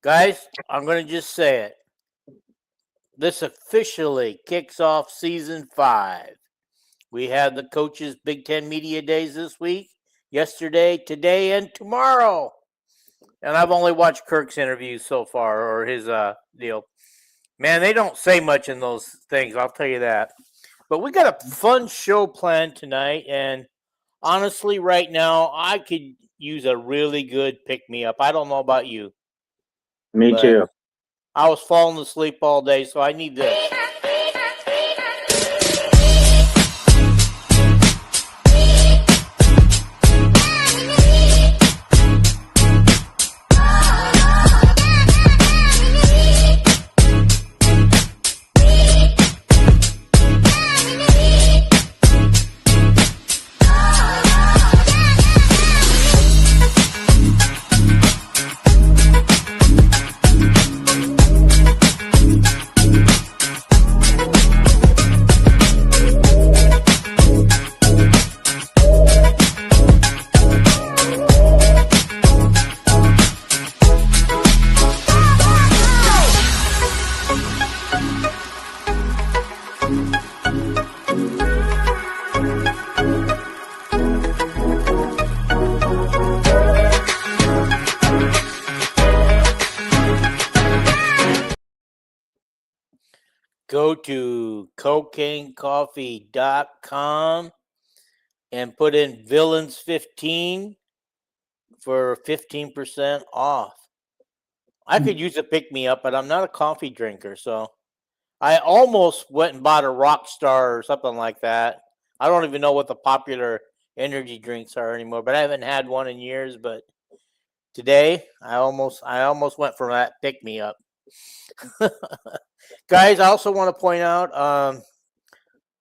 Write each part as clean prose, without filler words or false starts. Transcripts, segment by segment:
Guys, I'm going to just say it. This officially kicks off season 5. We have the coaches' Big Ten Media Days this week, yesterday, today, and tomorrow. And I've only watched Kirk's interviews so far, or his deal. Man, they don't say much in those things, I'll tell you that. But we got a fun show planned tonight, and honestly, right now, I could use a really good pick-me-up. I don't know about you. Me too. I was falling asleep all day, so I need this. Go to cocainecoffee.com and put in villains15 for 15% off. I could use a pick-me-up, but I'm not a coffee drinker, so I almost went and bought a Rockstar or something like that. I don't even know what the popular energy drinks are anymore, but I haven't had one in years. But today, I almost went for that pick-me-up. Guys, I also want to point out,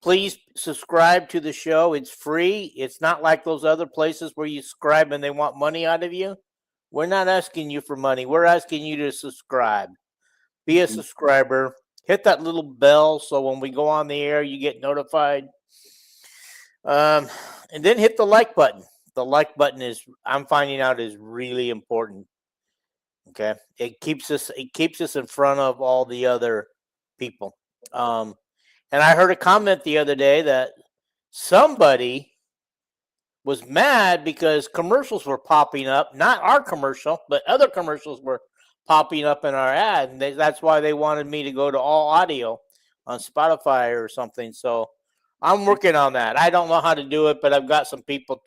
please subscribe to the show. It's free. It's not like those other places where you subscribe and they want money out of you. We're not asking you for money. We're asking you to subscribe. Be a subscriber. Hit that little bell so when we go on the air, you get notified. And then hit the like button. The like button I'm finding out, is really important. Okay, it keeps us in front of all the other people. And I heard a comment the other day that somebody was mad because commercials were popping up, not our commercial, but other commercials were popping up in our ad, and that's why they wanted me to go to all audio on Spotify or something. So I'm working on that. I don't know how to do it, but I've got some people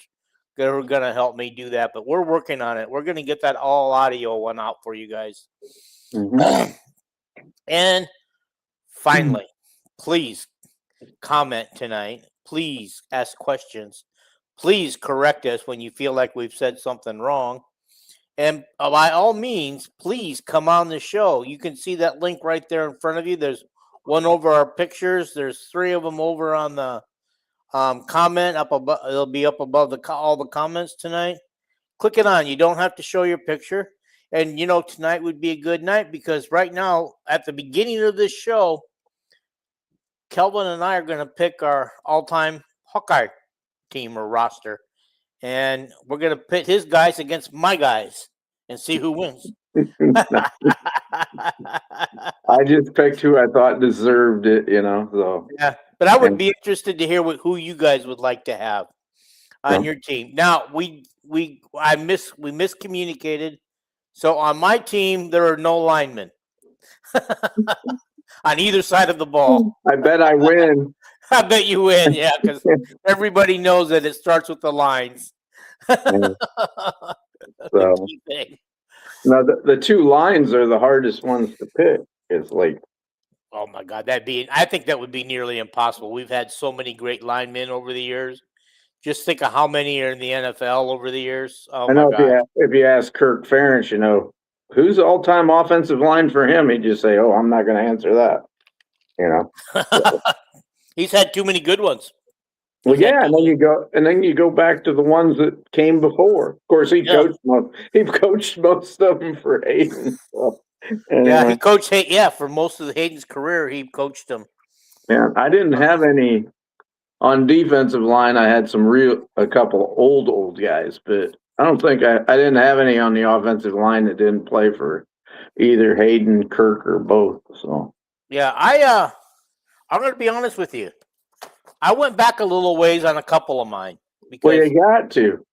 that are going to help me do that, but we're working on it. We're going to get that all audio one out for you guys. Mm-hmm. And finally, please comment tonight. Please ask questions. Please correct us when you feel like we've said something wrong. And by all means, please come on the show. You can see that link right there in front of you. There's one over our pictures. There's 3 of them over on the comment up above. It'll be up above all the comments tonight. Click it on. You don't have to show your picture. And tonight would be a good night because right now, at the beginning of this show, Kelvin and I are going to pick our all-time Hawkeye team or roster, and we're going to pit his guys against my guys and see who wins. I just picked who I thought deserved it, So yeah. But I would be interested to hear who you guys would like to have on your team. Now we miscommunicated. So on my team, there are no linemen on either side of the ball. I bet I win. I bet you win, yeah, because everybody knows that it starts with the lines. So, now the 2 lines are the hardest ones to pick. It's like, oh my God, I think that would be nearly impossible. We've had so many great linemen over the years. Just think of how many are in the NFL over the years. Oh, I know if you ask Kirk Ferentz, who's the all-time offensive line for him, he'd just say, "Oh, I'm not going to answer that." He's had too many good ones. Well, yeah, and then you go back to the ones that came before. Of course, he coached most of them for Hayden. So, anyway. Yeah, he coached Hayden. Yeah, for most of Hayden's career, he coached them. Yeah, I didn't have any on defensive line. I had a couple old guys, but I don't think I didn't have any on the offensive line that didn't play for either Hayden, Kirk, or both. So Yeah, I'm going to be honest with you. I went back a little ways on a couple of mine well, because you got to.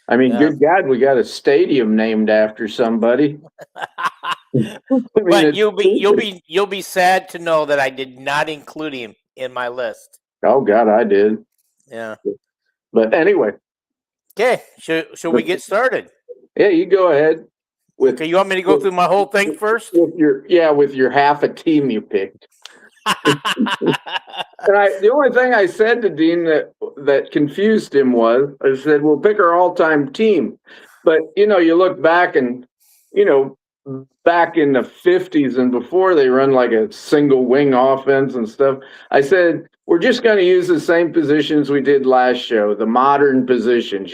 I mean, Yeah. good God, we got a stadium named after somebody. I mean, but it's stupid. you'll be sad to know that I did not include him in my list. Oh God, I did. Yeah. But anyway, Okay. Should we get started? yeah, you go ahead with Okay, you want me to go through my whole thing first? with your half a team you picked. And the only thing I said to Dean that confused him was I said, "We'll pick our all-time team," but you look back and back in the 50s and before they run like a single wing offense and stuff. I said, we're just going to use the same positions we did last show, the modern positions,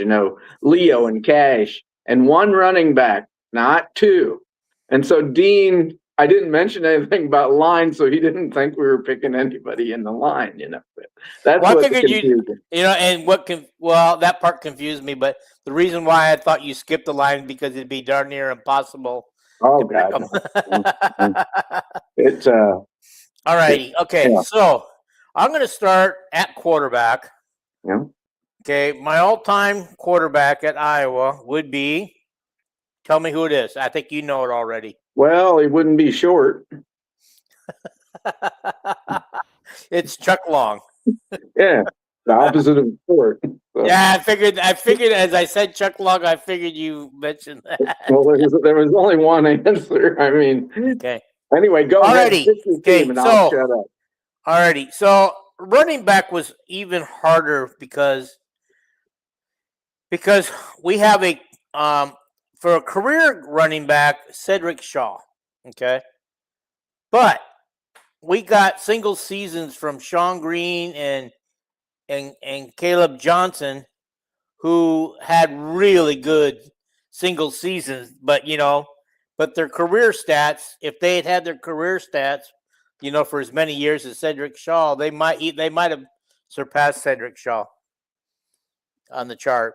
Leo and Cash, and one running back, not two. And so Dean, I didn't mention anything about line, so he didn't think we were picking anybody in the line, But that's Well, I what figured confused him. and that part confused me, but the reason why I thought you skipped the line because it'd be darn near impossible. Oh to pick God, 'em. it's All righty. Okay, yeah. so I'm going to start at quarterback. Yeah. Okay, my all-time quarterback at Iowa would be. Tell me who it is. I think you know it already. Well, he wouldn't be short. It's Chuck Long. Yeah, the opposite of short. So. Yeah, I figured as I said Chuck Long, I figured you mentioned that. Well, there was only one answer. I mean, Okay. Anyway, go ahead. Alrighty. Pick your team and I'll shut up. Alrighty. So running back was even harder because we have for a career running back, Cedric Shaw. Okay. But we got single seasons from Sean Green and Caleb Johnson, who had really good single seasons, but their career stats, if they had their career stats, for as many years as Cedric Shaw, they might have surpassed Cedric Shaw on the chart,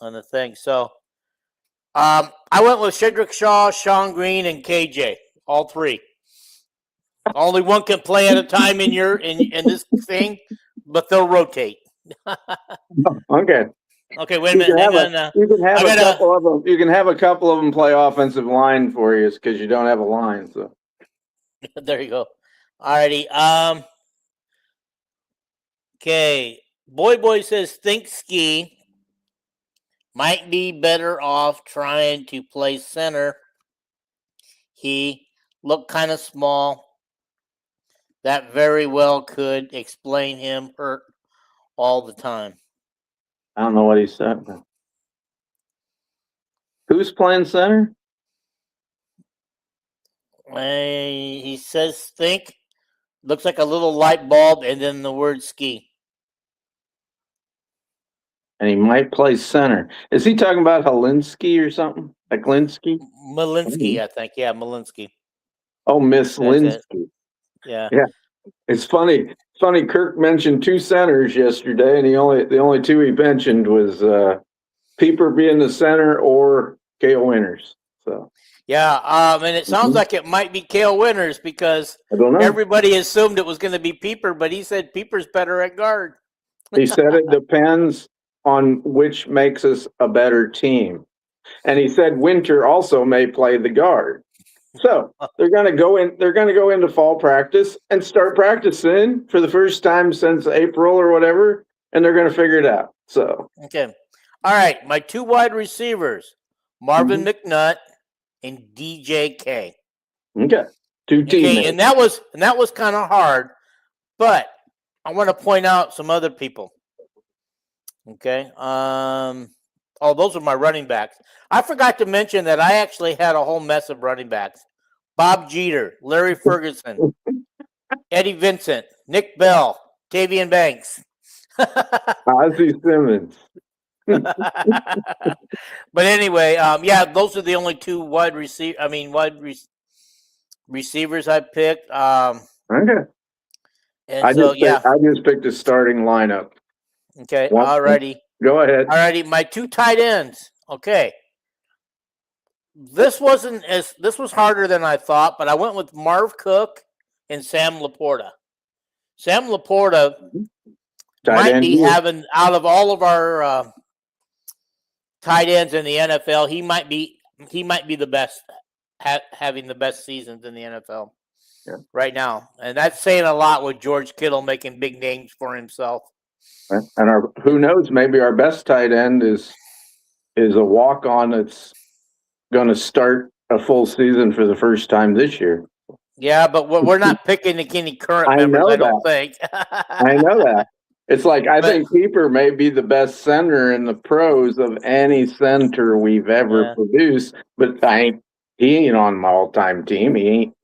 on the thing. So I went with Cedric Shaw, Sean Green, and KJ, all three. Only one can play at a time in this thing, but they'll rotate. Okay. Okay, wait a minute. You can have a couple of them. You can have a couple of them play offensive line for you because you don't have a line. So there you go. Alrighty. Okay. Boy says think ski might be better off trying to play center. He looked kind of small. That very well could explain him hurt all the time. I don't know what he said. Who's playing center? He says think. Looks like a little light bulb and then the word ski. And he might play center. Is he talking about Holinsky or something? Like Linsky? Malinsky, I think. Yeah, Malinsky. Oh, Miss Linsky. Yeah. Yeah. It's funny. Kirk mentioned two centers yesterday, and the only two he mentioned was Pieper being the center or Cale Winters. So yeah, and it sounds like it might be Cale Winters because I don't know. Everybody assumed it was going to be Pieper, but he said Pieper's better at guard. He said it depends on which makes us a better team, and he said Winter also may play the guard. So they're going to go in. They're going to go into fall practice and start practicing for the first time since April or whatever, and they're going to figure it out. So okay, all right. My two wide receivers, Marvin McNutt and DJK. Okay, two teammates. Okay, and that was kind of hard, but I want to point out some other people. Okay, those are my running backs. I forgot to mention that I actually had a whole mess of running backs. Bob Jeter, Larry Ferguson, Eddie Vincent, Nick Bell, Tavian Banks. Ozzie Simmons. But anyway, those are the only two wide receivers I picked. Okay. And I just picked a starting lineup. Okay, alrighty. Go ahead. Alrighty, my two tight ends. Okay. This was harder than I thought, but I went with Marv Cook and Sam Laporta. Sam Laporta might be having, out of all of our tight ends in the NFL, he might be the best, having the best seasons in the NFL right now, and that's saying a lot with George Kittle making big names for himself. And who knows? Maybe our best tight end is a walk-on that's going to start a full season for the first time this year. Yeah, but we're not picking any current members. I don't think. I know that. It's like I think Keeper may be the best center in the pros of any center we've ever produced, but he ain't on my all-time team. He ain't.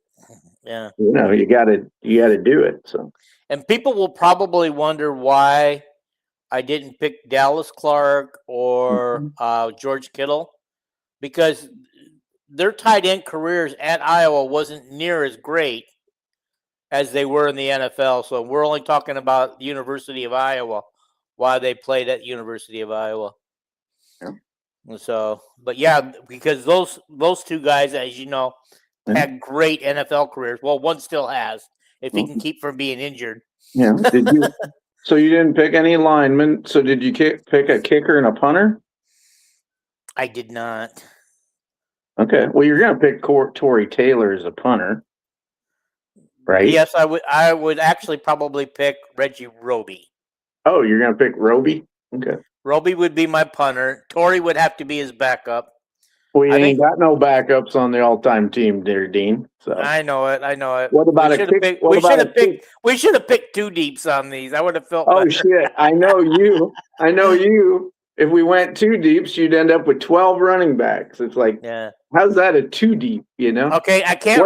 Yeah. You got to do it. So. And people will probably wonder why I didn't pick Dallas Clark or George Kittle, because their tight end careers at Iowa wasn't near as great as they were in the NFL. So we're only talking about the University of Iowa, why they played at University of Iowa. Yeah. So, but yeah, because those two guys, as you know, had great NFL careers. Well, one still has, if he can keep from being injured. Yeah. Did you? So you didn't pick any linemen. So did you pick a kicker and a punter? I did not. Okay. Well, you're going to pick Tory Taylor as a punter, right? Yes, I would. I would actually probably pick Reggie Roby. Oh, you're going to pick Roby? Okay. Roby would be my punter. Tory would have to be his backup. We ain't got no backups on the all-time team, dear Dean. So I know it. What about we should have picked two deeps on these. I would have felt. Oh better. Shit! I know you. If we went two deeps, you'd end up with 12 running backs. It's like, how's that a two deep? Okay, I can't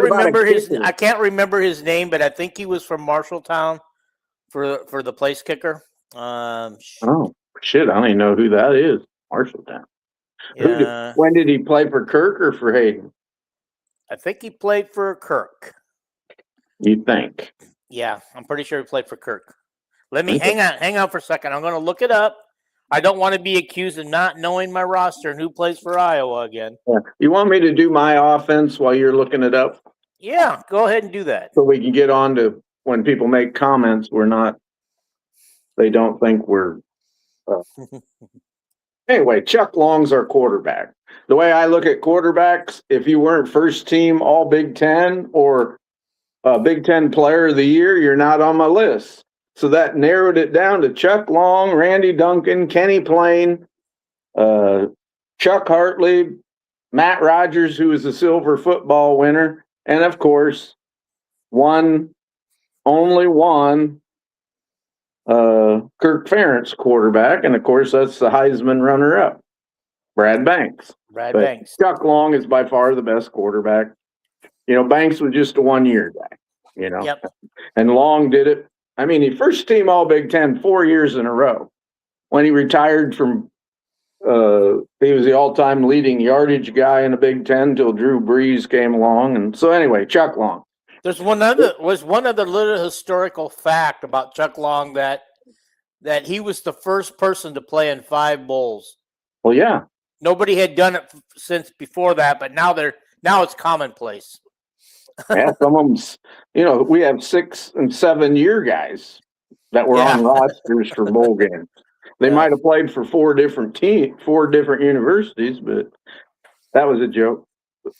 remember his name, but I think he was from Marshalltown for the place kicker. Oh shit! I don't even know who that is. Marshalltown. Yeah. When did he play for Kirk or for Hayden? I think he played for Kirk. You think? Yeah, I'm pretty sure he played for Kirk. Let me hang on for a second. I'm going to look it up. I don't want to be accused of not knowing my roster and who plays for Iowa again. Yeah. You want me to do my offense while you're looking it up? Yeah, go ahead and do that. So we can get on to when people make comments, they don't think we're. Anyway, Chuck Long's our quarterback. The way I look at quarterbacks, if you weren't first team All Big Ten or Big Ten Player of the Year, you're not on my list. So that narrowed it down to Chuck Long, Randy Duncan, Kenny Payne, Chuck Hartley, Matt Rogers, who was a silver football winner, and of course, only one. Kirk Ferentz quarterback, and of course that's the Heisman runner-up, Brad Banks. Banks. Chuck Long is by far the best quarterback. Banks was just a one-year guy. Yep. And Long did it. I mean, he first team All Big Ten 4 years in a row. When he retired from, he was the all-time leading yardage guy in the Big Ten until Drew Brees came along, and so anyway, Chuck Long. There's one other little historical fact about Chuck Long that he was the first person to play in 5 bowls. Well, yeah. Nobody had done it since before that, but now it's commonplace. Yeah, some of them, we have 6 and 7 year guys that were on rosters for bowl games. They might have played for 4 different universities, but that was a joke.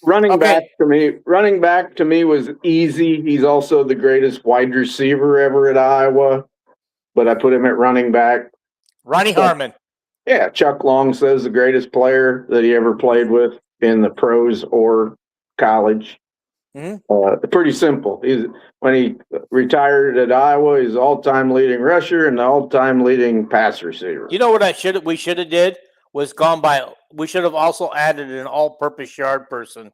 Running back to me was easy. He's also the greatest wide receiver ever at Iowa, but I put him at running back. Ronnie Harmon. Yeah, Chuck Long says the greatest player that he ever played with in the pros or college. Mm-hmm. Pretty simple. When he retired at Iowa, he's all-time leading rusher and the all-time leading pass receiver. You know what we should have did was gone by. We should have also added an all-purpose yard person,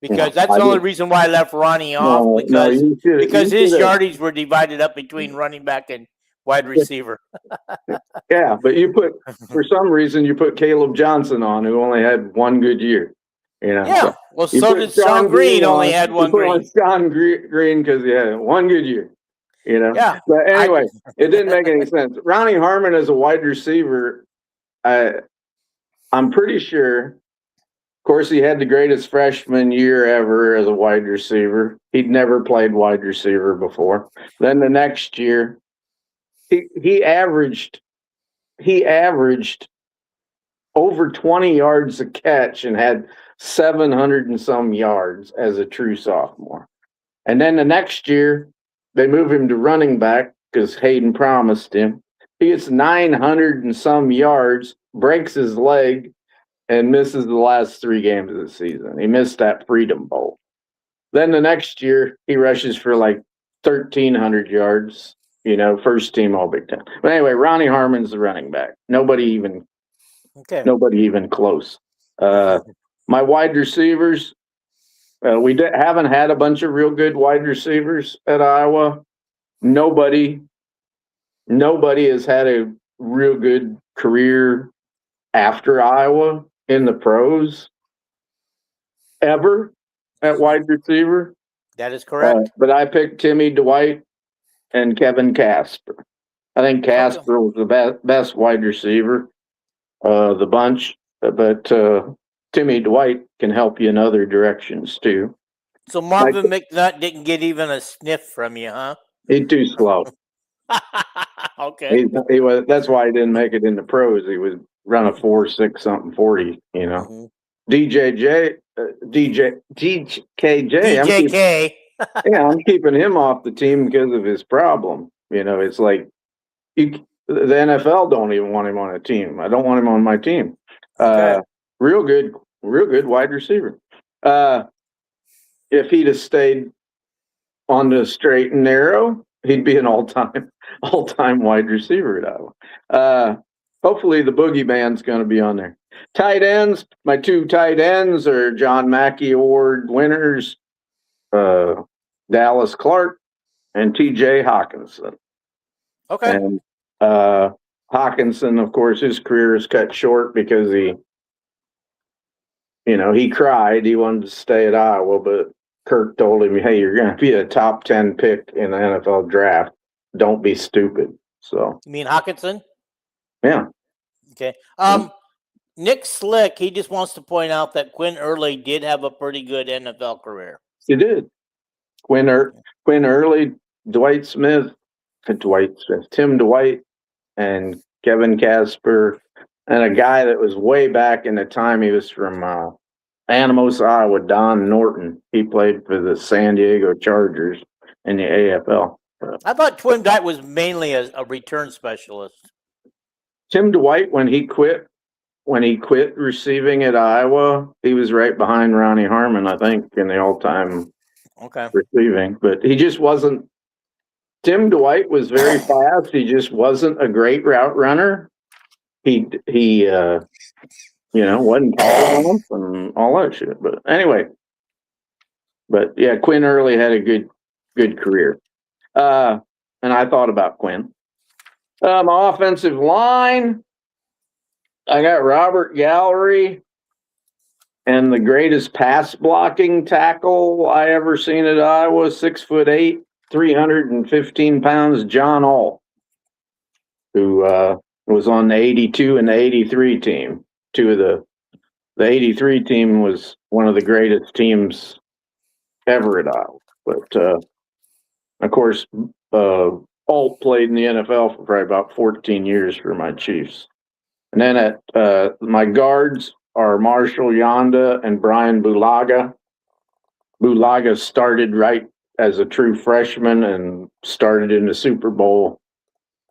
because that's the only reason why I left Ronnie off, because his yardage were divided up between running back and wide receiver. Yeah, but for some reason you put Caleb Johnson on, who only had 1 good year. Yeah. Well, so did Sean Green. Only had 1 green. Sean Green because he had 1 good year. Yeah. But anyway, it didn't make any sense. Ronnie Harmon as a wide receiver, I'm pretty sure course, he had the greatest freshman year ever as a wide receiver. He'd never played wide receiver before. Then the next year, he averaged over 20 yards a catch and had 700 and some yards as a true sophomore. And then the next year, they move him to running back because Hayden promised him. He gets 900 and some yards, breaks his leg, and misses the last 3 games of the season. He missed that Freedom Bowl. Then the next year, he rushes for like 1,300 yards, first team All Big Ten. But anyway, Ronnie Harmon's the running back. Nobody even close. My wide receivers, we haven't had a bunch of real good wide receivers at Iowa. Nobody has had a real good career after Iowa in the pros ever at wide receiver. That is correct. But I picked Timmy Dwight and Kevin Casper. I think Casper was the best wide receiver of the bunch, but Timmy Dwight can help you in other directions too. So Marvin McNutt didn't get even a sniff from you, huh? He's too slow. Okay. He was. That's why he didn't make it in the pros. He was run a 4.6 something 40. Mm-hmm. DJK. I'm keeping him off the team because of his problem. It's like the NFL don't even want him on a team. I don't want him on my team. Okay. Real good wide receiver. If he'd have stayed on the straight and narrow, he'd be an all-time wide receiver at Iowa. Hopefully the boogeyman's going to be on there. Tight ends, my 2 tight ends are John Mackey Award winners, Dallas Clark and T.J. Hawkinson. Okay. And Hawkinson, of course, his career is cut short because he cried. He wanted to stay at Iowa, but Kirk told him, hey, you're going to be a top 10 pick in the NFL draft. Don't be stupid. So. You mean Hawkinson? Yeah. Okay. Nick Slick, he just wants to point out that Quinn Early did have a pretty good NFL career. He did. Quinn Early, Tim Dwight, and Kevin Casper, and a guy that was way back in the time. He was from Animos, Iowa, Don Norton. He played for the San Diego Chargers in the AFL. I thought Tim Dwight was mainly a return specialist. Tim Dwight, when he quit receiving at Iowa, he was right behind Ronnie Harmon, I think, in the all-time receiving. But he just wasn't. Tim Dwight was very fast. He just wasn't a great route runner. He wasn't tall enough and all that shit. But anyway, yeah, Quinn Early had a good career. And I thought about Quinn. My offensive line, I got Robert Gallery and the greatest pass blocking tackle I ever seen at Iowa, 6'8", 315 pounds, John Ault, who was on the 82 and the 83 team. The 83 team was one of the greatest teams ever at Iowa. But, of course, Ault played in the NFL for probably about 14 years for my Chiefs. And then at my guards are Marshall Yonda and Brian Bulaga. Bulaga started right as a true freshman and started in the Super Bowl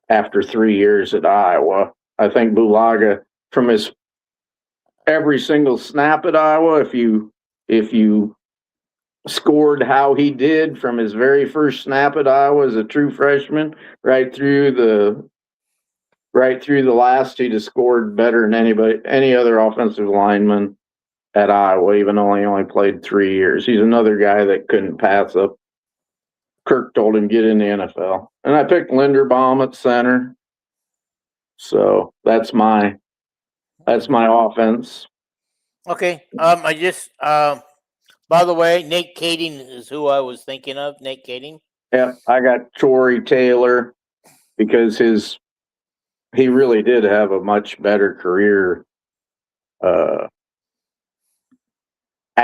after 3 years at Iowa. I think Bulaga, from his every single snap at Iowa, if you scored how he did from his very first snap at Iowa as a true freshman, right through the last, he'd have scored better than any other offensive lineman at Iowa, even though he only played 3 years. He's another guy that couldn't pass up. Kirk told him get in the NFL. And I picked Linderbaum at center. So that's my offense. Okay. I just by the way, Nate Kading is who I was thinking of. Nate Kading. Yeah, I got Torrey Taylor because he really did have a much better career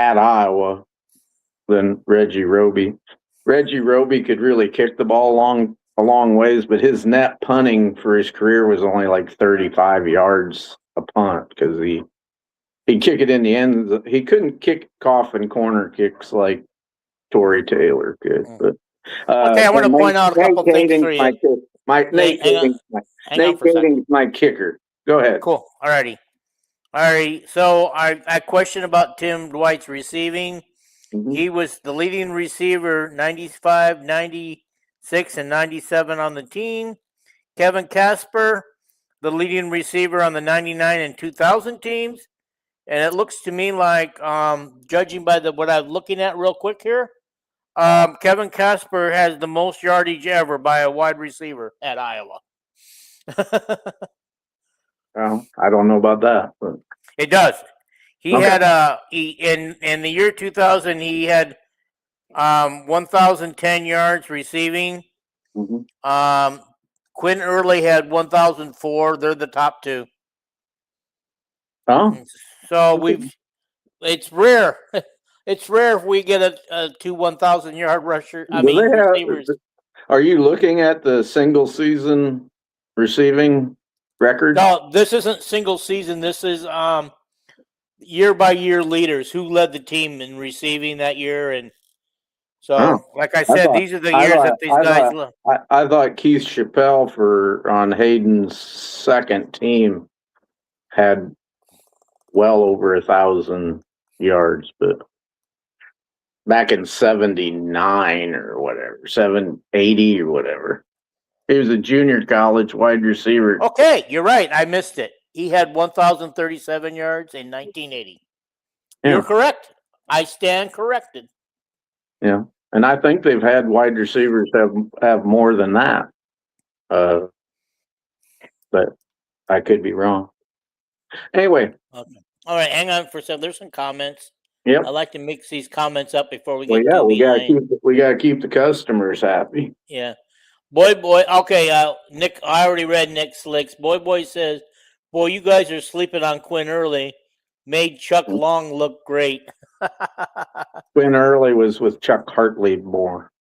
at Iowa than Reggie Roby. Reggie Roby could really kick the ball a long ways, but his net punting for his career was only like 35 yards a punt because he'd kick it in the end. He couldn't kick coffin corner kicks like Torrey Taylor could. But Okay, I want to point out a couple things for you. Nate Gating's my kicker. Go ahead. Cool. All righty. So I question about Tim Dwight's receiving. Mhm. He was the leading receiver, 95, 96, and 97 on the team. Kevin Casper, the leading receiver on the 99 and 2000 teams. And it looks to me like, judging by what I'm looking at real quick here, Kevin Casper has the most yardage ever by a wide receiver at Iowa. Well, I don't know about that, but It does. He Okay. had in the year 2000 he had 1,010 yards receiving. Mhm. Quinn Early had 1,004. They're the top two. Oh, So it's rare. It's rare if we get a 1,000 yard rusher. Do they have- Receivers. Are you looking at the single season receiving record? No, this isn't single season. This is year by year leaders who led the team in receiving that year, and so like I said, these are the years that these guys. I thought Keith Chappelle on Hayden's second team had well over 1,000 yards, but back in 79 or whatever, 780 or whatever. He was a junior college wide receiver. Okay, you're right. I missed it. He had 1,037 yards in 1980. Yeah. You're correct. I stand corrected. Yeah, and I think they've had wide receivers have more than that. But I could be wrong. Anyway. Okay. All right, hang on for a second. There's some comments. Yep. I like to mix these comments up before we Well, get yeah, too behind. we gotta keep the customers happy. Yeah. Boy. Okay, Nick, I already read Nick Slicks. Boy says, boy, you guys are sleeping on Quinn Early. Made Chuck Long look great. Quinn Early was with Chuck Hartley more.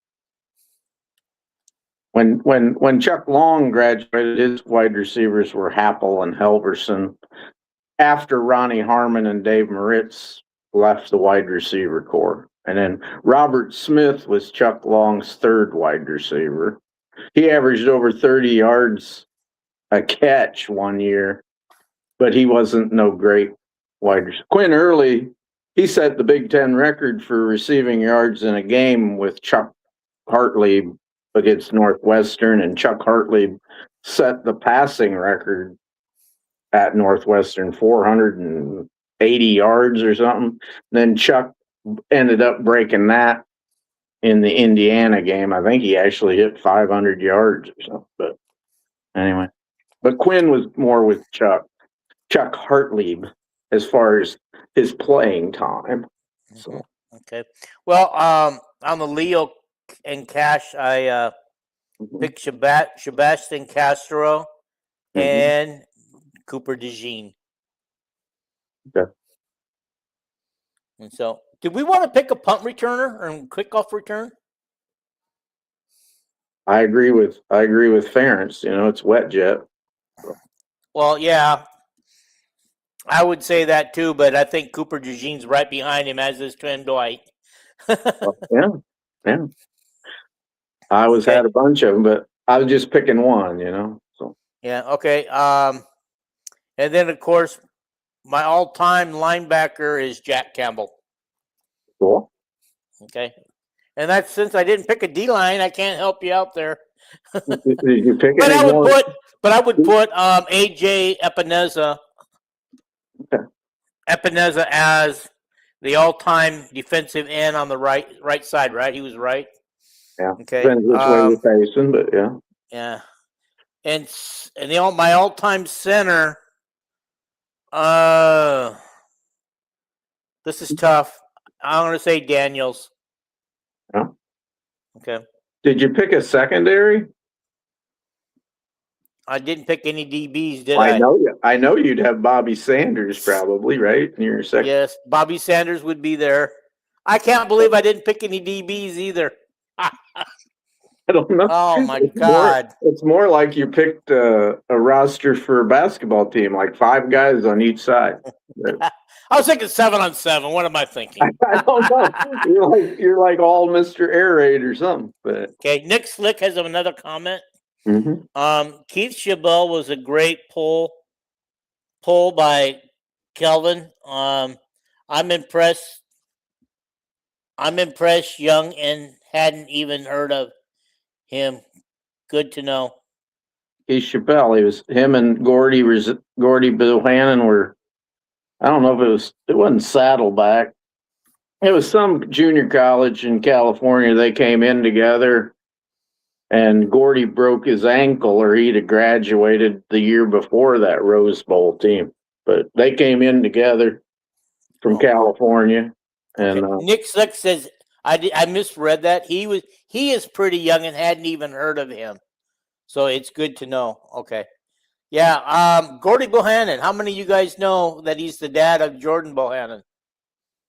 When Chuck Long graduated, his wide receivers were Happel and Helverson. After Ronnie Harmon and Dave Moritz left the wide receiver corps. And then Robert Smith was Chuck Long's third wide receiver. He averaged over 30 yards a catch one year, but he wasn't no great wide receiver. Quinn Early, he set the Big Ten record for receiving yards in a game with Chuck Hartley against Northwestern, and Chuck Hartley set the passing record at Northwestern, 480 yards or something. Then Chuck ended up breaking that in the Indiana game. I think he actually hit 500 yards or something. But anyway, but Quinn was more with Chuck Hartley as far as his playing time. So okay. Well, on the Leo and Cash, I picked Sebastian Castro and Cooper DeJean. Okay. And so, did we want to pick a punt returner or kickoff return? I agree with Ferentz. You know, it's wet jet. Well, yeah, I would say that too, but I think Cooper DeJean's right behind him, as is Tim Dwight. Yeah. I had a bunch of them, but I was just picking one, you know. So yeah, okay. And then of course, my all-time linebacker is Jack Campbell. Cool. Okay, and that's since I didn't pick a D-line, I can't help you out there. Did you pick But any more? I would put AJ Epineza. Okay. Epineza as the all-time defensive end on the right side, right? He was right. Yeah. Okay. Depends which way you're facing, but yeah. Yeah. And my all-time center. This is tough. I'm going to say Daniels. Yeah. Okay. Did you pick a secondary? I didn't pick any DBs, did I I? know you. I know you'd have Bobby Sanders probably, right? In your second. Yes, Bobby Sanders would be there. I can't believe I didn't pick any DBs either. I don't know. Oh my God. It's more like you picked a roster for a basketball team, like 5 guys on each side. I was thinking 7-on-7. What am I thinking? I don't know. You're like all Mr. Air Raid or something. But Okay, Nick Slick has another comment. mm-hmm. Keith Chabot was a great pull by Kelvin. I'm impressed. Young and hadn't even heard of him. Good to know. Keith Chappelle, him and Gordy Bohannon were. I don't know if it wasn't Saddleback. It was some junior college in California. They came in together, and Gordy broke his ankle, or he'd have graduated the year before that Rose Bowl team. But they came in together from California. And Nick Slick says I misread that. He is pretty young and hadn't even heard of him. So it's good to know. Okay. Yeah, Gordy Bohannon. How many of you guys know that he's the dad of Jordan Bohannon?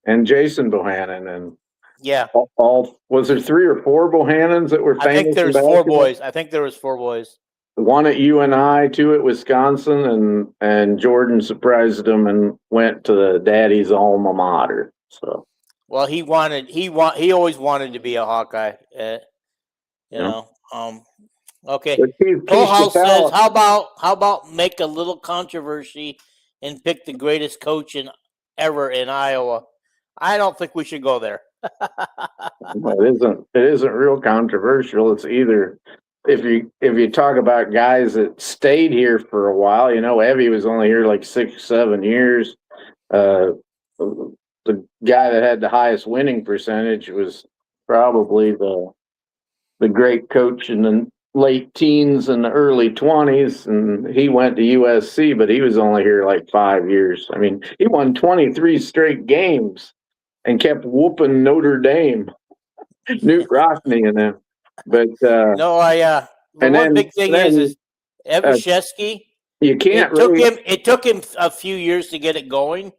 And Jason Bohannon, and yeah, all was there 3 or 4 Bohannons that were famous? I think there's 4 boys. I think there was 4 boys. One at UNI, 2 at Wisconsin, and Jordan surprised him and went to the daddy's alma mater. So, well, he always wanted to be a Hawkeye. You know. Okay. Full House says, how about make a little controversy and pick the greatest coach ever in Iowa? I don't think we should go there. It isn't real controversial. It's either if you talk about guys that stayed here for a while, Evie was only here like 6, 7 years. The guy that had the highest winning percentage was probably the great coach in the late teens and the early 20s, and he went to USC, but he was only here like 5 years. I mean, he won 23 straight games and kept whooping Notre Dame, Newt Rockne and them. But the one big thing is Evashevsky. You can't. It took him a few years to get it going,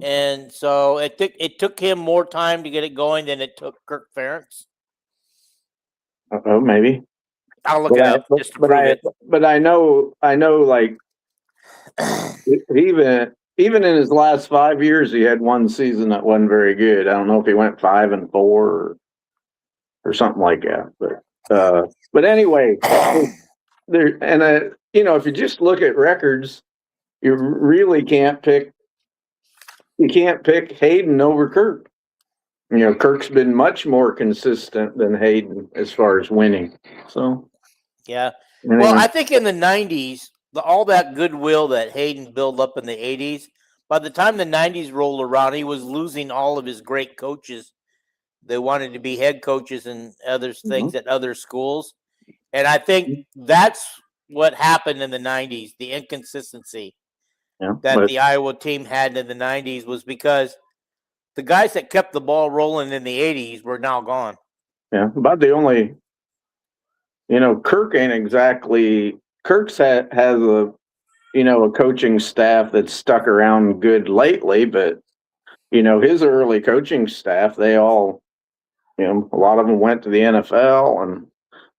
and so it took him more time to get it going than it took Kirk Ferentz. Oh, maybe. I'll look it up just to prove it. But I know, like even in his last 5 years, he had one season that wasn't very good. I don't know if he went 5-4 or something like that. But anyway, there and if you just look at records, you really can't pick. You can't pick Hayden over Kirk. Kirk's been much more consistent than Hayden as far as winning. So, yeah. Anyway. Well, I think in the 90s, all that goodwill that Hayden built up in the 80s, by the time the 90s rolled around, he was losing all of his great coaches. They wanted to be head coaches and other things at other schools. And I think that's what happened in the 90s, the inconsistency that the Iowa team had in the 90s was because the guys that kept the ball rolling in the 80s were now gone. Yeah, about the only, Kirk ain't exactly. Kirk's has a coaching staff that's stuck around good lately, but his early coaching staff, they all, a lot of them went to the NFL,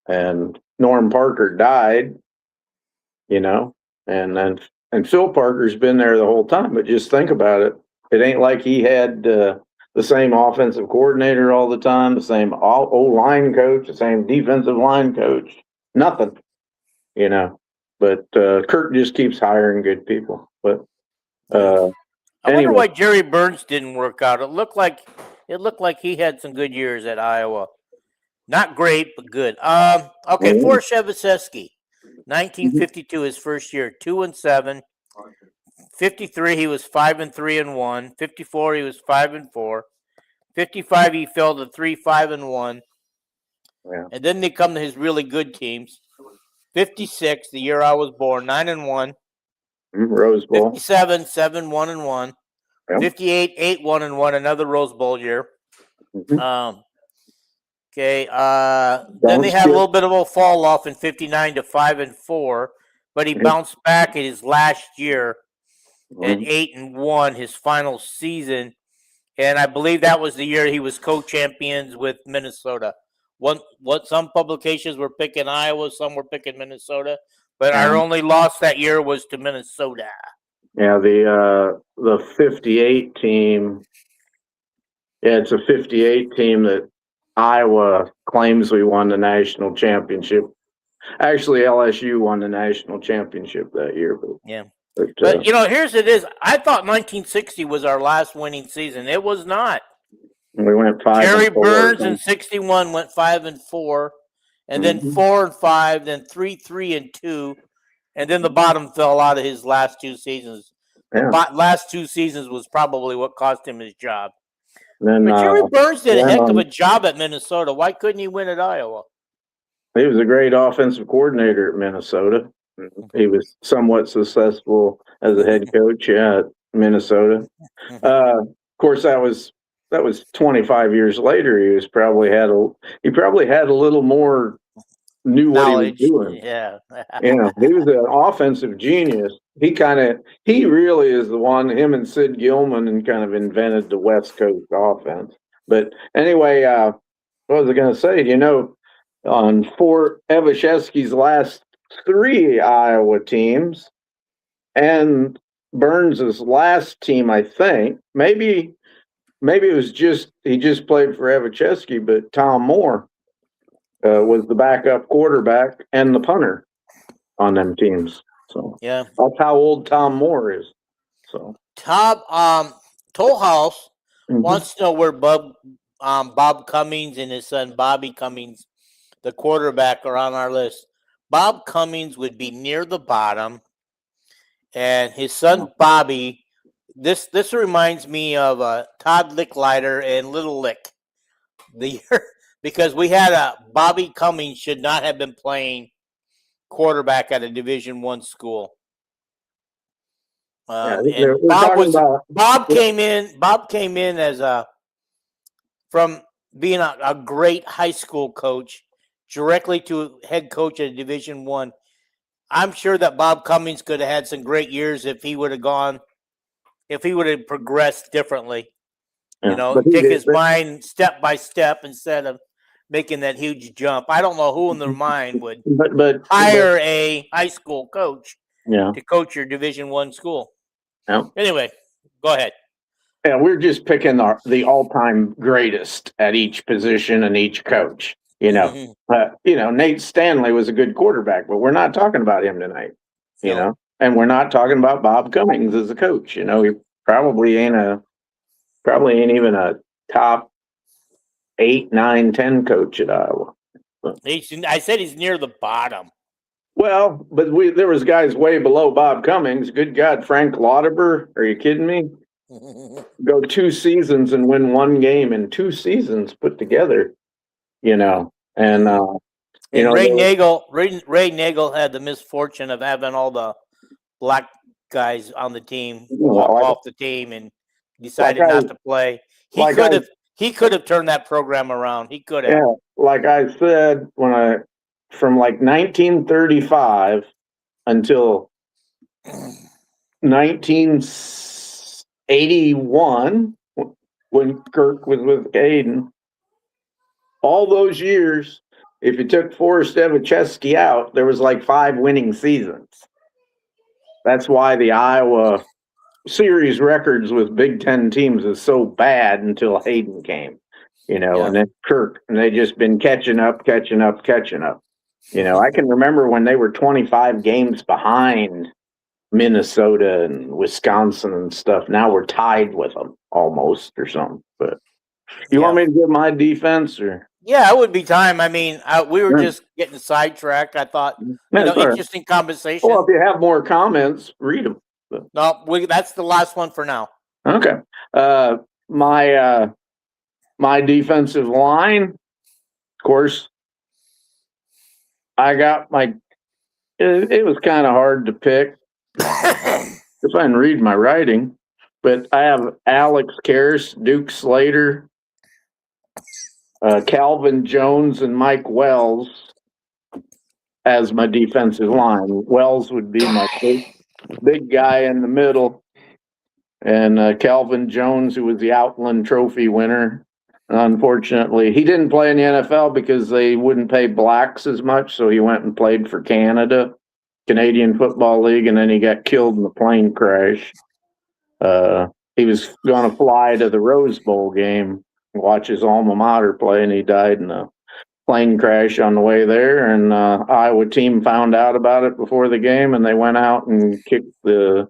and Norm Parker died, and Phil Parker's been there the whole time. But just think about it. It ain't like he had the same offensive coordinator all the time, the same O-line coach, the same defensive line coach, nothing, But Kirk just keeps hiring good people. But I wonder why Jerry Burns didn't work out. It looked like he had some good years at Iowa. Not great, but good. Okay, Forrest Shevchevsky, 1952, his first year, 2-7. 53, he was 5-3-1. 54, he was 5-4. 55, he fell to 3-5-1. Yeah. And then they come to his really good teams. 56, the year I was born, 9-1. Rose Bowl. 57, 7-1-1. Yep. 58, 8-1-1, another Rose Bowl year. Mm-hmm. Okay. Then they had a little bit of a fall off in 59 to 5-4. but he bounced back in his last year at Mhm. 8-1, his final season, and I believe that was the year he was co-champions with Minnesota. What some publications were picking Iowa, some were picking Minnesota, but our only loss that year was to Minnesota. Yeah, the 58 team. Yeah, it's a 58 team that Iowa claims we won the national championship. Actually, LSU won the national championship that year. Yeah. But But here's it is. I thought 1960 was our last winning season. It was not. we went 5-4. Jerry Burns in 61 went 5-4, and then 4-5, then 3-3-2, and then the bottom fell out of his last two seasons. The last two seasons was probably what cost him his job. Then, but Jerry Burns did a heck of a job at Minnesota. Why couldn't he win at Iowa? He was a great offensive coordinator at Minnesota. He was somewhat successful as a head coach at Minnesota. Of course, that was 25 years later. He probably had a little more knew knowledge. What he was doing. Yeah. He was an offensive genius. He really is the one, him and Sid Gilman, and kind of invented the West Coast offense. But anyway, what was I going to say? On Fort Evashevsky's last 3 Iowa teams and Burns's last team, I think, maybe it was he just played for Evashevsky, but Tom Moore was the backup quarterback and the punter on them teams. So yeah, that's how old Tom Moore is. So Tollhouse wants to know where Bob Cummings and his son Bobby Cummings, the quarterback, are on our list. Bob Cummings would be near the bottom, and his son Bobby. This reminds me of Todd Licklider and Little Lick. The year, because we had Bobby Cummings should not have been playing quarterback at a Division I school. Bob came in as from being a great high school coach directly to head coach at a Division I. I'm sure that Bob Cummings could have had some great years if he would have progressed differently. Take his mind step by step instead of making that huge jump. I don't know who in their mind would hire a high school coach to coach your Division I school. Yeah. Anyway, go ahead. Yeah, we're just picking the all-time greatest at each position and each coach. Nate Stanley was a good quarterback, but we're not talking about him tonight. And we're not talking about Bob Cummings as a coach. He probably ain't even a top 8, 9, 10 coach at Iowa. I said he's near the bottom. Well, but there was guys way below Bob Cummings. Good God, Frank Lauterbur. Are you kidding me? Go 2 seasons and win 1 game in 2 seasons put together. And Ray Nagel had the misfortune of having all the black guys on the team walk off the team and decided not to play. He could have turned that program around. He could have. Yeah, like I said, from like 1935 until 1981, when Kirk was with Hayden, all those years, if you took Forrest Evachevsky out, there was like 5 winning seasons. That's why the Iowa series records with Big Ten teams is so bad until Hayden came, and then Kirk, and they just been catching up. I can remember when they were 25 games behind Minnesota and Wisconsin and stuff. Now we're tied with them almost or something. But you want me to give my defense or? Yeah, it would be time. I mean, we were just getting sidetracked. I thought, interesting conversation. Well, if you have more comments, read them. No, that's the last one for now. Okay. My defensive line, of course, I got it was kind of hard to pick if I didn't read my writing, but I have Alex Karras, Duke Slater, Calvin Jones, and Mike Wells as my defensive line. Wells would be my big guy in the middle, and Calvin Jones, who was the Outland Trophy winner. Unfortunately, he didn't play in the NFL because they wouldn't pay blacks as much, so he went and played for Canada, Canadian Football League, and then he got killed in the plane crash. He was going to fly to the Rose Bowl game, watch his alma mater play, and he died in a plane crash on the way there. And Iowa team found out about it before the game, and they went out and kicked the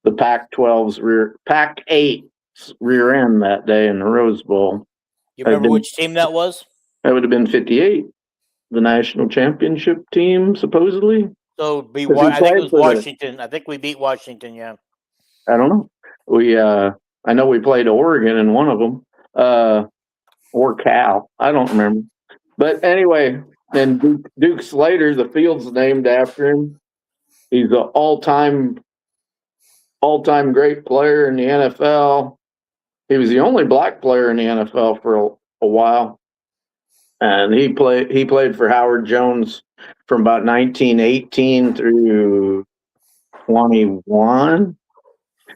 Pac-8's rear end that day in the Rose Bowl. You remember which team that was? That would have been 58, the national championship team, supposedly. So I think it was Washington. I think we beat Washington. Yeah. I don't know. I know we played Oregon in one of them, or Cal. I don't remember. But anyway, then Duke Slater, the field's named after him. He's an all-time great player in the NFL. He was the only black player in the NFL for a while, and he played for Howard Jones from about 1918 through 21.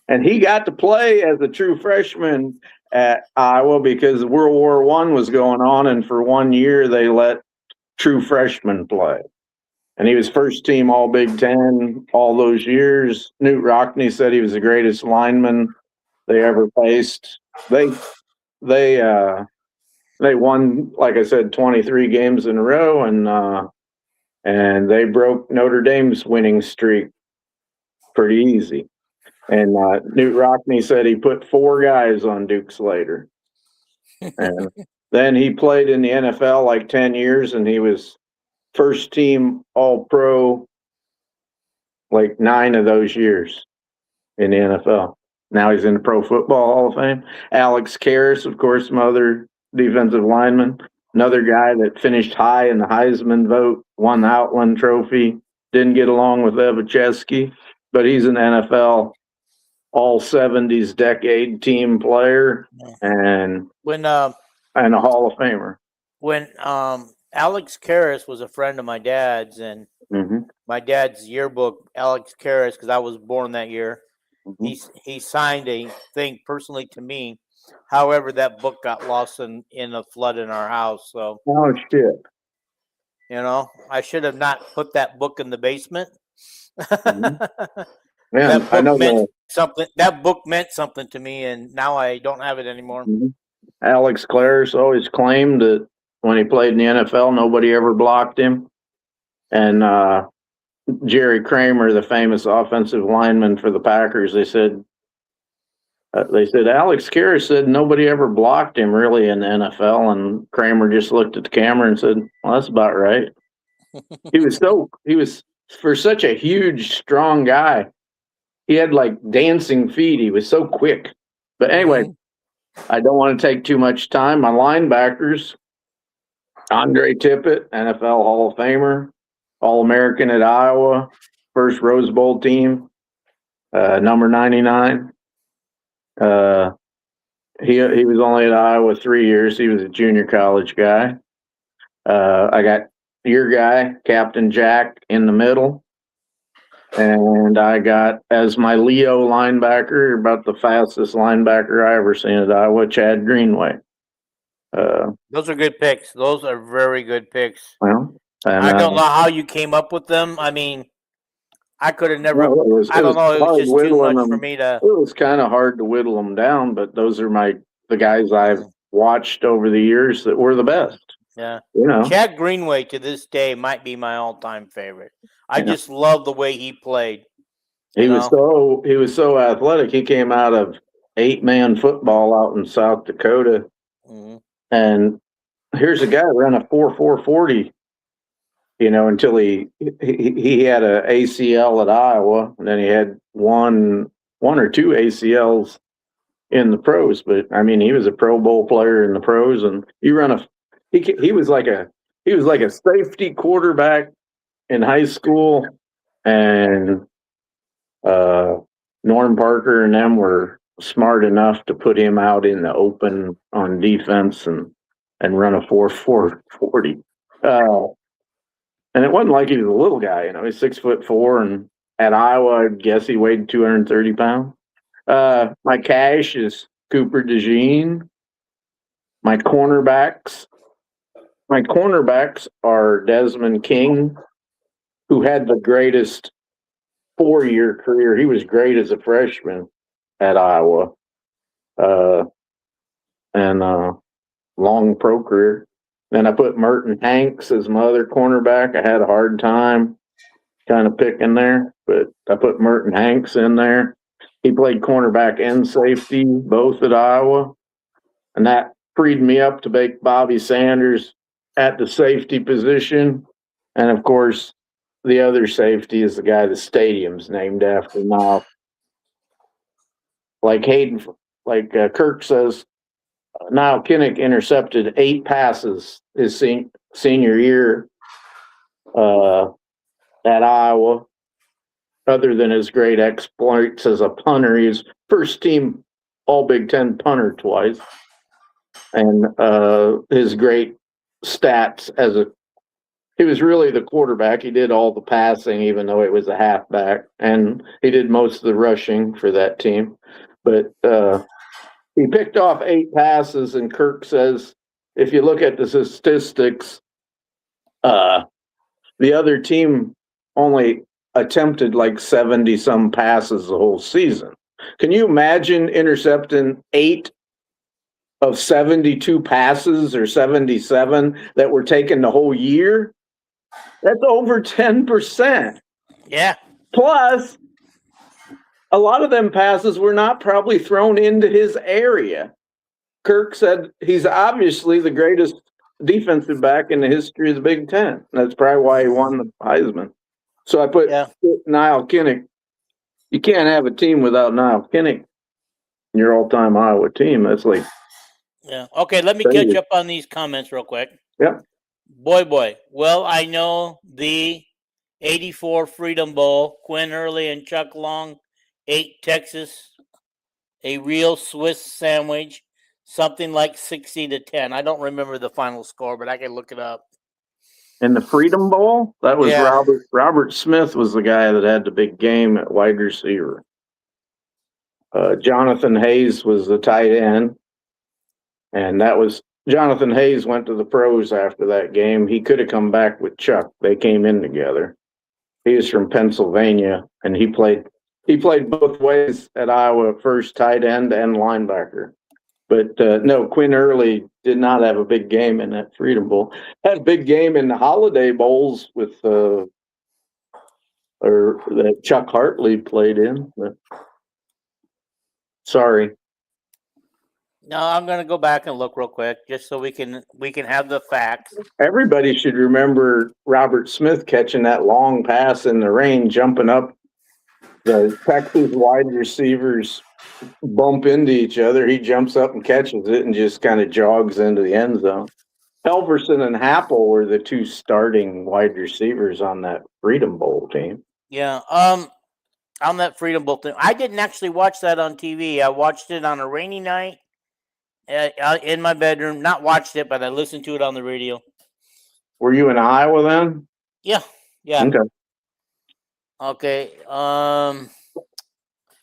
And he got to play as a true freshman at Iowa because World War I was going on, and for 1 year they let true freshmen play. And he was first team All Big Ten all those years. Newt Rockne said he was the greatest lineman they ever faced. They won, like I said, 23 games in a row, and they broke Notre Dame's winning streak pretty easy. And Newt Rockne said he put 4 guys on Duke Slater. And then he played in the NFL like 10 years, and he was first team All-Pro like 9 of those years in the NFL. Now he's in the Pro Football Hall of Fame. Alex Karras, of course, my other defensive lineman, another guy that finished high in the Heisman vote, won the Outland Trophy, didn't get along with Evicheski, but he's an NFL all 70s decade team player and a Hall of Famer. When Alex Karras was a friend of my dad's, and my dad's yearbook, Alex Karras, because I was born that year, he signed a thing personally to me. However, that book got lost in a flood in our house. So, oh shit! I should have not put that book in the basement. Man, I know that book meant something to me, and now I don't have it anymore. Alex Karras always claimed that when he played in the NFL, nobody ever blocked him. And Jerry Kramer, the famous offensive lineman for the Packers, they said Alex Karras said nobody ever blocked him really in the NFL, and Kramer just looked at the camera and said, "Well, that's about right." He was for such a huge, strong guy. He had like dancing feet. He was so quick. But anyway, I don't want to take too much time. My linebackers, Andre Tippett, NFL Hall of Famer, All-American at Iowa, first Rose Bowl team, number 99. He was only at Iowa 3 years. He was a junior college guy. I got your guy, Captain Jack, in the middle. And I got, as my Leo linebacker, about the fastest linebacker I ever seen at Iowa, Chad Greenway. Those are good picks. Those are very good picks. Well, I don't know how you came up with them. I mean, I could have never. I don't know. It was just too much for me to. It was kind of hard to whittle them down, but those are the guys I've watched over the years that were the best. Yeah, Chad Greenway to this day might be my all-time favorite. I just love the way he played. He was so athletic. He came out of 8-man football out in South Dakota, and here's a guy who ran a 4.4 40. Until he had a ACL at Iowa, and then he had one or two ACLs in the pros. But I mean, he was a Pro Bowl player in the pros, and he was like a safety quarterback in high school, and Norm Parker and them were smart enough to put him out in the open on defense and run a 4.4 40. And it wasn't like he was a little guy, he's 6'4", and at Iowa, I guess he weighed 230 pounds. My cash is Cooper DeJean. My cornerbacks are Desmond King, who had the greatest 4-year career. He was great as a freshman at Iowa, and long pro career. Then I put Merton Hanks as my other cornerback. I had a hard time kind of picking there, but I put Merton Hanks in there. He played cornerback and safety, both at Iowa, and that freed me up to make Bobby Sanders at the safety position. And of course, the other safety is the guy the stadium's named after now. Like Kirk says, Niall Kinnick intercepted 8 passes his senior year at Iowa. Other than his great exploits as a punter, he's first team All Big Ten punter twice, and his great stats he was really the quarterback. He did all the passing, even though it was a halfback, and he did most of the rushing for that team. But he picked off 8 passes, and Kirk says, if you look at the statistics, the other team only attempted like 70-some passes the whole season. Can you imagine intercepting 8 of 72 passes or 77 that were taken the whole year? That's over 10%. Yeah. Plus, a lot of them passes were not probably thrown into his area. Kirk said he's obviously the greatest defensive back in the history of the Big Ten. That's probably why he won the Heisman. So I put Niall Kinnick. You can't have a team without Niall Kinnick in your all-time Iowa team. That's like... Yeah. Okay, let me catch up on these comments real quick. Yep. Boy. Well, I know the 84 Freedom Bowl, Quinn Early and Chuck Long ate Texas a real Swiss sandwich, something like 60-10. I don't remember the final score, but I can look it up. In the Freedom Bowl, that was Robert Smith was the guy that had the big game at wide receiver. Jonathan Hayes was the tight end, and that was Jonathan Hayes went to the pros after that game. He could have come back with Chuck. They came in together. He was from Pennsylvania, and he played both ways at Iowa, first tight end and linebacker. But no, Quinn Early did not have a big game in that Freedom Bowl. Had a big game in the Holiday Bowls with or that Chuck Hartley played in. But, sorry. No, I'm going to go back and look real quick just so we can have the facts. Everybody should remember Robert Smith catching that long pass in the rain, jumping up. The Texas wide receivers bump into each other. He jumps up and catches it and just kind of jogs into the end zone. Helverson and Happel were the 2 starting wide receivers on that Freedom Bowl team. Yeah. On that Freedom Bowl thing, I didn't actually watch that on TV. I watched it on a rainy night in my bedroom. Not watched it, but I listened to it on the radio. Were you in Iowa then? Yeah. Okay.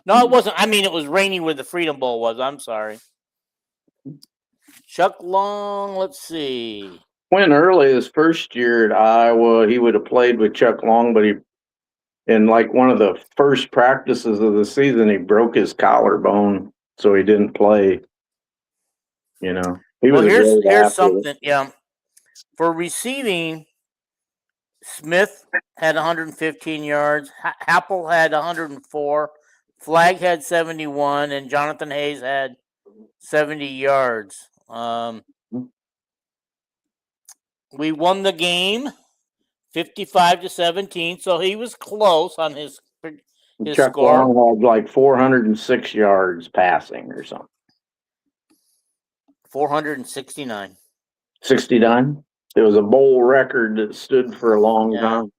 No, it wasn't. I mean, it was raining where the Freedom Bowl was. I'm sorry. Chuck Long, let's see. Quinn Early, his first year at Iowa, he would have played with Chuck Long, but in like one of the first practices of the season, he broke his collarbone, so he didn't play. He was here's something. Yeah. For receiving, Smith had 115 yards. Happel had 104. Flagg had 71, and Jonathan Hayes had 70 yards. We won the game 55-17, so he was close on his Chuck score. Long had like 406 yards passing or something. 469. 69? It was a bowl record that stood for a long time.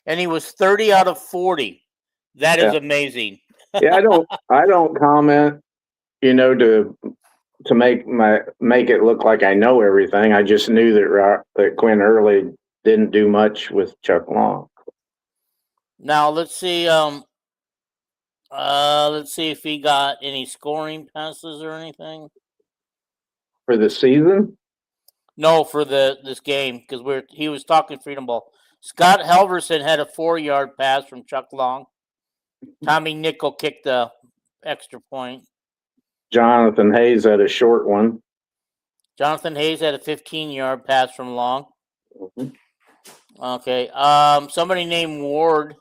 And he was 30 out of 40. That is amazing. Yeah, I don't comment, to make it look like I know everything. I just knew that Quinn Early didn't do much with Chuck Long. Now let's see. Let's see if he got any scoring passes or anything. For the season? No, for this game because he was talking Freedom Bowl. Scott Halverson had a 4-yard pass from Chuck Long. Tommy Nickel kicked the extra point. Jonathan Hayes had a short one. Jonathan Hayes had a 15-yard pass from Long. Mm-hmm. Okay. Somebody named Ward.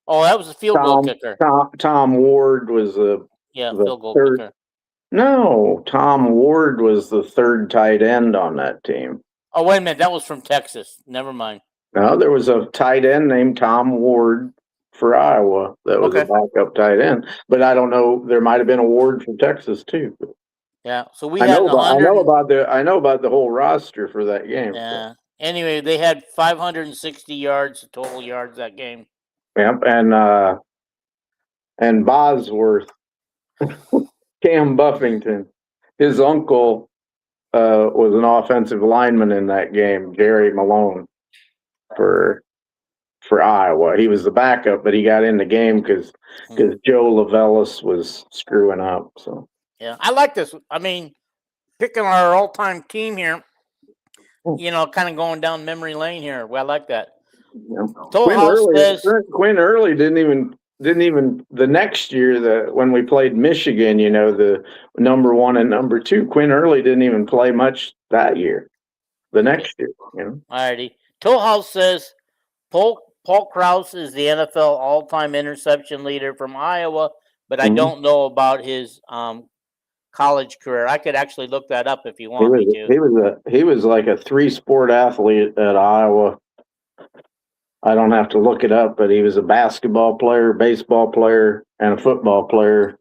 Oh, that was a field goal kicker. Tom Ward was the field goal kicker. No, Tom Ward was the third tight end on that team. Oh, wait a minute. That was from Texas. Never mind. No, there was a tight end named Tom Ward for Iowa that was a backup tight end. But I don't know. There might have been a Ward from Texas too. Yeah. So I know about the whole roster for that game. Yeah. So. Anyway, they had 560 yards total yards that game. Yep, and Bosworth, Cam Buffington, his uncle was an offensive lineman in that game, Jerry Malone, for Iowa. He was the backup, but he got in the game because Joe Lavellis was screwing up. So yeah, I like this. I mean, picking our all-time team here, kind of going down memory lane here. Well, I like that. Yeah. Quinn Early didn't even the next year when we played Michigan, the number 1 and number 2, Quinn Early didn't even play much that year. The next year, Alrighty. Tollhouse says Paul Krause is the NFL all-time interception leader from Iowa, but I don't know about his college career. I could actually look that up if you want me to. He was like a 3-sport athlete at Iowa. I don't have to look it up, but he was a basketball player, baseball player, and a football player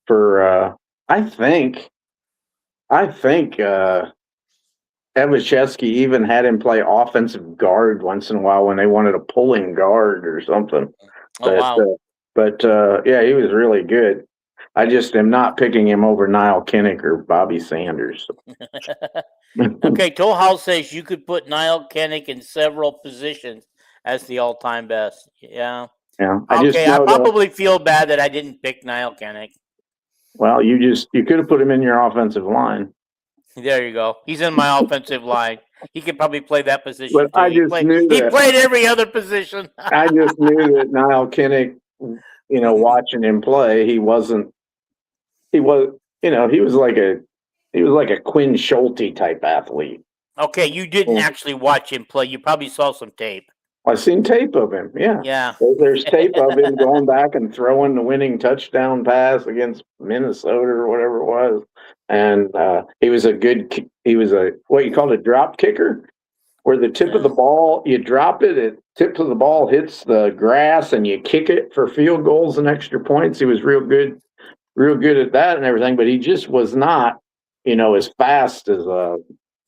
for I think Evachevsky even had him play offensive guard once in a while when they wanted a pulling guard or something. But he was really good. I just am not picking him over Niall Kinnick or Bobby Sanders. Okay, Tollhouse says you could put Niall Kinnick in several positions as the all-time best. Yeah. Yeah. I probably feel bad that I didn't pick Niall Kinnick. Well, you could have put him in your offensive line. There you go. He's in my offensive line. He could probably play that position. But too. He played every other position. I just knew that Niall Kinnick, watching him play, he was like a Quinn Schulte type athlete. Okay, you didn't actually watch him play. You probably saw some tape. I've seen tape of him. Yeah. Yeah. There's tape of him going back and throwing the winning touchdown pass against Minnesota or whatever it was. And he was what you call a drop kicker, where the tip of the ball, you drop it, tip of the ball hits the grass and you kick it for field goals and extra points. He was real good at that and everything, but he just was not, as fast as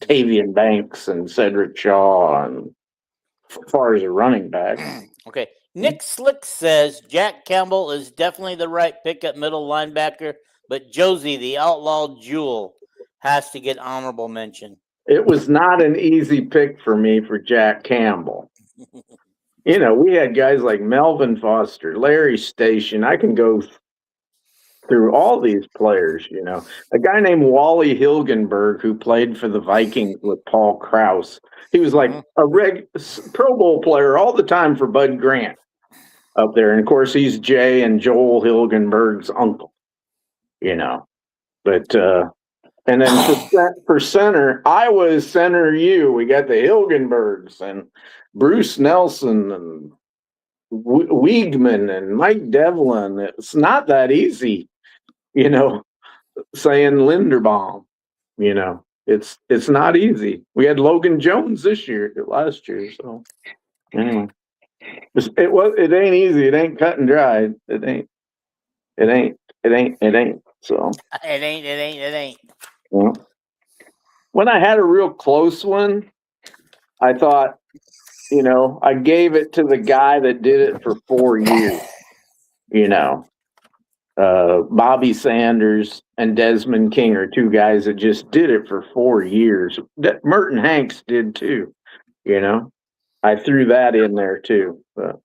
Tavian Banks and Cedric Shaw and as far as a running back. Okay. Nick Slick says Jack Campbell is definitely the right pick at middle linebacker, but Josie, the outlaw jewel, has to get honorable mention. It was not an easy pick for me for Jack Campbell. We had guys like Melvin Foster, Larry Station. I can go through all these players, A guy named Wally Hilgenberg who played for the Vikings with Paul Krause. He was like a Pro Bowl player all the time for Bud Grant up there. And, of course, he's Jay and Joel Hilgenberg's uncle, But and then for center, Iowa is center U. We got the Hilgenbergs and Bruce Nelson and Wiegman and Mike Devlin. It's not that easy, saying Linderbaum, It's not easy. We had Logan Jones last year. So anyway, it ain't easy. It ain't cut and dried. It ain't. So it ain't. Yeah. When I had a real close one, I thought, I gave it to the guy that did it for 4 years. Bobby Sanders and Desmond King are two guys that just did it for 4 years. Merton Hanks did too, I threw that in there too. But,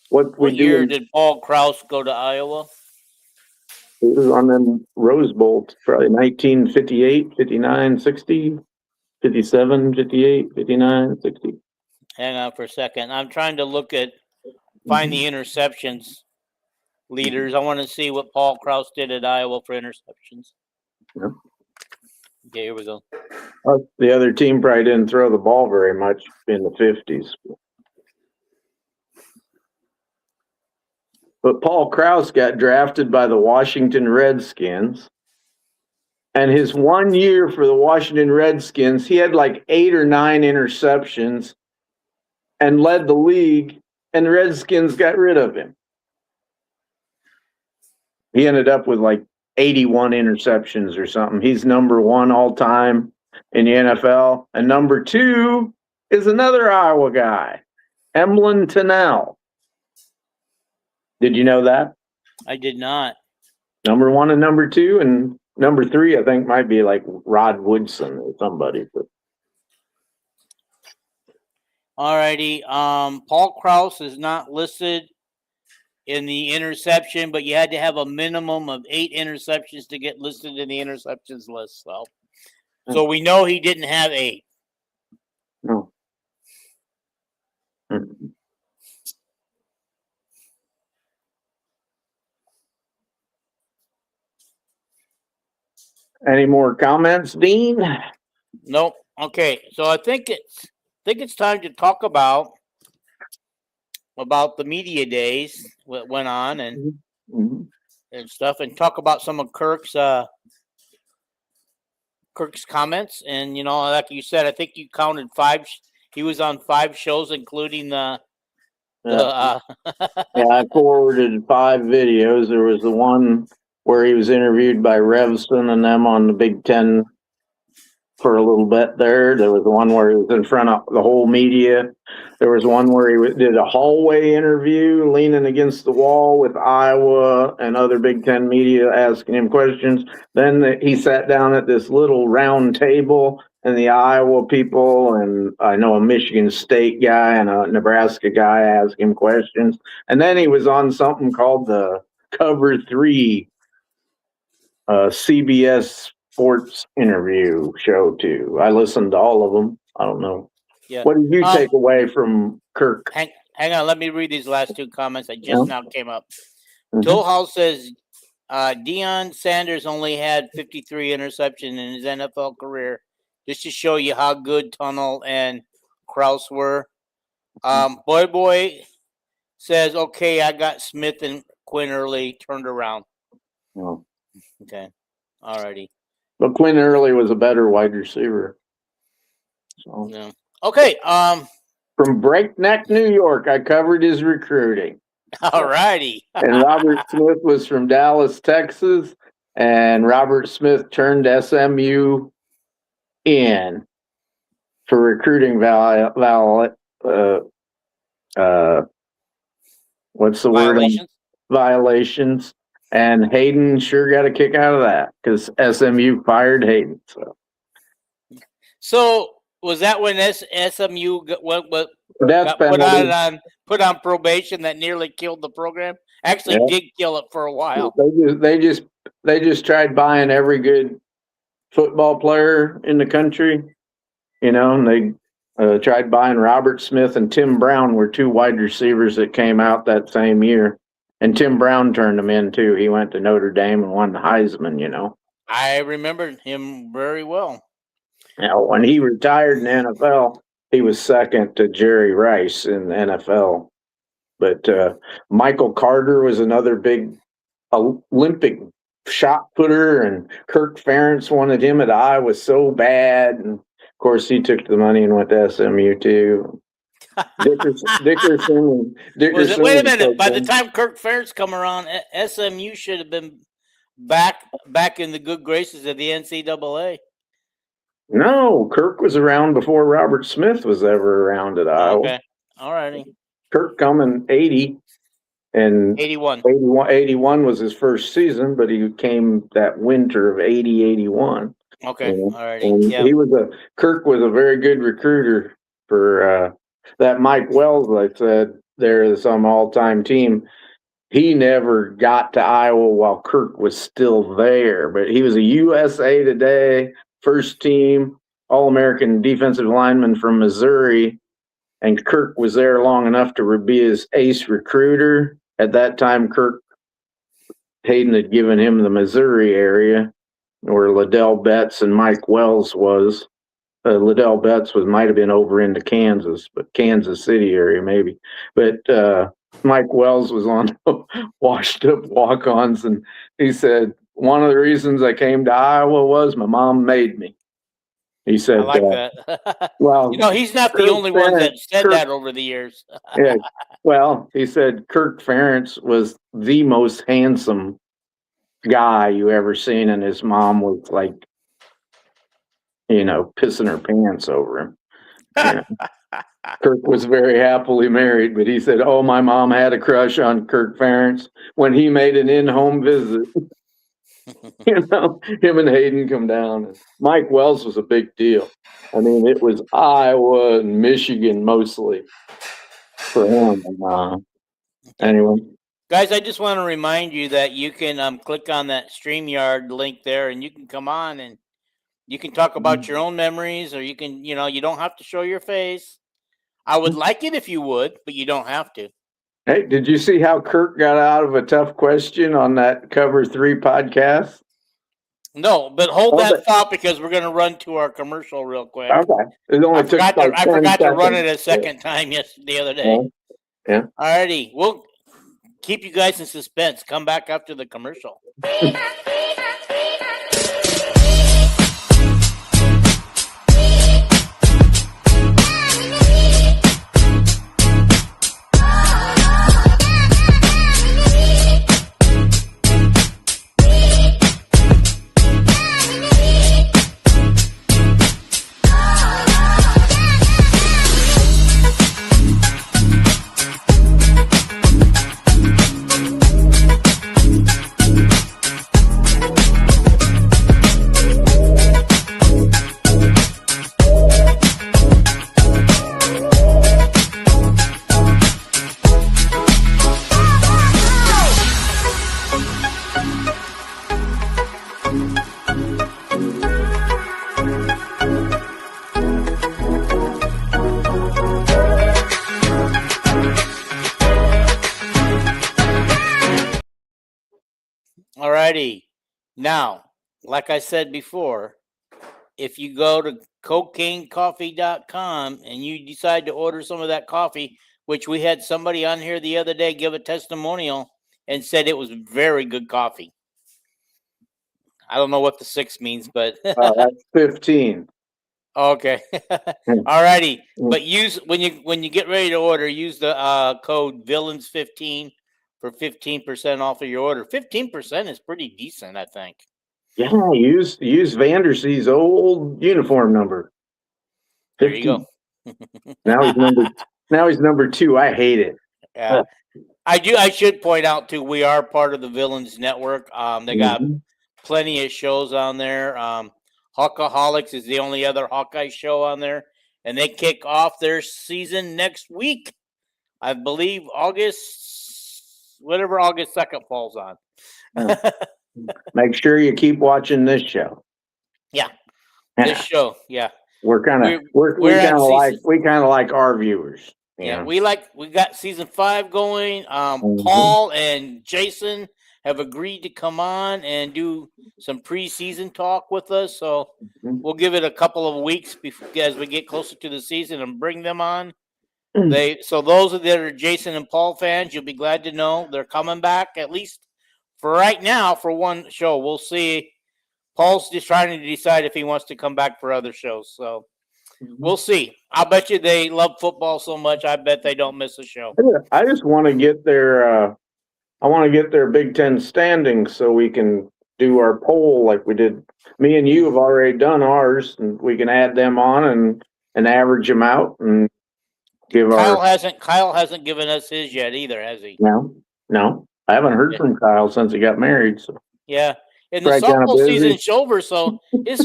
What year did Paul Krause go to Iowa? It was on them Rose Bowl, probably 1958, 59, 60, 57, 58, 59, 60. Hang on for a second. I'm trying to find the interceptions leaders. I want to see what Paul Krause did at Iowa for interceptions. Yep. Okay, here we go. The other team probably didn't throw the ball very much in the 50s. But Paul Krause got drafted by the Washington Redskins. And his 1 year for the Washington Redskins, he had like 8 or 9 interceptions and led the league, and the Redskins got rid of him. He ended up with like 81 interceptions or something. He's number 1 all time in the NFL. And number 2 is another Iowa guy, Emlyn Tunnell. Did you know that? I did not. Number 1 and number 2, and number 3, I think, might be like Rod Woodson or somebody. But alrighty. Paul Krause is not listed in the interception, but you had to have a minimum of 8 interceptions to get listed in the interceptions list. So we know he didn't have 8. No. Any more comments, Dean? Nope. Okay, so I think it's time to talk about the media days what went on and stuff, and talk about some of Kirk's comments. And like you said, I think you counted 5. He was on 5 shows, including the. Yeah, I forwarded 5 videos. There was the one where he was interviewed by Revson and them on the Big Ten for a little bit there. There was the one where he was in front of the whole media. There was one where he did a hallway interview leaning against the wall with Iowa and other Big Ten media asking him questions. Then he sat down at this little round table, and the Iowa people and I know a Michigan State guy and a Nebraska guy asked him questions. And then he was on something called the Cover 3 CBS Sports interview show too. I listened to all of them. I don't know. Yeah. What did you take away from Kirk? Hang on. Let me read these last 2 comments that just now came up. Tollhouse says Deion Sanders only had 53 interceptions in his NFL career. Just to show you how good Tunnell and Krause were. Boy says, okay, I got Smith and Quinn Early turned around. Oh. Okay. Alrighty. But Quinn Early was a better wide receiver. So. Yeah. Okay. From Breakneck, New York, I covered his recruiting. Alrighty. And Robert Smith was from Dallas, Texas. And Robert Smith turned SMU in for recruiting what's the word? Violations. And Hayden sure got a kick out of that because SMU fired Hayden. So was that when SMU got put on probation that nearly killed the program? Actually, did kill it for a while. They just tried buying every good football player in the country, and they tried buying Robert Smith and Tim Brown were 2 wide receivers that came out that same year. And Tim Brown turned him in, too. He went to Notre Dame and won the Heisman, I remember him very well. Now, when he retired in the NFL, he was second to Jerry Rice in the NFL. But Michael Carter was another big Olympic shot putter, and Kirk Ferentz wanted him at Iowa so bad. And, of course, he took the money and went to SMU, too. Dickerson. Wait a minute. By the time Kirk Ferentz come around, SMU should have been back in the good graces of the NCAA. No, Kirk was around before Robert Smith was ever around at Iowa. Okay. All righty. Kirk come in 80 and 81. 81 was his first season, but he came that winter of 80-81. Okay. You know? All righty. And Yeah. Kirk was a very good recruiter for that Mike Wells. I said there's some all-time team. He never got to Iowa while Kirk was still there, but he was a USA Today first team All-American defensive lineman from Missouri, and Kirk was there long enough to be his ace recruiter. At that time, Kirk Hayden had given him the Missouri area where Liddell Betts and Mike Wells was. Liddell Betts might have been over into Kansas, but Kansas City area maybe. But Mike Wells was on washed up walk-ons, and he said, one of the reasons I came to Iowa was my mom made me. He said, I like that. well, He's not the Kirk only one that said Kirk, that over the years. yeah, well, he said Kirk Ferentz was the most handsome guy you ever seen, and his mom was like, pissing her pants over him. Kirk was very happily married, but he said, oh, my mom had a crush on Kirk Ferentz when he made an in-home visit. Him and Hayden come down. Mike Wells was a big deal. I mean, it was Iowa and Michigan mostly for him. Anyway. Guys, I just want to remind you that you can click on that StreamYard link there, and you can come on and you can talk about your own memories, or you can, you don't have to show your face. I would like it if you would, but you don't have to. Hey, did you see how Kirk got out of a tough question on that Cover 3 podcast? No, but hold that thought because we're going to run to our commercial real quick. Okay. It only I forgot to run it a second time the other day. Yeah. All righty. We'll keep you guys in suspense. Come back after the commercial. Alrighty. Now, like I said before, if you go to cocainecoffee.com and you decide to order some of that coffee, which we had somebody on here the other day give a testimonial and said it was very good coffee. I don't know what the 6 means, but that's 15. Okay. Alrighty. But when you get ready to order, use the code Villains15 for 15% off of your order. 15% is pretty decent, I think. Yeah, use Vandersee's old uniform number. 15. There you go. Now he's number 2. I hate it. Yeah. I should point out too, we are part of the Villains Network. They got plenty of shows on there. Hawkaholics is the only other Hawkeye show on there, and they kick off their season next week. I believe whatever August 2nd falls on. Make sure you keep watching this show. Yeah. This show, yeah. We're kind of like our viewers. Yeah, we got season 5 going. Paul and Jason have agreed to come on and do some preseason talk with us. So we'll give it a couple of weeks as we get closer to the season and bring them on. So those that are Jason and Paul fans, you'll be glad to know they're coming back, at least for right now, for one show. We'll see. Paul's just trying to decide if he wants to come back for other shows. So we'll see. I bet you they love football so much. I bet they don't miss a show. I just want to get their Big Ten standings so we can do our poll like we did. Me and you have already done ours, and we can add them on and average them out and give Kyle hasn't given us his yet either, has he? No. I haven't heard from Kyle since he got married. So yeah, And the Probably kinda softball busy. season's over, so his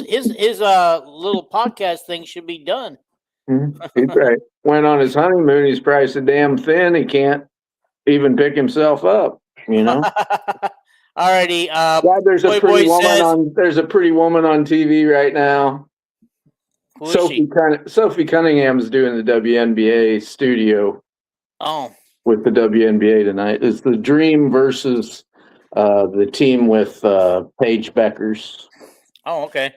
little podcast thing should be done. He probably went on his honeymoon. He's probably so damn thin he can't even pick himself up. Alrighty. Yeah, there's a pretty woman on TV right now. Who is she? Sophie Cunningham's doing the WNBA studio. Oh. With the WNBA tonight. It's the Dream versus the team with Paige Beckers. Oh, okay.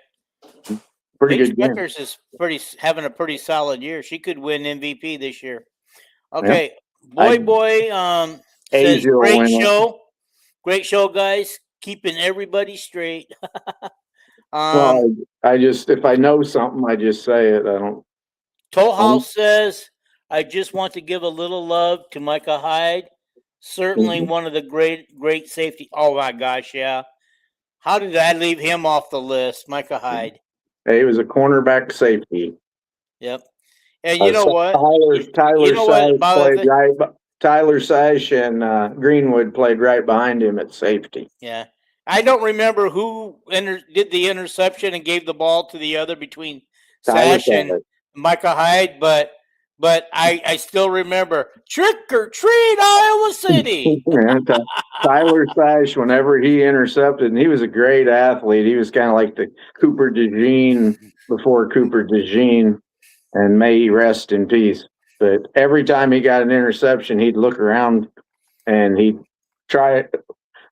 Pretty Paige good game. Beckers is having a pretty solid year. She could win MVP this year. Okay. Yep. Boy says Asia great show. Great show, guys. Keeping everybody straight. Well, I just, if I know something, I just say it. I don't. Toll House says, I just want to give a little love to Micah Hyde. Certainly one of the great safety. Oh my gosh, yeah. How did I leave him off the list? Micah Hyde. He was a cornerback safety. Yep. And you know what? Tyler Sash and Greenwood played right behind him at safety. Yeah. I don't remember who did the interception and gave the ball to the other between Sash and Micah Hyde, but I still remember trick or treat Iowa City. Tyler Sash, whenever he intercepted, and he was a great athlete. He was kind of like the Cooper DeJean before Cooper DeJean, and may he rest in peace. But every time he got an interception, he'd look around and he'd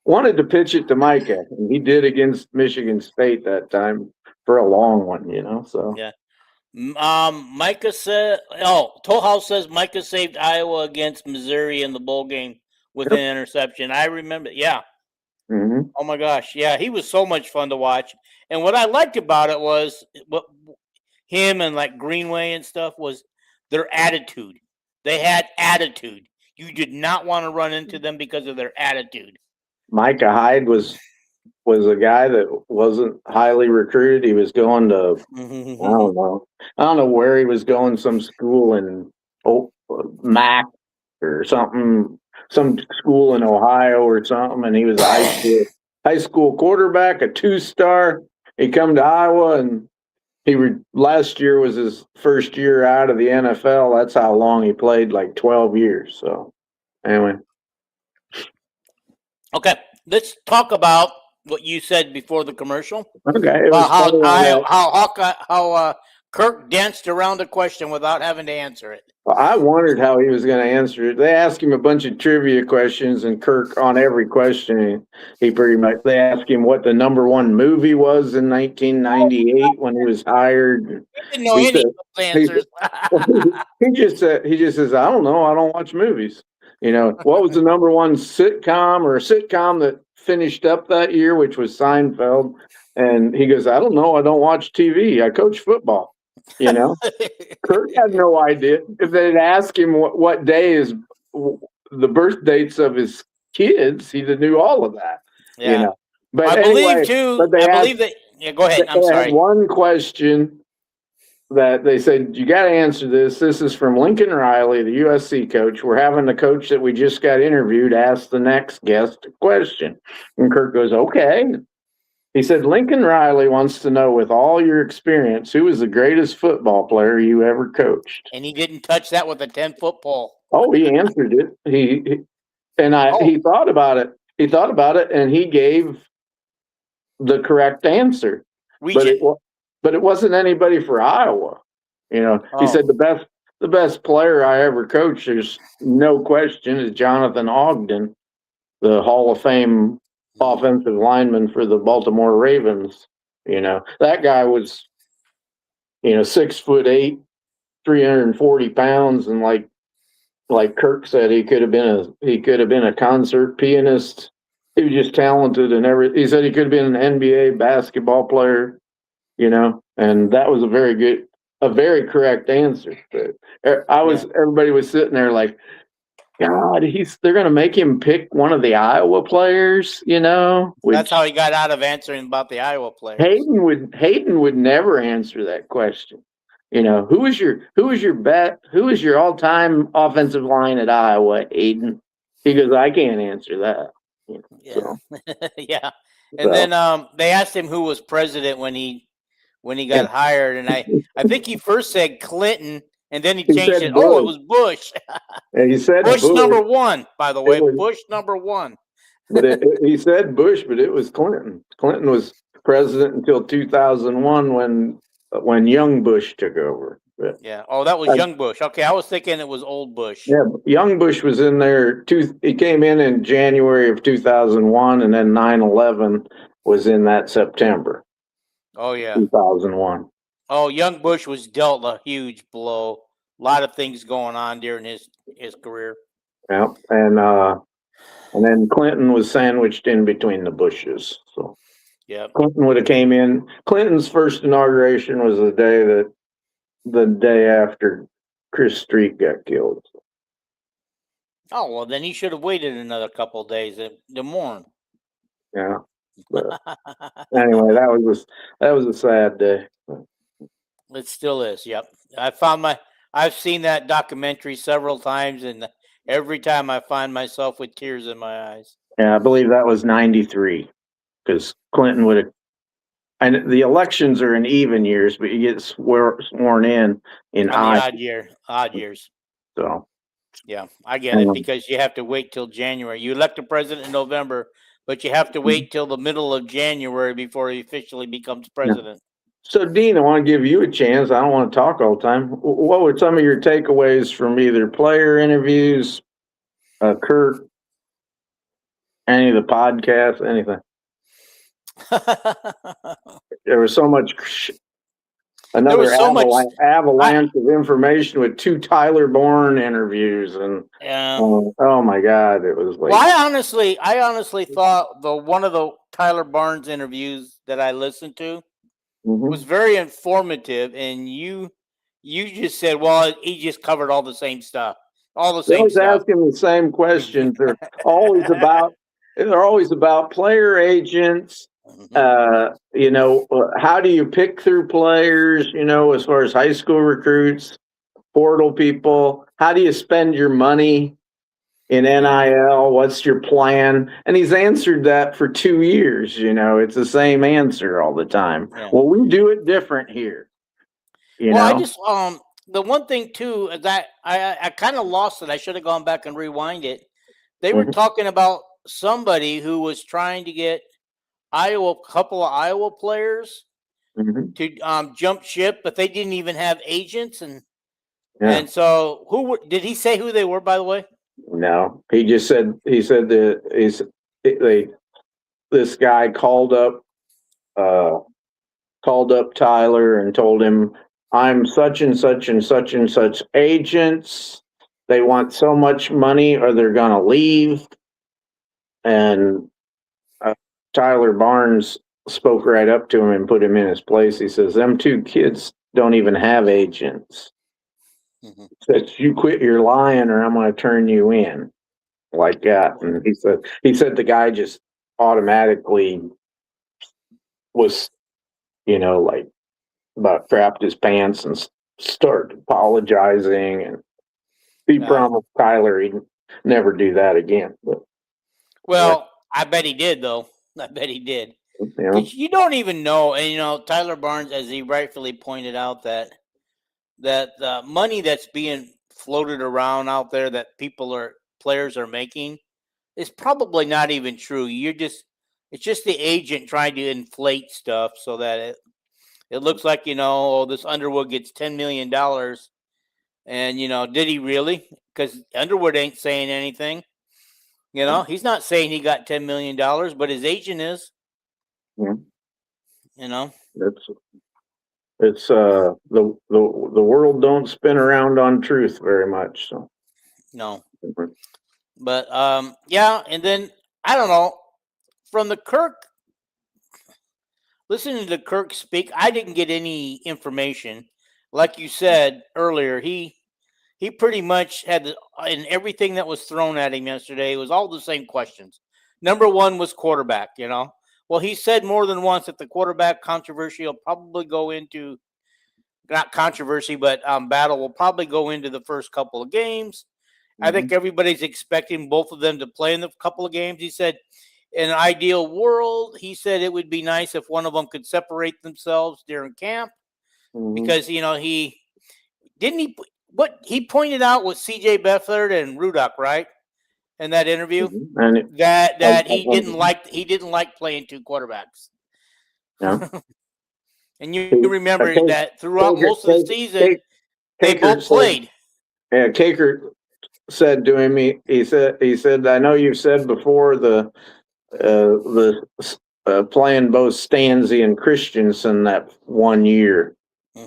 wanted to pitch it to Micah, and he did against Michigan State that time for a long one, so. Yeah. Micah said, Toll House says Micah saved Iowa against Missouri in the bowl game with an interception. I remember. Yeah. Mm-hmm. Oh my gosh. Yeah. He was so much fun to watch. And what I liked about it was him and like Greenway and stuff was their attitude. They had attitude. You did not want to run into them because of their attitude. Micah Hyde was a guy that wasn't highly recruited. He was going to, I don't know where he was going, some school in Mac or something, some school in Ohio or something. And he was a high school quarterback, a 2-star. He come to Iowa, and last year was his first year out of the NFL. That's how long he played, like 12 years. So anyway. Okay, let's talk about what you said before the commercial. Okay. How Kirk danced around the question without having to answer it. Well, I wondered how he was going to answer it. They asked him a bunch of trivia questions, and Kirk, on every question, they asked him what the #1 movie was in 1998 when he was hired. He didn't know any of those answers. He just says, I don't know. I don't watch movies. What was the #1 sitcom or a sitcom that finished up that year, which was Seinfeld? And he goes, I don't know. I don't watch TV. I coach football. Kirk had no idea. If they'd asked him what day is the birth dates of his kids, he'd have knew all of that. Yeah. But I believe that. Yeah, go ahead. I'm sorry. One question that they said, you got to answer this. This is from Lincoln Riley, the USC coach. We're having the coach that we just got interviewed ask the next guest a question. And Kirk goes, okay. He said, Lincoln Riley wants to know, with all your experience, who was the greatest football player you ever coached? And he didn't touch that with a 10-foot pole. Oh, he answered it. He thought about it. He thought about it, and he gave the correct answer. But it wasn't anybody for Iowa. He said the best player I ever coached, there's no question, is Jonathan Ogden, the Hall of Fame offensive lineman for the Baltimore Ravens. That guy was, 6'8", 340 pounds, and like Kirk said, he could have been a concert pianist. He was just talented and everything. He said he could have been an NBA basketball player. And that was a very correct answer. But everybody was sitting there like, God, they're going to make him pick one of the Iowa players, That's how he got out of answering about the Iowa players. Hayden would never answer that question. Who is your all-time offensive line at Iowa, Hayden? He goes, I can't answer that. Yeah. Yeah. And then they asked him who was president when he got hired, and I think he first said Clinton, and then he changed it. Bush. Oh, it was Bush. And he said Bush number one, by the way. Bush number one. But he said Bush, but it was Clinton. Clinton was president until 2001 when young Bush took over. But, yeah. Oh, that was young Bush. Okay, I was thinking it was old Bush. Yeah, young Bush was in there. He came in January of 2001, and then 9/11 was in that September. Oh yeah, 2001. Oh, young Bush was dealt a huge blow. A lot of things going on during his career. Yeah, and then Clinton was sandwiched in between the Bushes. So yeah, Clinton would have came in. Clinton's first inauguration was the day after Chris Street got killed. Oh well, then he should have waited another couple of days to mourn. Yeah. But anyway, that was a sad day. It still is. Yep. I've seen that documentary several times, and every time I find myself with tears in my eyes. Yeah, I believe that was 93, because Clinton would have. And the elections are in even years, but you get sworn in odd years. So yeah, I get it, because you have to wait till January. You elect a president in November, but you have to wait till the middle of January before he officially becomes president. So, Dean, I want to give you a chance. I don't want to talk all the time. What were some of your takeaways from either player interviews, Kirk, any of the podcasts, anything? There was so much. Another avalanche of information with 2 Tyler Bourne interviews, and oh my God, it was like. Well, I honestly thought one of the Tyler Barnes interviews that I listened to was very informative, and you just said, well, he just covered all the same stuff, all the same stuff. He was asking the same questions. They're always about player agents. How do you pick through players? As far as high school recruits, portal people. How do you spend your money in NIL? What's your plan? And he's answered that for 2 years. It's the same answer all the time. Yeah. Well, we do it different here. I just the one thing too is that I kind of lost it. I should have gone back and rewind it. They were talking about somebody who was trying to get a couple of Iowa players to jump ship, but they didn't even have agents, and so did he say who they were, by the way? No, he just said that this guy called up Tyler and told him, I'm such and such and such and such agents. They want so much money or they're gonna leave. And Tyler Barnes spoke right up to him and put him in his place. He says, them 2 kids don't even have agents. Said, you quit your lying or I'm going to turn you in, like that. And he said the guy just automatically was, like about crapped his pants and started apologizing. And he promised Tyler he'd never do that again. But, I bet he did, though. I bet he did. Yeah. You don't even know. And, Tyler Barnes, as he rightfully pointed out, that the money that's being floated around out there that players are making is probably not even true. It's just the agent trying to inflate stuff so that it looks like, this Underwood gets $10 million. And, did he really? Because Underwood ain't saying anything. He's not saying he got $10 million, but his agent is. Yeah. It's the world don't spin around on truth very much. So no. But and then I don't know, from the Kirk, listening to Kirk speak, I didn't get any information. Like you said earlier, he pretty much had in everything that was thrown at him yesterday, it was all the same questions. Number one was quarterback, Well, he said more than once that the quarterback controversy will probably go into, not controversy, but battle will probably go into the first couple of games. I think everybody's expecting both of them to play in the couple of games. He said in an ideal world, he said it would be nice if one of them could separate themselves during camp because he pointed out was C.J. Beathard and Rudock, right, in that interview, and that he didn't like playing two quarterbacks. Yeah. And you remember that throughout most of the season, they both played. Yeah, Kakert said to him, he said, I know you've said before the playing both Stanzi and Christensen that 1 year.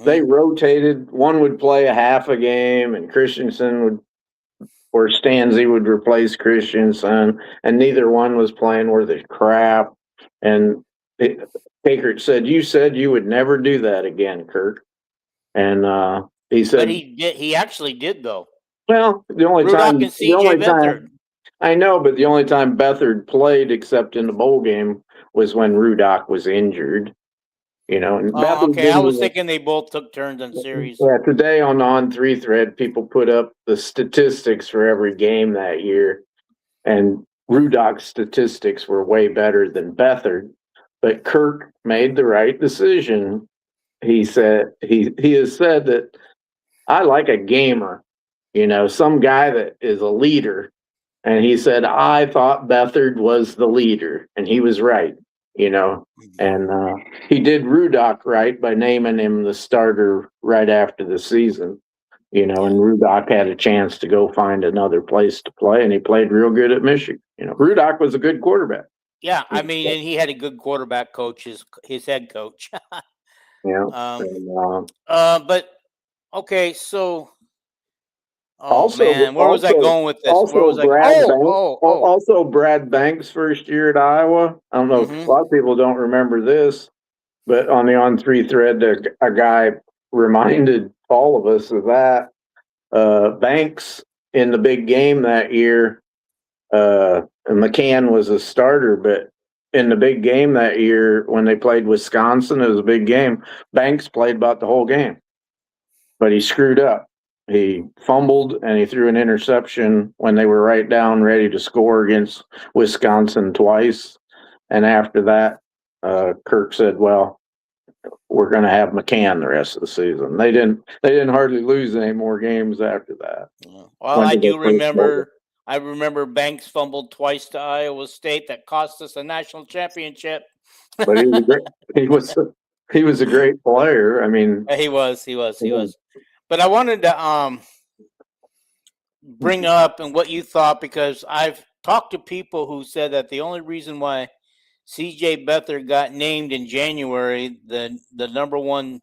They rotated. One would play a half a game, and Stanzi would replace Christensen, and neither one was playing worth a crap. And Kakert said, "You said you would never do that again, Kirk." And he said, "But he did. He actually did, though." Well, the only time I know, but the only time Beathard played, except in the bowl game, was when Rudock was injured. And okay. I was thinking they both took turns on series. Yeah, today on the On3 thread, people put up the statistics for every game that year, and Rudock's statistics were way better than Beathard. But Kirk made the right decision. He said he has said that I like a gamer, some guy that is a leader. And he said, I thought Beathard was the leader, and he was right, and he did Rudock right by naming him the starter right after the season, and Rudock had a chance to go find another place to play, and he played real good at Michigan. Rudock was a good quarterback. Yeah, I mean, and he had a good quarterback coach, his head coach. Yeah. But okay, so also, man, where was I going with this? Also, Brad Banks' first year at Iowa. I don't know if a lot of people don't remember this, but on the On3 thread, a guy reminded all of us of that. Banks in the big game that year, McCann was a starter, but in the big game that year when they played Wisconsin, it was a big game. Banks played about the whole game, but he screwed up. He fumbled and he threw an interception when they were right down ready to score against Wisconsin twice. And after that, Kirk said, well, we're going to have McCann the rest of the season. They didn't hardly lose any more games after that. Well, I do remember. I remember Banks fumbled twice to Iowa State that cost us a national championship. But he was a great player. I mean, he was. But I wanted to bring up and what you thought, because I've talked to people who said that the only reason why C.J. Beathard got named in January, the number one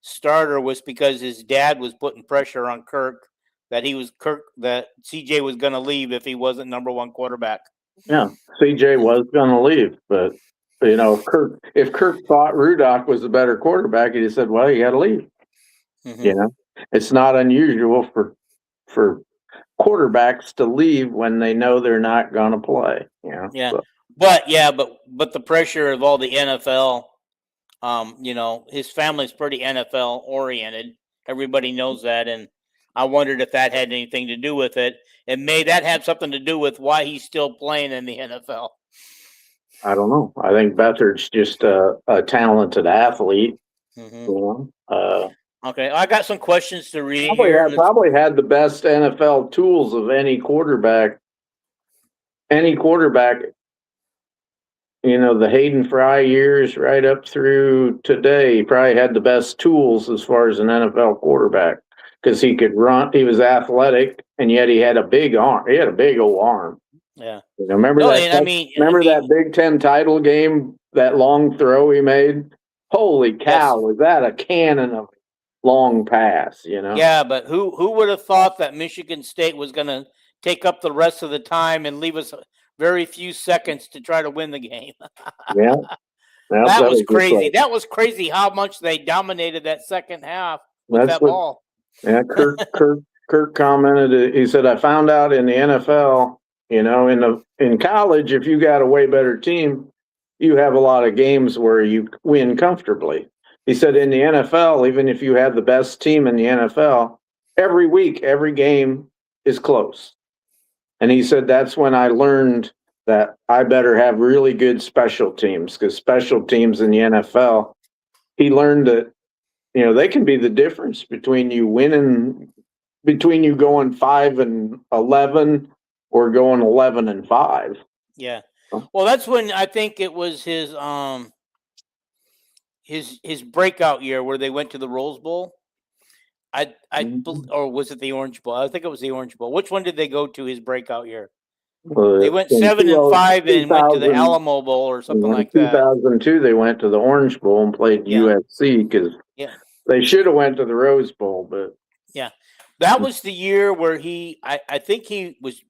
starter, was because his dad was putting pressure on Kirk that C.J. was going to leave if he wasn't number one quarterback. Yeah, C.J. was going to leave, but if Kirk thought Rudock was the better quarterback, he said, well, you got to leave. It's not unusual for quarterbacks to leave when they know they're not going to play. Yeah. So. But the pressure of all the NFL, his family's pretty NFL oriented. Everybody knows that, and I wondered if that had anything to do with it, and may that have something to do with why he's still playing in the NFL. I don't know. I think Beathard's just a talented athlete. Okay, I got some questions to read. Probably had the best NFL tools of any quarterback. The Hayden Fry years right up through today, he probably had the best tools as far as an NFL quarterback because he could run. He was athletic, and yet he had a big arm. He had a big old arm. Yeah. Remember that Big Ten title game, that long throw he made? Holy cow, was that a cannon of long pass, Yeah, but who would have thought that Michigan State was going to take up the rest of the time and leave us very few seconds to try to win the game? Yeah. That was crazy. That was crazy how much they dominated that second half with that ball. Yeah, Kirk commented, he said, I found out in the NFL, in college, if you got a way better team, you have a lot of games where you win comfortably. He said in the NFL, even if you have the best team in the NFL, every week, every game is close. And he said that's when I learned that I better have really good special teams, because special teams in the NFL, he learned that, they can be the difference between you going 5-11 or going 11-5. Yeah. Well, that's when I think it was his breakout year where they went to the Rose Bowl. Or was it the Orange Bowl? I think it was the Orange Bowl. Which one did they go to his breakout year? They went 7-5 and went to the Alamo Bowl or something like that. 2002, they went to the Orange Bowl and played USC because they should have went to the Rose Bowl, but that was the year where I think he was.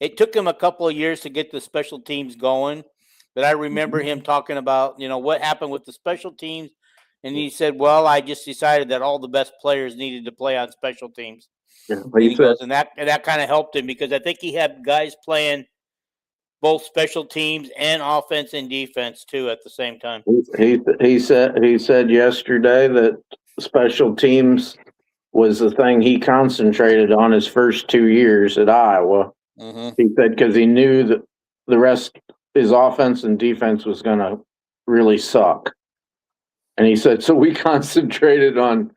It took him a couple of years to get the special teams going, but I remember him talking about what happened with the special teams, and he said, "Well, I just decided that all the best players needed to play on special teams." Yeah, and that kind of helped him because I think he had guys playing both special teams and offense and defense too at the same time. He said yesterday that special teams was the thing he concentrated on his first 2 years at Iowa. He said because he knew that the rest, his offense and defense, was going to really suck. And he said, so we concentrated on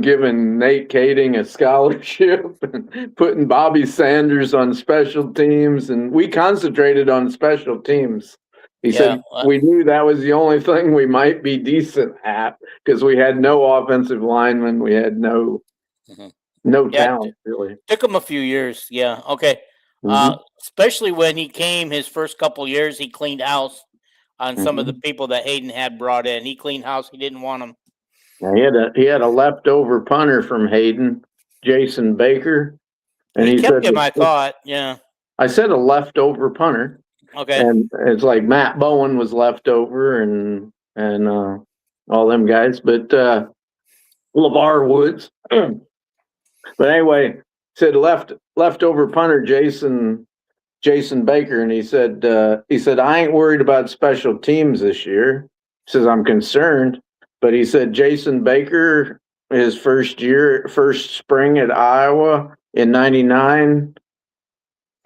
giving Nate Kading a scholarship and putting Bobby Sanders on special teams, and we concentrated on special teams. He said we knew that was the only thing we might be decent at because we had no offensive linemen, we had no talent really. Took him a few years, okay. Especially when he came his first couple years, he cleaned house on some of the people that Hayden had brought in. He cleaned house. He didn't want them. He had a leftover punter from Hayden, Jason Baker, and he kept him. I thought, I said a leftover punter. Okay, and it's like Matt Bowen was leftover, and all them guys, but LeVar Woods. But anyway, said leftover punter Jason Baker, and he said I ain't worried about special teams this year. He says I'm concerned. But he said Jason Baker, his first spring at Iowa in '99,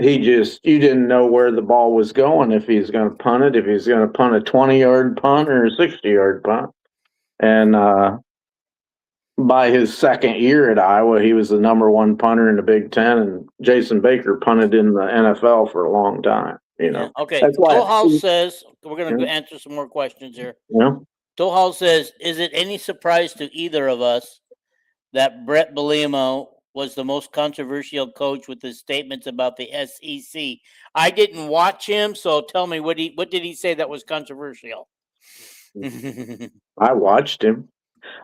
you didn't know where the ball was going, if he's going to punt it, if he's going to punt a 20-yard punt or a 60-yard punt. And by his second year at Iowa, he was the number one punter in the Big Ten, and Jason Baker punted in the NFL for a long time. Okay. Tollhouse says we're going to answer some more questions here. Tollhouse says, is it any surprise to either of us that Brett Bielema was the most controversial coach with his statements about the SEC? I didn't watch him, so tell me what did he say that was controversial? I watched him.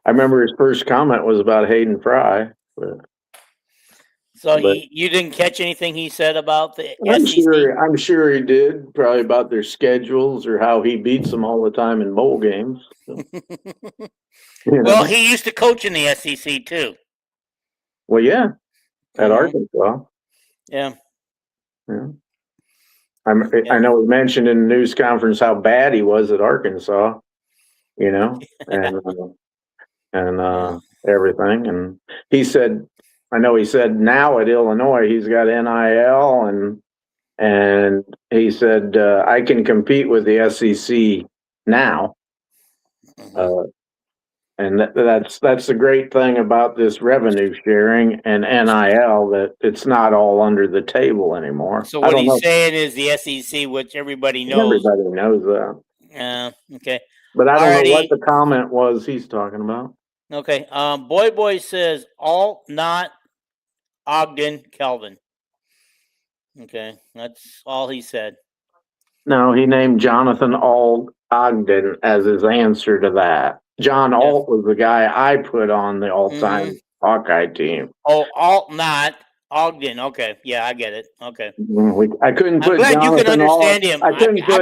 I remember his first comment was about Hayden Fry. You didn't catch anything he said about the SEC? I'm sure he did, probably about their schedules or how he beats them all the time in bowl games. So, well, he used to coach in the SEC too. Well, yeah, at Arkansas. Yeah. I know he mentioned in the news conference how bad he was at Arkansas, and everything. And he said, now at Illinois he's got NIL, and he said I can compete with the SEC now. And that's the great thing about this revenue sharing and NIL, that it's not all under the table anymore. So what he's saying is the SEC, which everybody knows. Everybody knows that. Okay. But I don't know what the comment was he's talking about. Okay. Boy says all not Ogden Kelvin. Okay, that's all he said. No, he named Jonathan Ogden as his answer to that. John Alt was the guy I put on the all-time Hawkeye team. Oh, Alt, not Ogden. Okay, yeah, I get it. Okay. I couldn't put. I'm glad Jonathan you can understand him. I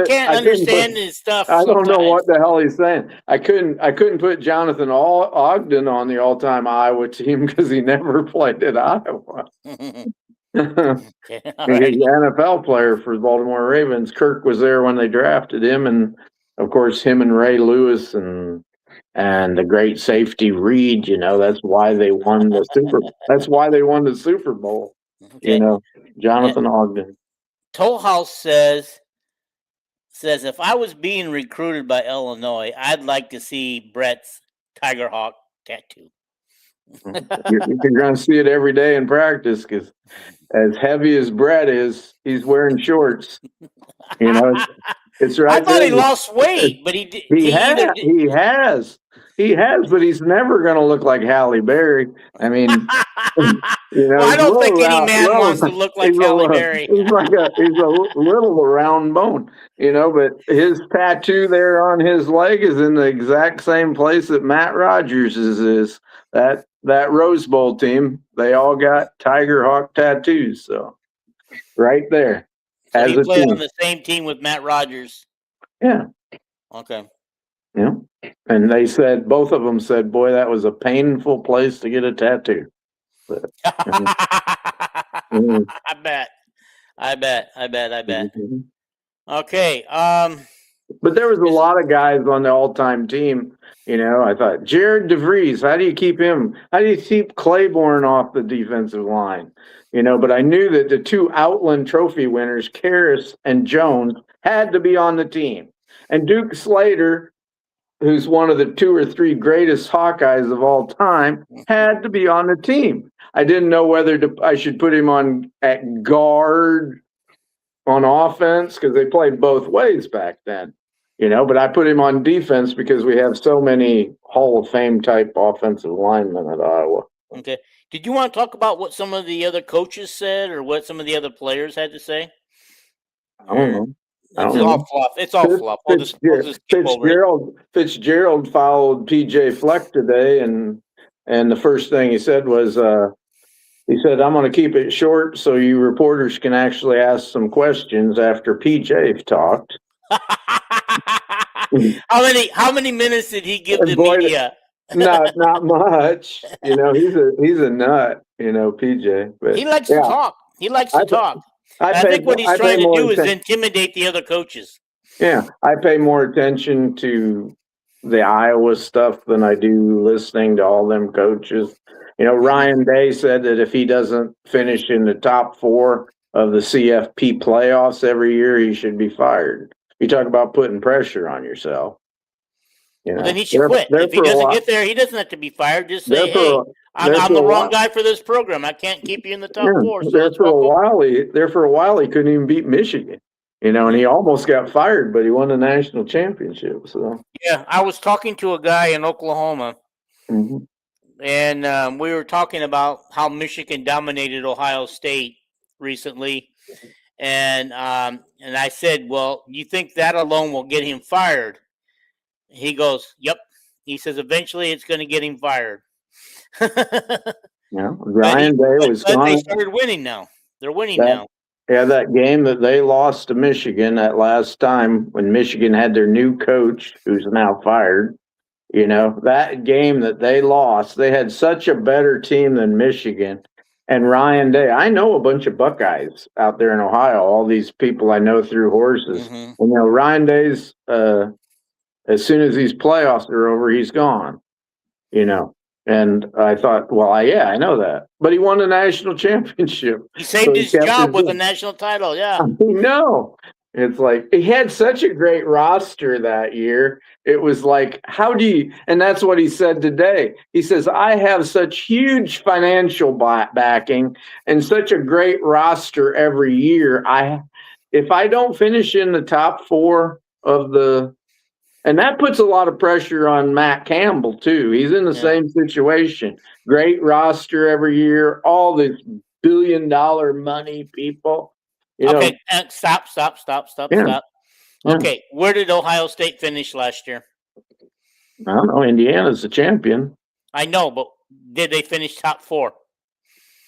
can't understand his stuff. I don't know what the hell he's saying. I couldn't put Jonathan Ogden on the all-time Iowa team because he never played at Iowa. He's an NFL player for the Baltimore Ravens. Kirk was there when they drafted him, and of course, him and Ray Lewis and the great safety Reed. That's why they won the Super Bowl. Okay. Jonathan Ogden. Tollhouse says says, if I was being recruited by Illinois, I'd like to see Brett's Tiger Hawk tattoo. You're going to see it every day in practice because as heavy as Brett is, he's wearing shorts. You know, it's right. I thought he lost weight, but he did. He has, but he's never going to look like Halle Berry. I mean, you know, well, I don't think any man wants to look like Halle Berry. He's a little round bone, you know. But his tattoo there on his leg is in the exact same place that Matt Rogers is. That Rose Bowl team, they all got Tiger Hawk tattoos. So right there. So he played on the same team with Matt Rogers. Yeah. Okay. Yeah. And they said, both of them said, boy, that was a painful place to get a tattoo. But, I bet. Mm-hmm. Okay. But there was a lot of guys on the all-time team. You know, I thought, Jared DeVries, how do you keep him? How do you keep Claiborne off the defensive line? You know, but I knew that the two Outland Trophy winners, Karras and Jones, had to be on the team. And Duke Slater, who's one of the 2 or 3 greatest Hawkeyes of all time, had to be on the team. I didn't know whether I should put him on at guard on offense because they played both ways back then. You know, but I put him on defense because we have so many Hall of Fame type offensive linemen at Iowa. Okay. Did you want to talk about what some of the other coaches said or what some of the other players had to say? I don't know. It's all fluff. It's all fluff. We'll just skip over it. Fitzgerald followed PJ Fleck today, and the first thing he said was, he said, I'm going to keep it short so you reporters can actually ask some questions after PJ talked. How many minutes did he give the media? Not much. You know, he's a nut, you know, PJ. But he likes to talk. He likes to talk. I think what he's trying to do is intimidate the other coaches. Yeah, I pay more attention to the Iowa stuff than I do listening to all them coaches. You know, Ryan Day said that if he doesn't finish in the top 4 of the CFP playoffs every year, he should be fired. You talk about putting pressure on yourself. You know, well, then he should quit. If he doesn't get there, he doesn't have to be fired. Just say, hey, I'm the wrong guy for this program. I can't keep you in the top 4. So there for a while, he couldn't even beat Michigan. You know, and he almost got fired, but he won the national championship. So yeah, I was talking to a guy in Oklahoma, and we were talking about how Michigan dominated Ohio State recently. And I said, well, you think that alone will get him fired? He goes, yep. He says, eventually it's going to get him fired. Yeah, Ryan Day was gone. They started winning now. They're winning now. Yeah, that game that they lost to Michigan that last time when Michigan had their new coach, who's now fired, you know, that game that they lost, they had such a better team than Michigan. And Ryan Day, I know a bunch of Buckeyes out there in Ohio, all these people I know through horses. And, you know, Ryan Day's, as soon as these playoffs are over, he's gone, you know. And I thought, well, I know that. But he won the national championship. He saved his job with a national title, yeah. I know. It's like he had such a great roster that year. It was like, how do you – and that's what he said today. He says, I have such huge financial backing and such a great roster every year. If I don't finish in the top 4 of the – and that puts a lot of pressure on Matt Campbell, too. He's in the same situation. Great roster every year, all these billion-dollar money people. Okay, stop. Okay, where did Ohio State finish last year? I don't know. Indiana's the champion. I know, but did they finish top 4?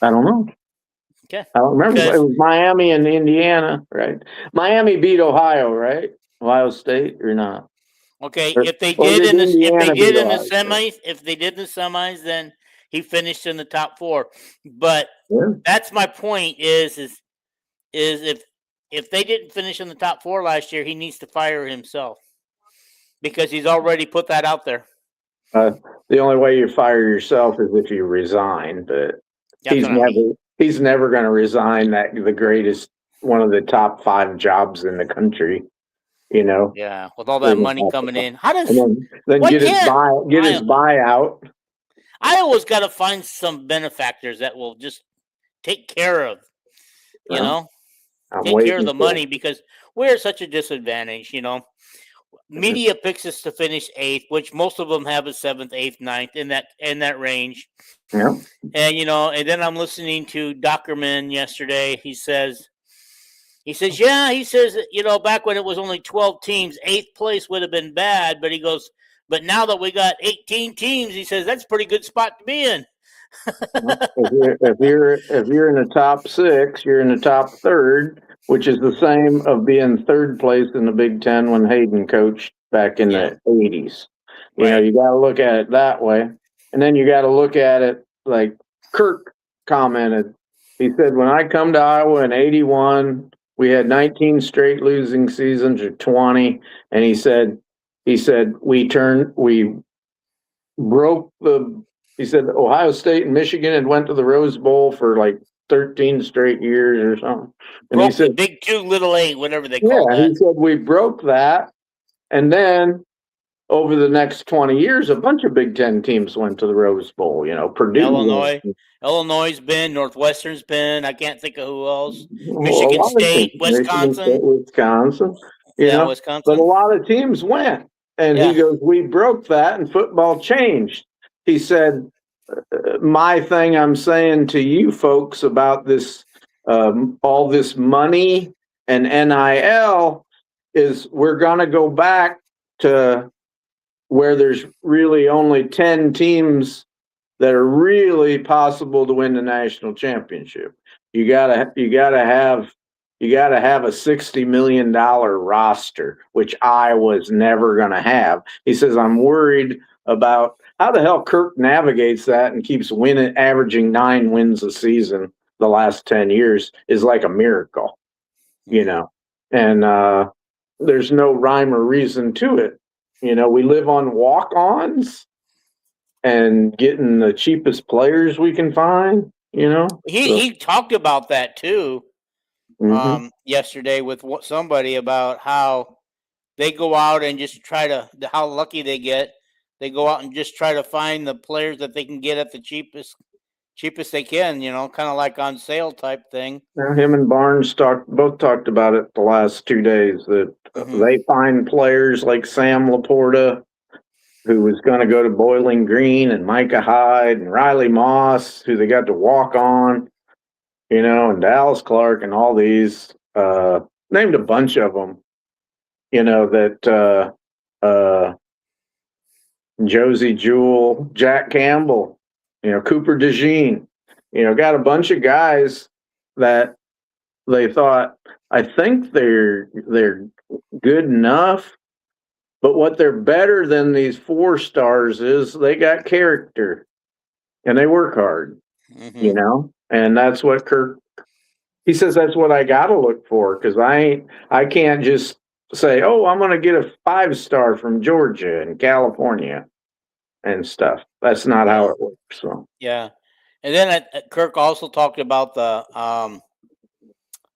I don't know. Okay. I don't remember. It was Miami and Indiana, right? Miami beat Ohio, right? Ohio State or not? Okay, if they did in the semis, then he finished in the top 4. But that's my point is if they didn't finish in the top 4 last year, he needs to fire himself because he's already put that out there. The only way you fire yourself is if you resign, but he's never going to resign the greatest, one of the top 5 jobs in the country. You know, Yeah, with all that money coming in, how does and then why get his can't buyout. Iowa's got to find some benefactors that will just take care of, you Well, know, I'm take care of waiting the for. money because we're at such a disadvantage, you know. Media picks us to finish 8th, which most of them have a 7th, 8th, 9th in that range. Yeah. And you know, and then I'm listening to Dockerman yesterday. He says, yeah, he says, you know, back when it was only 12 teams, 8th place would have been bad. But he goes, but now that we got 18 teams, he says that's a pretty good spot to be in. If you're in the top 6, you're in the top third, which is the same of being third place in the Big Ten when Hayden coached back in the 80s. You know, Right. you got to look at it that way, and then you got to look at it like Kirk commented. He said, "When I come to Iowa in '81, we had 19 straight losing seasons or 20," and he said we broke the. He said Ohio State and Michigan had went to the Rose Bowl for like 13 straight years or something. And Broke he said, the Big 2, Little 8, whatever they yeah, call that. he said we broke that. And then over the next 20 years, a bunch of Big Ten teams went to the Rose Bowl. You know, Purdue, Illinois' been, Northwestern's been. I can't think of who else. well, a Michigan lot of teams, State, Michigan State, Wisconsin. Wisconsin, you Yeah, know, but a Wisconsin. lot of teams went. And he Yeah. goes, we broke that and football changed. He said, my thing I'm saying to you folks about this, all this money and NIL is we're going to go back to where there's really only 10 teams that are really possible to win the national championship. You gotta have a $60 million roster, which I was never going to have. He says, I'm worried about how the hell Kirk navigates that and keeps winning, averaging 9 wins a season the last 10 years is like a miracle, you know, and there's no rhyme or reason to it. You know, we live on walk-ons and getting the cheapest players we can find, you know. He talked about that too. Mm-hmm. Yesterday with somebody about how they go out and just try to how lucky they get. They go out and just try to find the players that they can get at the cheapest they can. You know, kind of like on sale type thing. Him and Barnes both talked about it the last 2 days that they find players like Sam Laporta, who was going to go to Bowling Green, and Micah Hyde and Riley Moss, who they got to walk on, you know, and Dallas Clark and all these, named a bunch of them, you know, that Josie Jewell, Jack Campbell, you know, Cooper DeJean, you know, got a bunch of guys that they thought, I think they're good enough, but what they're better than these 4 stars is they got character and they work hard, you know, and that's what Kirk. He says that's what I got to look for because I can't just say, oh, I'm going to get a 5-star from Georgia and California and stuff. That's not how it works. So yeah, and then Kirk also talked about the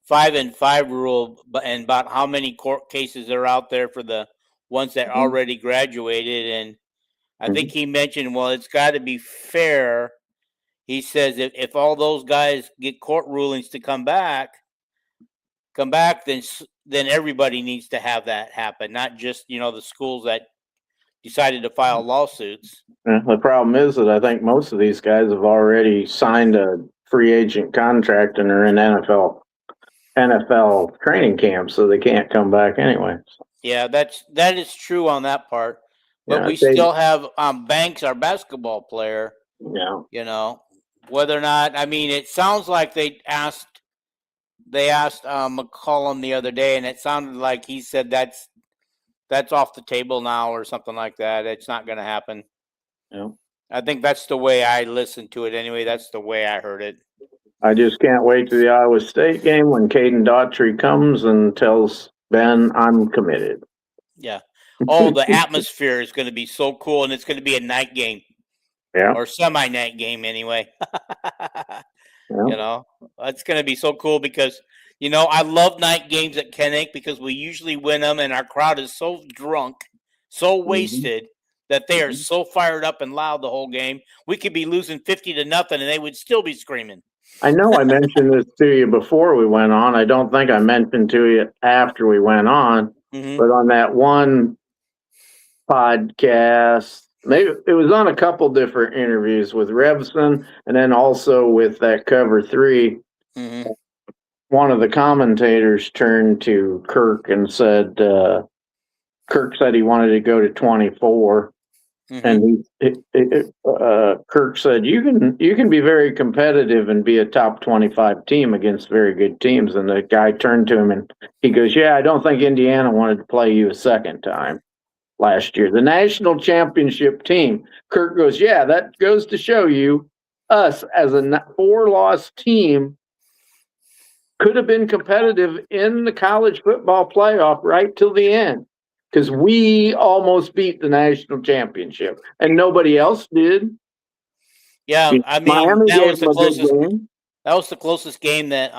5-and-5 rule and about how many court cases are out there for the ones that already graduated, and I think he mentioned, well, it's got to be fair. He says if all those guys get court rulings to come back, then everybody needs to have that happen, not just, you know, the schools that decided to file lawsuits. The problem is that I think most of these guys have already signed a free agent contract and are in NFL training camp, so they can't come back anyway. Yeah, that is true on that part. But Yeah, we still have Banks, our basketball player. Yeah. You know, whether or not, I mean, it sounds like they asked McCollum the other day, and it sounded like he said that's off the table now or something like that. It's not going to happen. Yeah. I think that's the way I listened to it anyway. That's the way I heard it. I just can't wait to the Iowa State game when Caden Daughtry comes and tells Ben I'm committed. Yeah. Oh, the atmosphere is going to be so cool, and it's going to be a night game. Yeah. Or semi-night game anyway. Yeah. You know, it's going to be so cool because You know, I love night games at Kennick because we usually win them, and our crowd is so drunk, so wasted that they are so fired up and loud the whole game. We could be losing 50-0, and they would still be screaming. I know I mentioned this to you before we went on. I don't think I mentioned to you after we went on, but on that one podcast, maybe it was on a couple different interviews with Revson and then also with that Cover 3. One of the commentators turned to Kirk and said, Kirk said he wanted to go to 24. And Kirk said, you can be very competitive and be a top 25 team against very good teams. And the guy turned to him and he goes, yeah, I don't think Indiana wanted to play you a second time last year. The national championship team. Kirk goes, yeah, that goes to show you us as a 4-loss team could have been competitive in the college football playoff right till the end. Because we almost beat the national championship, and nobody else did. Yeah, I mean, Miami that was gave the them a good closest. game, That was the closest game that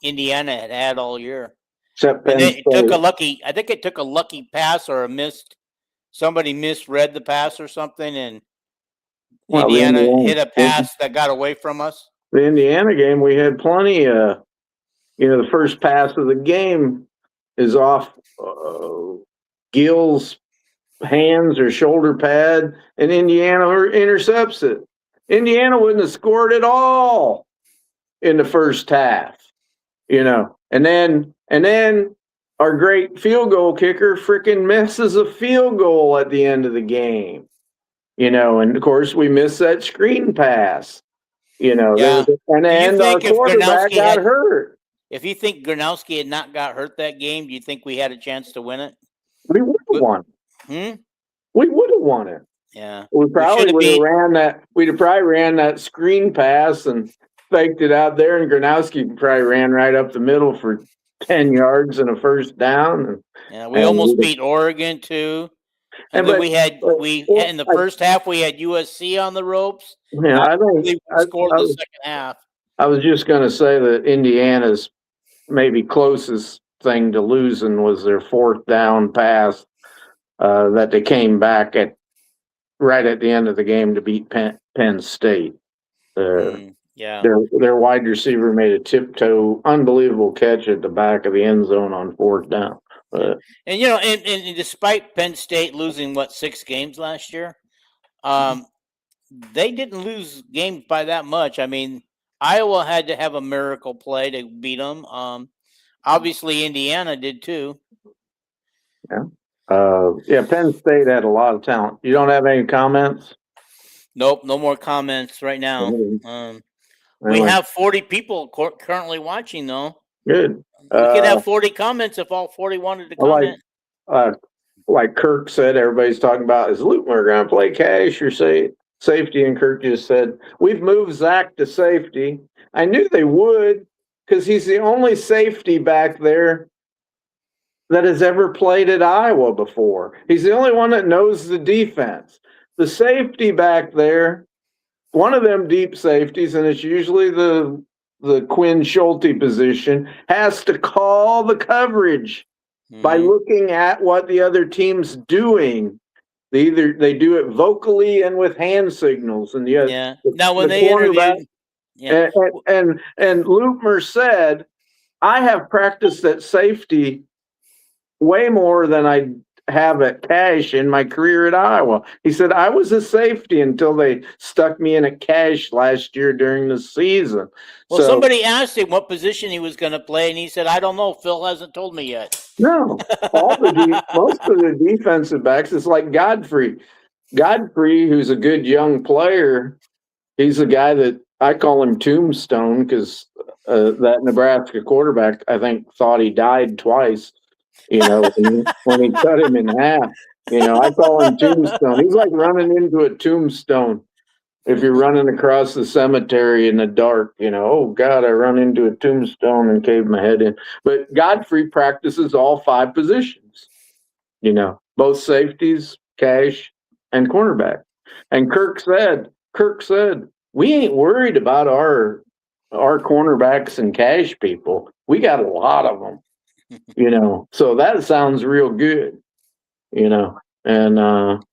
Indiana had all year. except And Penn it took a State. lucky. I think it took a lucky pass or a missed. Somebody misread the pass or something, and Well, Indiana hit a pass that got away from us. The Indiana game, we had plenty. The first pass of the game is off Gill's hands or shoulder pad, and Indiana intercepts it. Indiana wouldn't have scored at all in the first half, and then our great field goal kicker freaking misses a field goal at the end of the game, and of course we missed that screen pass, and our quarterback got hurt. If you think Gronowski had not got hurt that game, do you think we had a chance to win it? We would have won. We would have won it. Yeah. We probably would have ran that. We'd have probably ran that screen pass and faked it out there, and Gronowski probably ran right up the middle for 10 yards and a first down. We almost beat Oregon too. And then we in the first half we had USC on the ropes. Yeah, I think we scored the second half. I was just going to say that Indiana's maybe closest thing to losing was their fourth down pass that they came back right at the end of the game to beat Penn State. Their wide receiver made a tiptoe, unbelievable catch at the back of the end zone on fourth down. And despite Penn State losing 6 games last year, they didn't lose games by that much. I mean, Iowa had to have a miracle play to beat them. Obviously, Indiana did too. Yeah. Penn State had a lot of talent. You don't have any comments? Nope, no more comments right now. We have 40 people currently watching, though. Good. We could have 40 comments if all 40 wanted to comment. Like Kirk said, everybody's talking about, is Lutmer going to play cash or safety? And Kirk just said, we've moved Zach to safety. I knew they would because he's the only safety back there that has ever played at Iowa before. He's the only one that knows the defense. The safety back there, one of them deep safeties, and it's usually the Quinn Schulte position, has to call the coverage by looking at what the other team's doing. They do it vocally and with hand signals. And now when they interviewed, and Lutmer said, I have practiced at safety way more than I have at cash in my career at Iowa. He said, I was a safety until they stuck me in a cash last year during the season. Well, somebody asked him what position he was going to play, and he said, I don't know. Phil hasn't told me yet. No, most of the defensive backs, it's like Godfrey. Godfrey, who's a good young player, he's a guy that I call him Tombstone because that Nebraska quarterback, I think, thought he died twice. When he cut him in half, I call him Tombstone. He's like running into a tombstone. If you're running across the cemetery in the dark, oh God, I run into a tombstone and cave my head in. But Godfrey practices all 5 positions, both safeties, cash, and cornerback. And Kirk said, we ain't worried about our our cornerbacks and cash people, we got a lot of them, so that sounds real good, and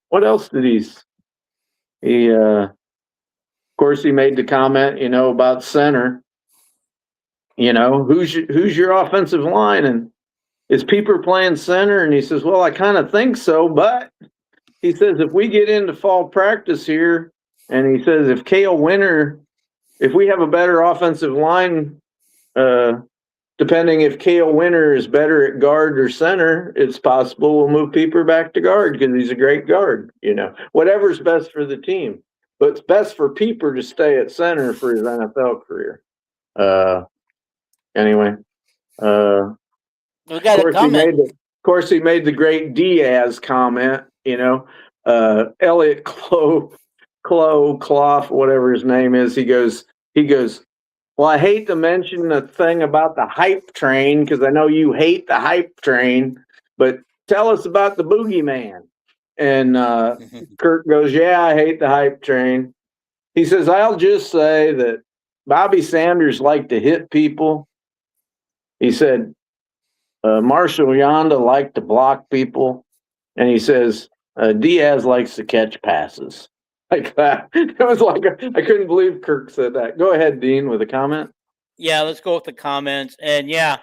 what else did of course, he made the comment, about center, who's your offensive line, and is Pieper playing center? And he says, well, I kind of think so, but he says, if we get into fall practice here, and he says, if we have a better offensive line, depending if Cale Winter is better at guard or center, it's possible we'll move Pieper back to guard because he's a great guard, whatever's best for the team. But it's best for Pieper to stay at center for his NFL career. Anyway, we got a comment. Of course, he made the great Diaz comment, Elliot Clough, whatever his name is. He goes, well, I hate to mention the thing about the hype train because I know you hate the hype train, but tell us about the boogeyman. And Kirk goes, yeah, I hate the hype train. He says, I'll just say that Bobby Sanders liked to hit people. He said, Marshall Yonda liked to block people. And he says, Diaz likes to catch passes. Like that. It was like, I couldn't believe Kirk said that. Go ahead, Dean, with a comment. Yeah, let's go with the comments. And yeah,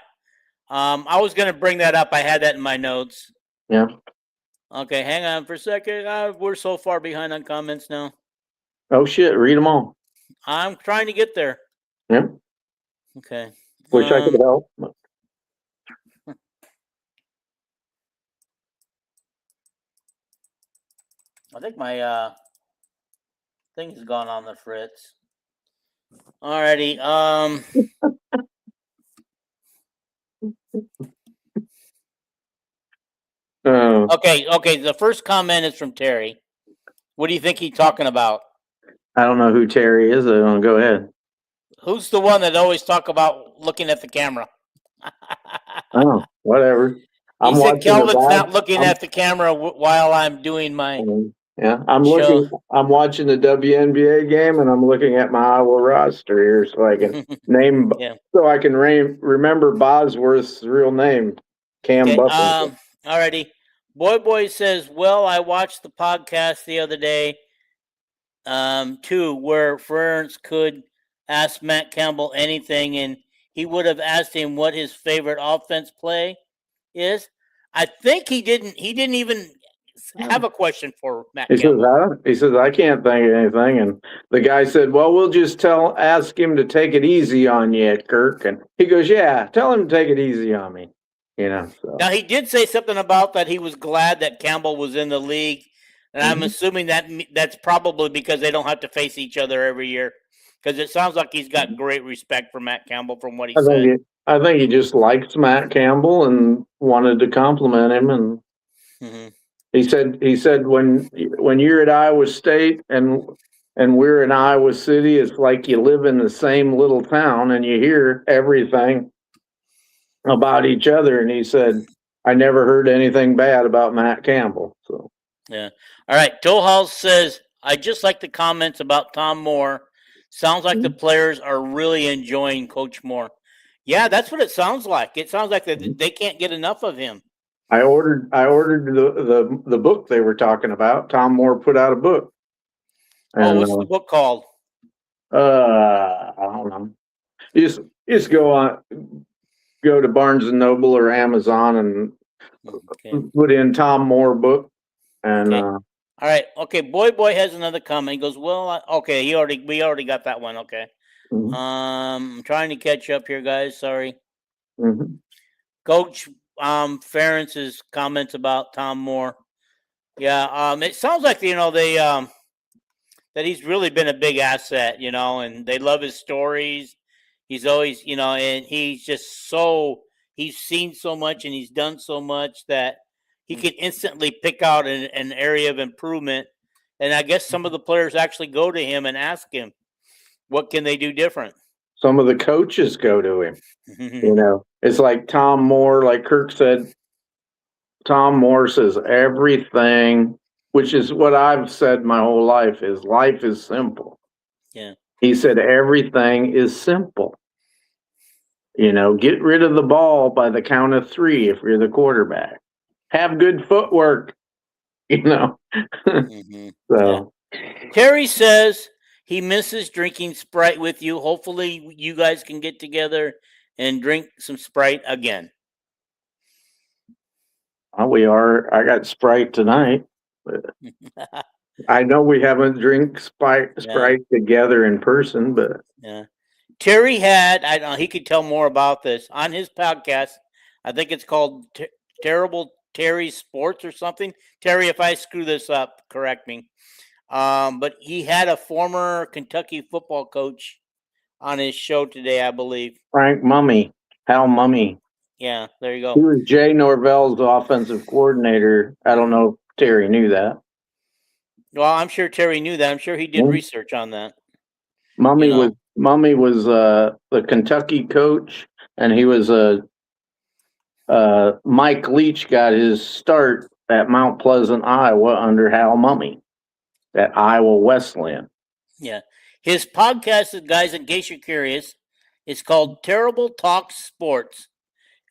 I was going to bring that up. I had that in my notes. Yeah. Okay, hang on for a second. We're so far behind on comments now. Oh, shit. Read them all. I'm trying to get there. Yeah. Okay. Wish I could help. I think my thing has gone on the fritz. Alrighty. Okay. The first comment is from Terry. What do you think he's talking about? I don't know who Terry is. Go ahead. Who's the one that always talk about looking at the camera? Oh, whatever. He said Kelvin's not looking at the camera while I'm doing my. Yeah, I'm watching the WNBA game, and I'm looking at my Iowa roster here, so I can name. Yeah. So I can remember Bosworth's real name, Cam Buffington. Alrighty. Boy says, well, I watched the podcast the other day, too, where Ferentz could ask Matt Campbell anything, and he would have asked him what his favorite offense play is. I think he didn't even have a question for Matt Campbell. He says, I can't think of anything. And the guy said, well, we'll just ask him to take it easy on you, Kirk. And he goes, yeah, tell him to take it easy on me. So. Now, he did say something about that he was glad that Campbell was in the league. And I'm assuming that's probably because they don't have to face each other every year. Because it sounds like he's got great respect for Matt Campbell from what he said. I think he just likes Matt Campbell and wanted to compliment him. And he said when you're at Iowa State and we're in Iowa City, it's like you live in the same little town and you hear everything about each other. And he said, I never heard anything bad about Matt Campbell. So yeah. All right. Toehouse says, I just like the comments about Tom Moore. Sounds like the players are really enjoying Coach Moore. Yeah, that's what it sounds like. It sounds like they can't get enough of him. I ordered the book they were talking about. Tom Moore put out a book. And, what's the book called? I don't know. You just go to Barnes and Noble or Amazon and put in Tom Moore book. And all right. Okay. Boy has another comment. He goes, well, okay. We already got that one. Okay. Mm-hmm. I'm trying to catch up here, guys. Sorry. Mm-hmm. Coach Ferentz's comments about Tom Moore. Yeah. It sounds like, they that he's really been a big asset, and they love his stories. He's always, and he's just he's seen so much and he's done so much that he can instantly pick out an area of improvement. And I guess some of the players actually go to him and ask him, what can they do different? Some of the coaches go to him. It's like Tom Moore, like Kirk said, Tom Moore says everything, which is what I've said my whole life is simple. Yeah. He said everything is simple. Get rid of the ball by the count of 3 if you're the quarterback. Have good footwork, Mhm. So Terry says he misses drinking Sprite with you. Hopefully, you guys can get together and drink some Sprite again. we are. I got Sprite tonight. But I know we haven't drank Sprite together in person, but Yeah. Terry had, I don't know, he could tell more about this on his podcast. I think it's called Terrible Terry Sports or something. Terry, if I screw this up, correct me. But he had a former Kentucky football coach on his show today, I believe. Frank Mummy, Hal Mummy. Yeah, there you go. He was Jay Norvell's offensive coordinator. I don't know if Terry knew that. Well, I'm sure Terry knew that. I'm sure he did research on that. Mummy was the Kentucky coach, and he was Mike Leach got his start at Mount Pleasant, Iowa, under Hal Mummy at Iowa Wesleyan. Yeah, his podcast, guys, in case you're curious, it's called Terrible Talk Sports,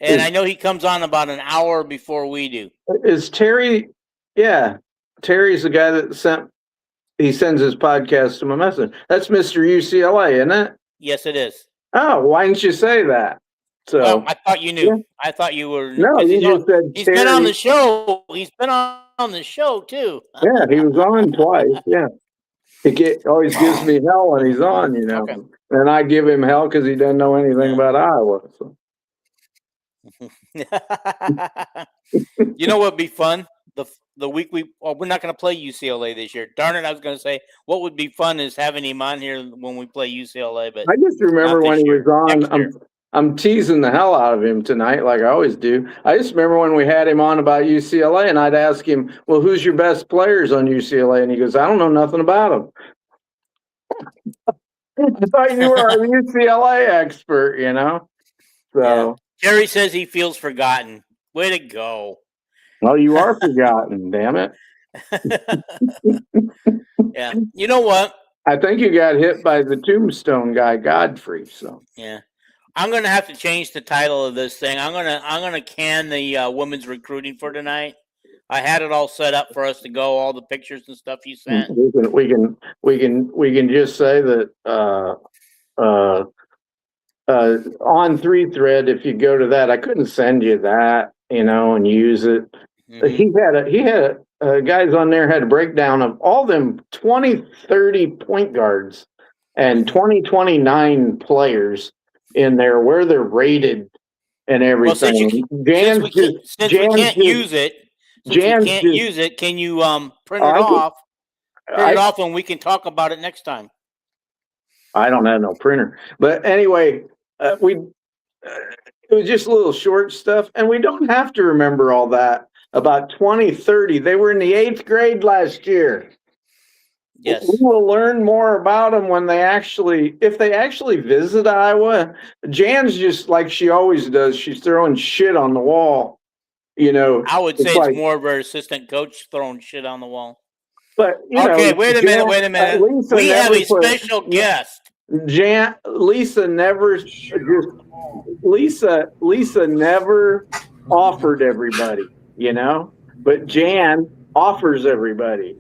and I know he comes on about an hour before we do. Is Terry? Yeah, Terry's the guy that sends his podcast to my messenger. That's Mr. UCLA, isn't it? Yes, it is. Oh, why didn't you say that? So well, I thought you knew. Yeah. I thought you were. No, you just said he's Terry. Been on the show. He's been on the show too. Yeah, he was on twice. Yeah, always gives me hell when he's on. Okay. And I give him hell because he doesn't know anything about Iowa. So. You know what would be fun? The week we're not going to play UCLA this year. Darn it! I was going to say what would be fun is having him on here when we play UCLA. But I just remember when he was on. I'm teasing the hell out of him tonight, like I always do. I just remember when we had him on about UCLA, and I'd ask him, "Well, who's your best players on UCLA?" And he goes, "I don't know nothing about them." I thought you were a UCLA expert, So yeah. Jerry says he feels forgotten. Way to go! Well, you are forgotten, damn it. Yeah, you know what? I think you got hit by the tombstone guy, Godfrey. So yeah. I'm gonna have to change the title of this thing. I'm gonna can the women's recruiting for tonight. I had it all set up for us to go, all the pictures and stuff you sent. We can just say that on 3 thread. If you go to that, I couldn't send you that, and use it. Mm-hmm. He had guys on there had a breakdown of all them 20-30 point guards and 20-29 players in there, where they're rated and everything. Since we can't use it, can you print it off? Print it off, and we can talk about it next time. I don't have no printer, but anyway, it was just a little short stuff, and we don't have to remember all that. About 20-30, they were in the 8th grade last year. Yes. We will learn more about them when if they actually visit Iowa. Jan's just like she always does. She's throwing shit on the wall. I would say it's more of her assistant coach throwing shit on the wall. But wait a minute. We have a special guest. Lisa never offered everybody, but Jan offers everybody.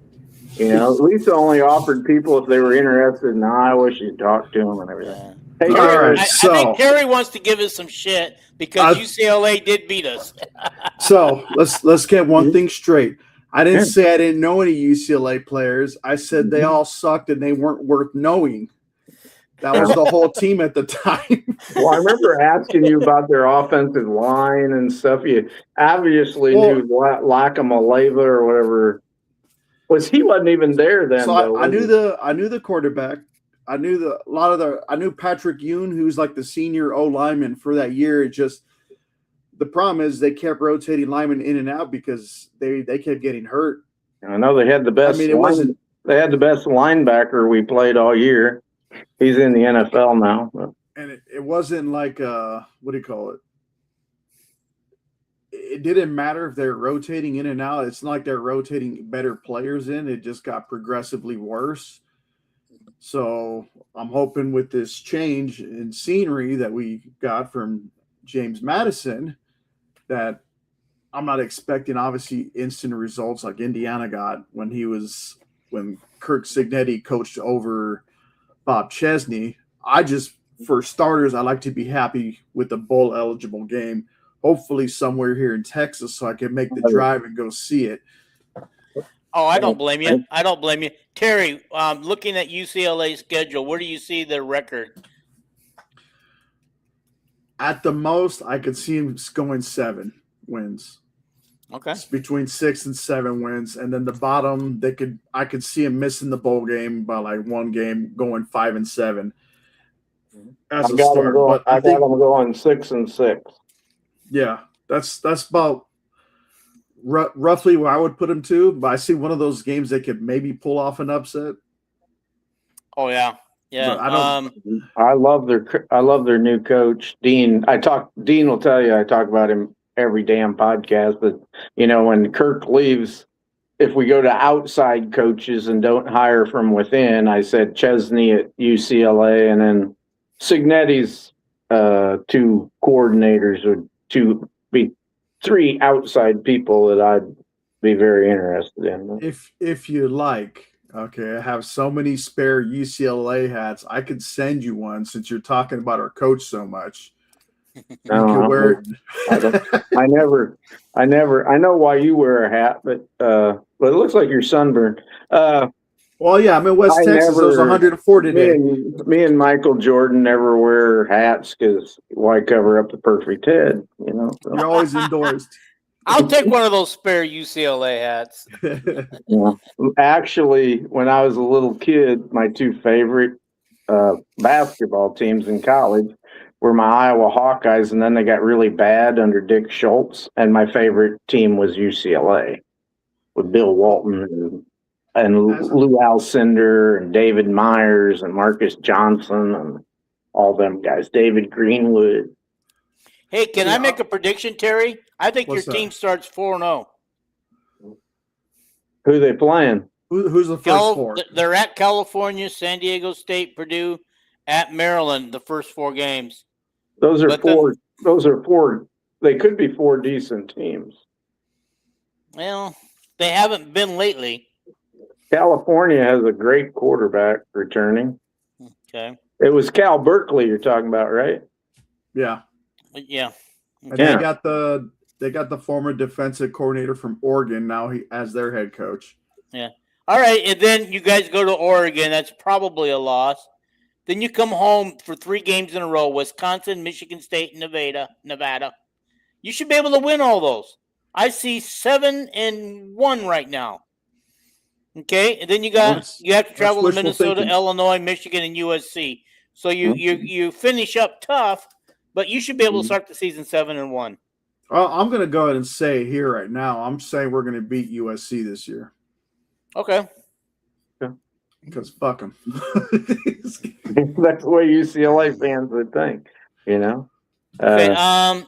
Lisa only offered people if they were interested in Iowa. She'd talk to them and everything. Yeah. Hey, all right, I think Terry wants to give us some shit because UCLA did beat us. So let's get one thing straight. I didn't say I didn't know any UCLA players. I said they all sucked and they weren't worth knowing. That was the whole team at the time. Well, I remember asking you about their offensive line and stuff. You obviously knew Lakamaleva or whatever. He wasn't even there then. So I knew the quarterback. I knew I knew Patrick Yoon, who's like the senior O lineman for that year. It just the problem is they kept rotating linemen in and out because they kept getting hurt. I know they had the best. They had the best linebacker we played all year. He's in the NFL now. And it wasn't like what do you call it? It didn't matter if they're rotating in and out. It's not like they're rotating better players in. It just got progressively worse. So I'm hoping with this change in scenery that we got from James Madison that I'm not expecting obviously instant results like Indiana got when Kirk Cignetti coached over Bob Chesney. For starters, I like to be happy with a bowl eligible game, hopefully somewhere here in Texas so I can make the drive and go see it. Oh, I don't blame you. I don't blame you. Terry, looking at UCLA's schedule, where do you see their record? At the most, I could see him going 7 wins. Okay. It's between 6 and 7 wins. And then the bottom, I could see him missing the bowl game by like 1 game, going 5 and 7 as a start. I got them going 6 and 6. Yeah, that's about roughly where I would put him to. But I see one of those games they could maybe pull off an upset. Oh yeah. Yeah. I love their new coach, Dean. Dean will tell you I talk about him every damn podcast, but when Kirk leaves, if we go to outside coaches and don't hire from within, I said Chesney at UCLA and then Cignetti's 2 coordinators would be 3 outside people that I'd be very interested in. If you like. Okay, I have so many spare UCLA hats. I could send you one since you're talking about our coach so much. No, I know why you wear a hat, but it looks like you're sunburned. Well, yeah, I'm in West Texas. It was 104 today. Me and Michael Jordan never wear hats because why cover up the perfect head? So. You're always indoors. I'll take one of those spare UCLA hats. Yeah. Actually, when I was a little kid, my 2 favorite basketball teams in college were my Iowa Hawkeyes, and then they got really bad under Dick Schultz, and my favorite team was UCLA with Bill Walton and Lou Alcindor and David Myers and Marcus Johnson and all them guys, David Greenwood. Hey, can I make a prediction, Terry? I think your team starts 4-0. Who they playing? Who's the first 4? They're at California, San Diego State, Purdue, at Maryland, the first 4 games. Those are 4. They could be 4 decent teams. Well, they haven't been lately. California has a great quarterback returning. Okay. It was Cal Berkeley you're talking about, right? Yeah. Yeah. Okay. And they got the former defensive coordinator from Oregon now as their head coach. Yeah. All right, and then you guys go to Oregon. That's probably a loss. Then you come home for 3 games in a row: Wisconsin, Michigan State, and Nevada. You should be able to win all those. I see 7-1 right now. Okay, and then you have to travel to Minnesota, Illinois, Michigan, and USC. So you finish up tough, but you should be able to start the season 7-1. I'm going to go ahead and say here right now, I'm saying we're going to beat USC this year. Okay. Because fuck them. That's the way UCLA fans would think, Okay.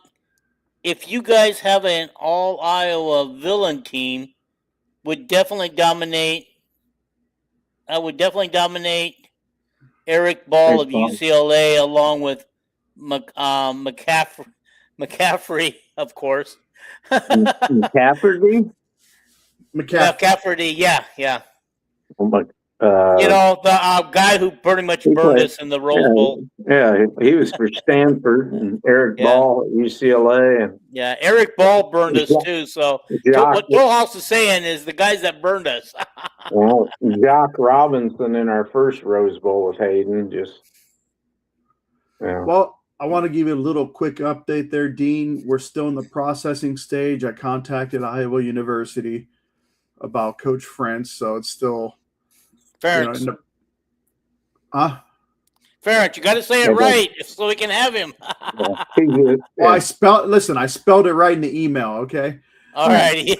If you guys have an all Iowa villain team, would definitely dominate. I would definitely dominate Eric Ball of UCLA along with McCaffrey, of course. McCafferty? McCafferty, yeah. Oh my, the guy who pretty much burned us in the Rose Bowl. Yeah, he was for Stanford, and Eric Ball at UCLA. And Eric Ball burned us too. So what Tollhouse is saying is the guys that burned us. Well, Jock Robinson in our first Rose Bowl with Hayden Well, I want to give you a little quick update there, Dean. We're still in the processing stage. I contacted Iowa University about Coach French, so it's still Ferentz. Ferentz, you got to say it right so we can have him. Well, I spelled it right in the email, okay? All right,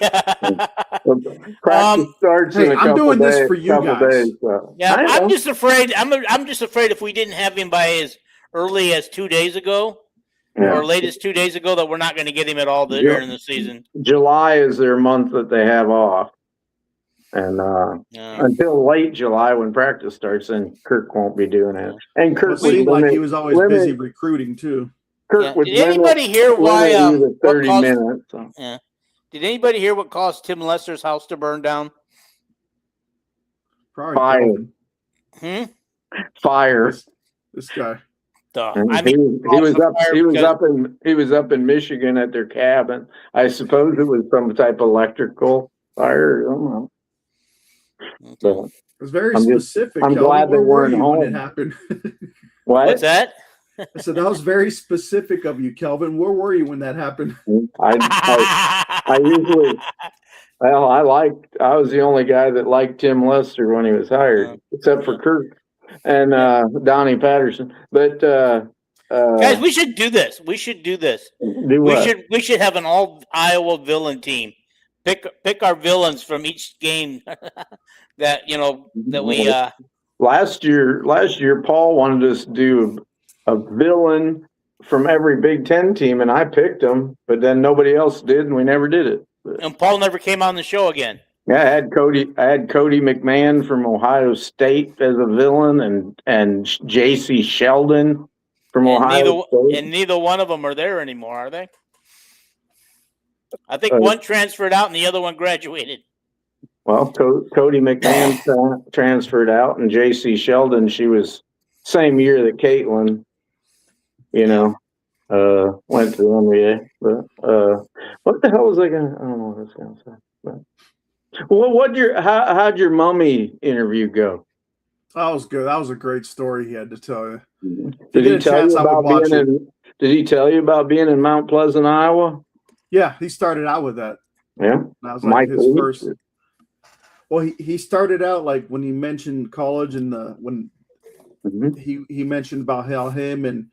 Practice starts in a couple I'm doing days, this for you guys. Days, so. Yeah, I'm just afraid. I'm just afraid if we didn't have him by as early as 2 days ago, or latest 2 days ago, that we're not going to get him at all during the season. July is their month that they have off. And Yeah. until late July when practice starts, then Kirk won't be doing it. And Well, Kirk it would seemed like limit, he was always busy recruiting too. Kirk would Did anybody hear why limit you to what 30 caused? minutes. So. Yeah. Did anybody hear what caused Tim Lester's house to burn down? Probably Fire. Kelvin. Fire. This guy. And I mean, he was up in Michigan at their cabin. I suppose it was some type of electrical fire. I don't know. So, It was very specific. I'm Kelvin. glad they Where were weren't you home. when it happened? What's that? I said that was very specific of you, Kelvin. Where were you when that happened? I usually, well, I was the only guy that liked Tim Lester when he was hired, except for Kirk and Donnie Patterson. But guys, we should do this. We should do this. Do what? We should have an all Iowa villain team. Pick our villains from each game that we. Last year, Paul wanted us to do a villain from every Big Ten team, and I picked them, but then nobody else did, and we never did it. And Paul never came on the show again. Yeah, I had Cody McMahon from Ohio State as a villain, and J.C. Sheldon from Ohio State. And neither one of them are there anymore, are they? I think one transferred out and the other one graduated. Well, Cody McMahon transferred out, and J.C. Sheldon, she was same year that Caitlin, went to the NBA. But what the hell was I going to? I don't know what I was going to say. But, well, how'd your mummy interview go? That was good. That was a great story he had to tell you. Did he tell you about being in Mount Pleasant, Iowa? Yeah, he started out with that. Yeah, that was like his first. Well, he started out like when he mentioned college and he mentioned about how him and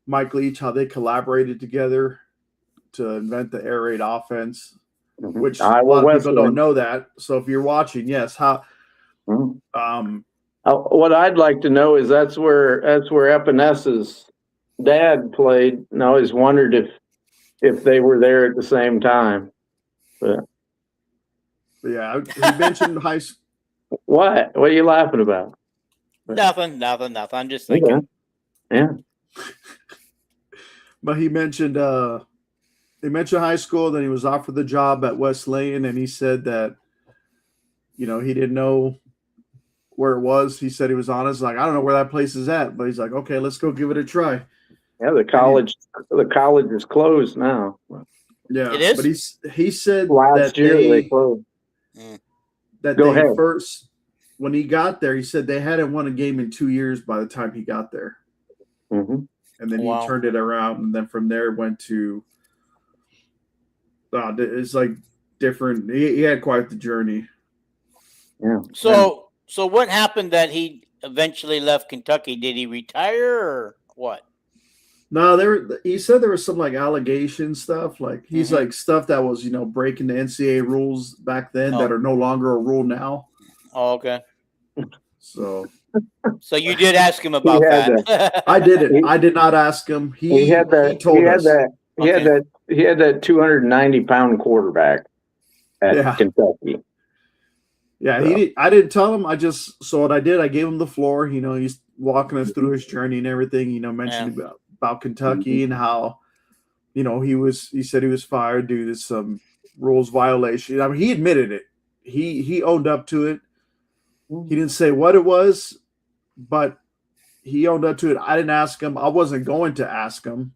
Mike Leach, how they collaborated together to invent the air raid offense, which a lot of people don't know that. So if you're watching, yes, how. What I'd like to know is that's where Epinessa's dad played, and I always wondered if they were there at the same time. But yeah, he mentioned high school. What are you laughing about? Nothing. I'm just thinking. Yeah. But he mentioned high school, then he was offered the job at Wesleyan, and he said that, he didn't know where it was. He said he was honest, like, I don't know where that place is at, but he's like, okay, let's go give it a try. Yeah, the college is closed now. Yeah, it is. But he said last year they closed. That they first, when he got there, he said they hadn't won a game in 2 years by the time he got there. Mm-hmm. And then he turned it around, and then from there went to. It's like different. He had quite the journey. Yeah. So what happened that he eventually left Kentucky? Did he retire or what? No, he said there was some like allegation stuff. Like he's like stuff that was, breaking the NCAA rules back then that are no longer a rule now. Oh, okay. So you did ask him about that. I didn't. I did not ask him. He had that. He had that 290-pound quarterback at Kentucky. Yeah, so. I didn't tell him. So what I did, I gave him the floor. He's walking us through his journey and everything. Mentioning about Kentucky and how, he said he was fired due to some rules violation. I mean, he admitted it. He owned up to it. He didn't say what it was, but he owned up to it. I didn't ask him. I wasn't going to ask him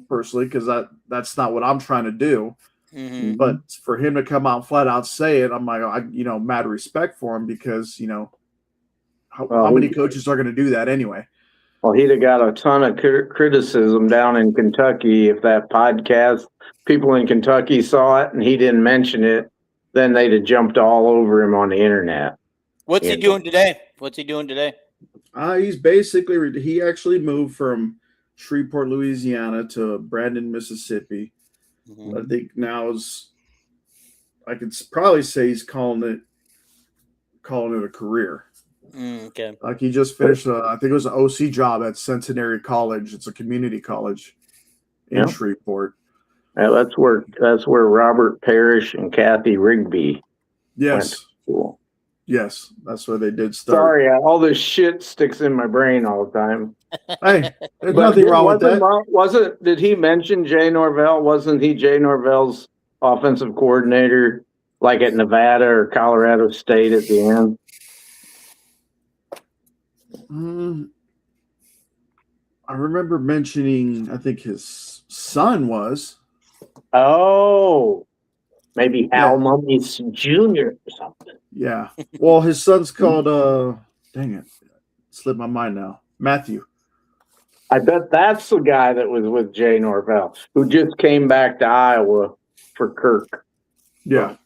personally because that's not what I'm trying to do. Mm-hmm. But for him to come out and flat out say it, I'm like, mad respect for him because, how many coaches are going to do that anyway? Well, he'd have got a ton of criticism down in Kentucky if that podcast, people in Kentucky saw it and he didn't mention it, then they'd have jumped all over him on the internet. What's he doing today? He's basically, he actually moved from Shreveport, Louisiana to Brandon, Mississippi. Mm-hmm. I think now I could probably say he's calling it a career. Okay. Like he just finished, I think it was an OC job at Centenary College. It's a community college in Shreveport. Yeah, that's where Robert Parrish and Kathy Rigby. Yes. school. Yes, that's where they did start. Sorry, all this shit sticks in my brain all the time. Hey, there's nothing wrong with that. Did he mention Jay Norvell? Wasn't he Jay Norvell's offensive coordinator, like at Nevada or Colorado State at the end? I remember mentioning, I think his son was. Oh, maybe Hal Mummies Jr. or something. Yeah. Well, his son's called, dang it, slipped my mind now. Matthew. I bet that's the guy that was with Jay Norvell, who just came back to Iowa for Kirk. Yeah.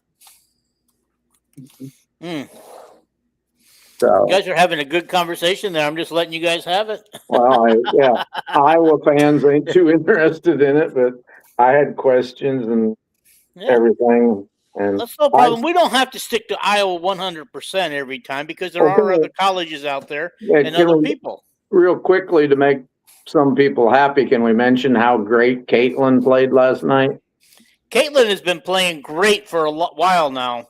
So, You guys are having a good conversation there. I'm just letting you guys have it. well, Iowa fans ain't too interested in it, but I had questions and everything. And that's no problem. We don't have to stick to Iowa 100% every time because there are other colleges out there and other people. Real quickly, to make some people happy, can we mention how great Caitlin played last night? Caitlin has been playing great for a while now.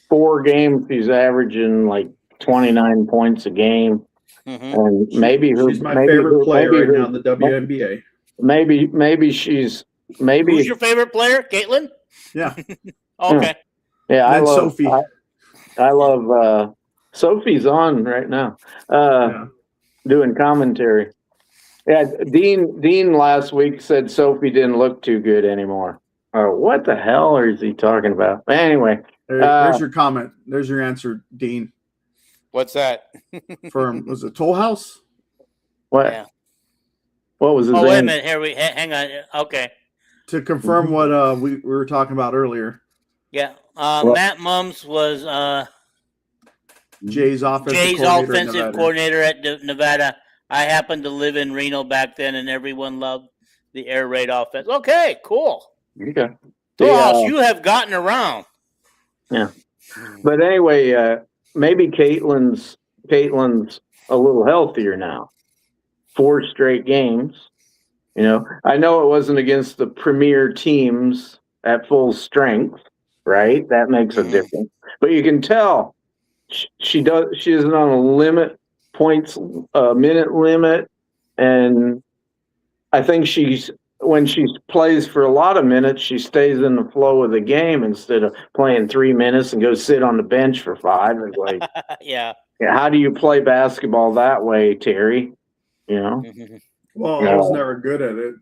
4 games, she's averaging like 29 points a game. And she's my favorite player right now in the WNBA. Who's your favorite player? Caitlin? Yeah. Okay. Yeah, I love Sophie. I love Sophie's on right now. Doing commentary. Yeah, Dean last week said Sophie didn't look too good anymore. Oh, what the hell is he talking about? Anyway, there's your comment. There's your answer, Dean. What's that? Was it Toll House? What? Yeah. What was his name? Wait a minute. Here hang on. Okay. To confirm what we were talking about earlier. Yeah. Matt Mums was Jay's offensive coordinator at Nevada. I happened to live in Reno back then, and everyone loved the air raid offense. Okay, cool. Okay. You have gotten around. Yeah. But anyway, maybe Caitlin's a little healthier now. 4 straight games. You know, I know it wasn't against the premier teams at full strength, right? That makes a difference. But you can tell she isn't on a minute limit, and I think when she plays for a lot of minutes, she stays in the flow of the game instead of playing 3 minutes and go sit on the bench for 5. It's like, yeah. How do you play basketball that way, Terry? You know. Well, I was never good at it.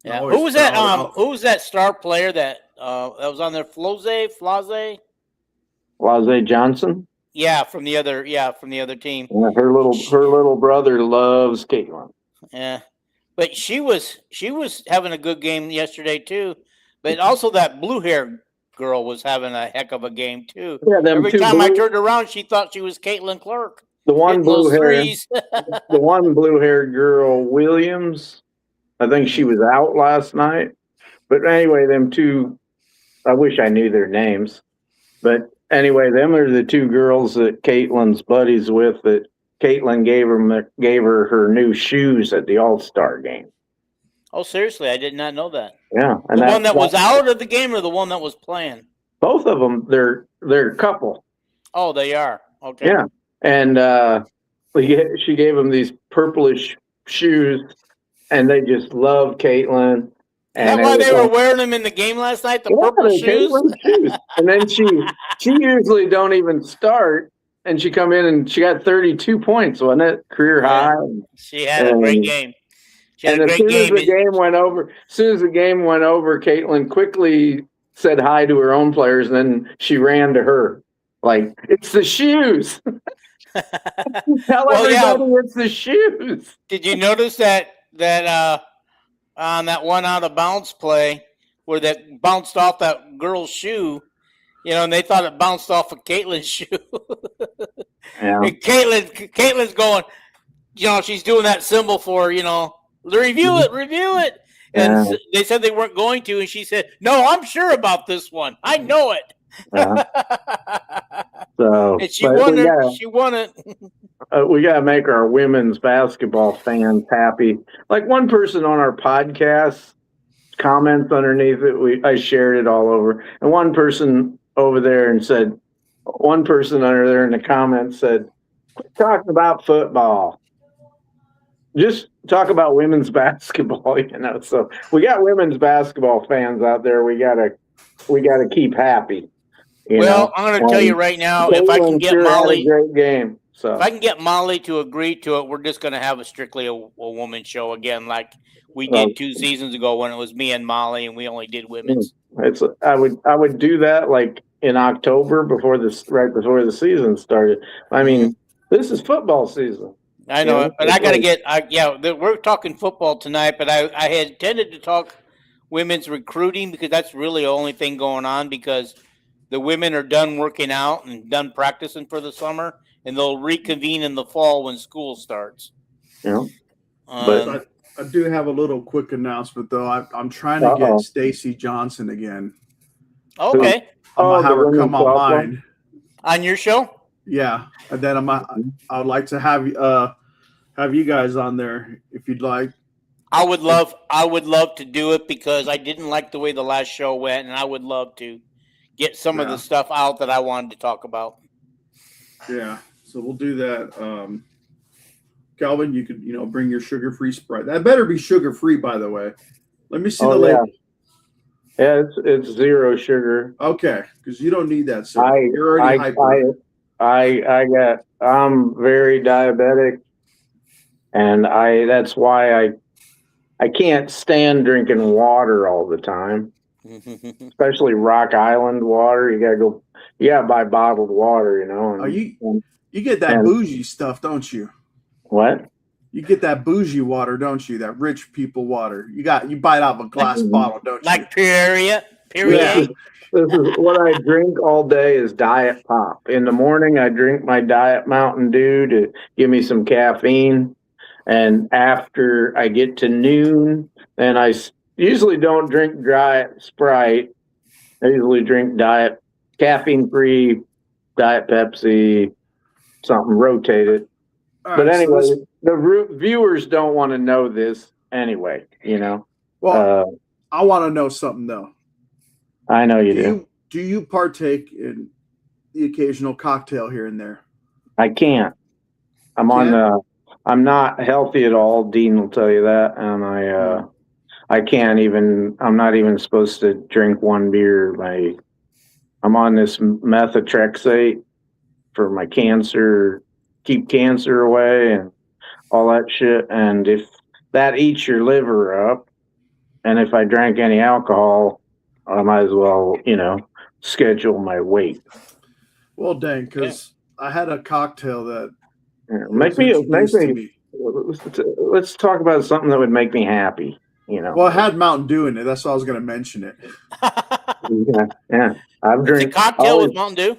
Yeah. Who was that? Who was that star player that was on there? Flazé Johnson. Yeah, from the other team. Yeah, her little brother loves Caitlin. Yeah, but she was having a good game yesterday too. But also that blue hair girl was having a heck of a game too. Yeah, every time I turned around, she thought she was Caitlin Clark. The one blue-haired girl, Williams. I think she was out last night. But anyway, them two. I wish I knew their names, but. Anyway, them are the 2 girls that Caitlin's buddies with that Caitlin gave her her new shoes at the All-Star game. Oh, seriously? I did not know that. Yeah. And the one that was out of the game or the one that was playing? Both of them, they're a couple. Oh, they are. Okay. Yeah. And she gave them these purplish shoes, and they just love Caitlin. Is that why they were wearing them in the game last night? The purple shoes? And then she usually don't even start, and she come in and she got 32 points, wasn't it? Career high. She had a great game. As soon as the game went over, Caitlin quickly said hi to her own players, and then she ran to her. Like, it's the shoes. Tell everybody it's the shoes. Did you notice that on that one out of bounds play where that bounced off that girl's shoe, and they thought it bounced off of Caitlin's shoe. Yeah. And Caitlin's going, she's doing that symbol for, review it. And they said they weren't going to, and she said, "No, I'm sure about this one. I know it." Yeah. So, and she won it. She won it. We got to make our women's basketball fans happy. Like one person on our podcast comments underneath it. I shared it all over, and one person over there and said, one person under there in the comments said, "Quit talking about football. Just talk about women's basketball." So we got women's basketball fans out there. We gotta keep happy. Well, I'm going to tell you right now, if I can Caitlin get sure had a Molly, great game. So if I can get Molly to agree to it, we're just going to have a strictly a woman show again, like we did 2 seasons ago when it was me and Molly, and we only did women's. I would do that like in October right before the season started. I mean, this is football season. I know it, but I got to we're talking football tonight, but I had intended to talk women's recruiting because that's really the only thing going on because the women are done working out and done practicing for the summer, and they'll reconvene in the fall when school starts. Yeah. But I do have a little quick announcement, though. I'm trying to get Stacy Johnson again. Okay. I'm going to have her come on mine. On your show? Yeah. And then I would like to have you guys on there if you'd like. I would love to do it because I didn't like the way the last show went, and I would love to get some of the stuff out that I wanted to talk about. Yeah, so we'll do that. Calvin, you could bring your sugar-free Sprite. That better be sugar-free, by the way. Let me see the label. Yeah, it's 0 sugar. Okay, because you don't need that, sir. You're already hyper. I'm very diabetic, and that's why I can't stand drinking water all the time. Especially Rock Island water. You gotta buy bottled water, You get that bougie stuff, don't you? What? You get that bougie water, don't you? That rich people water. You buy it out of a glass bottle, don't you? Like Perrier. This is what I drink all day is Diet Pop. In the morning, I drink my Diet Mountain Dew to give me some caffeine. And after I get to noon, then I usually don't drink Diet Sprite. I usually drink caffeine-free Diet Pepsi, something rotated. But anyway, the viewers don't want to know this anyway, Well, I want to know something, though. I know you do. Do you partake in the occasional cocktail here and there? I can't. I'm not healthy at all. Dean will tell you that. And I can't even, I'm not even supposed to drink one beer. I'm on this methotrexate for my cancer, keep cancer away and all that shit. And if that eats your liver up, and if I drank any alcohol, I might as well, schedule my weight. Well, dang, because I had a cocktail that make me. Let's talk about something that would make me happy. Well, it had Mountain Dew in it. That's why I was going to mention it. Yeah. I've drank a cocktail with Mountain Dew.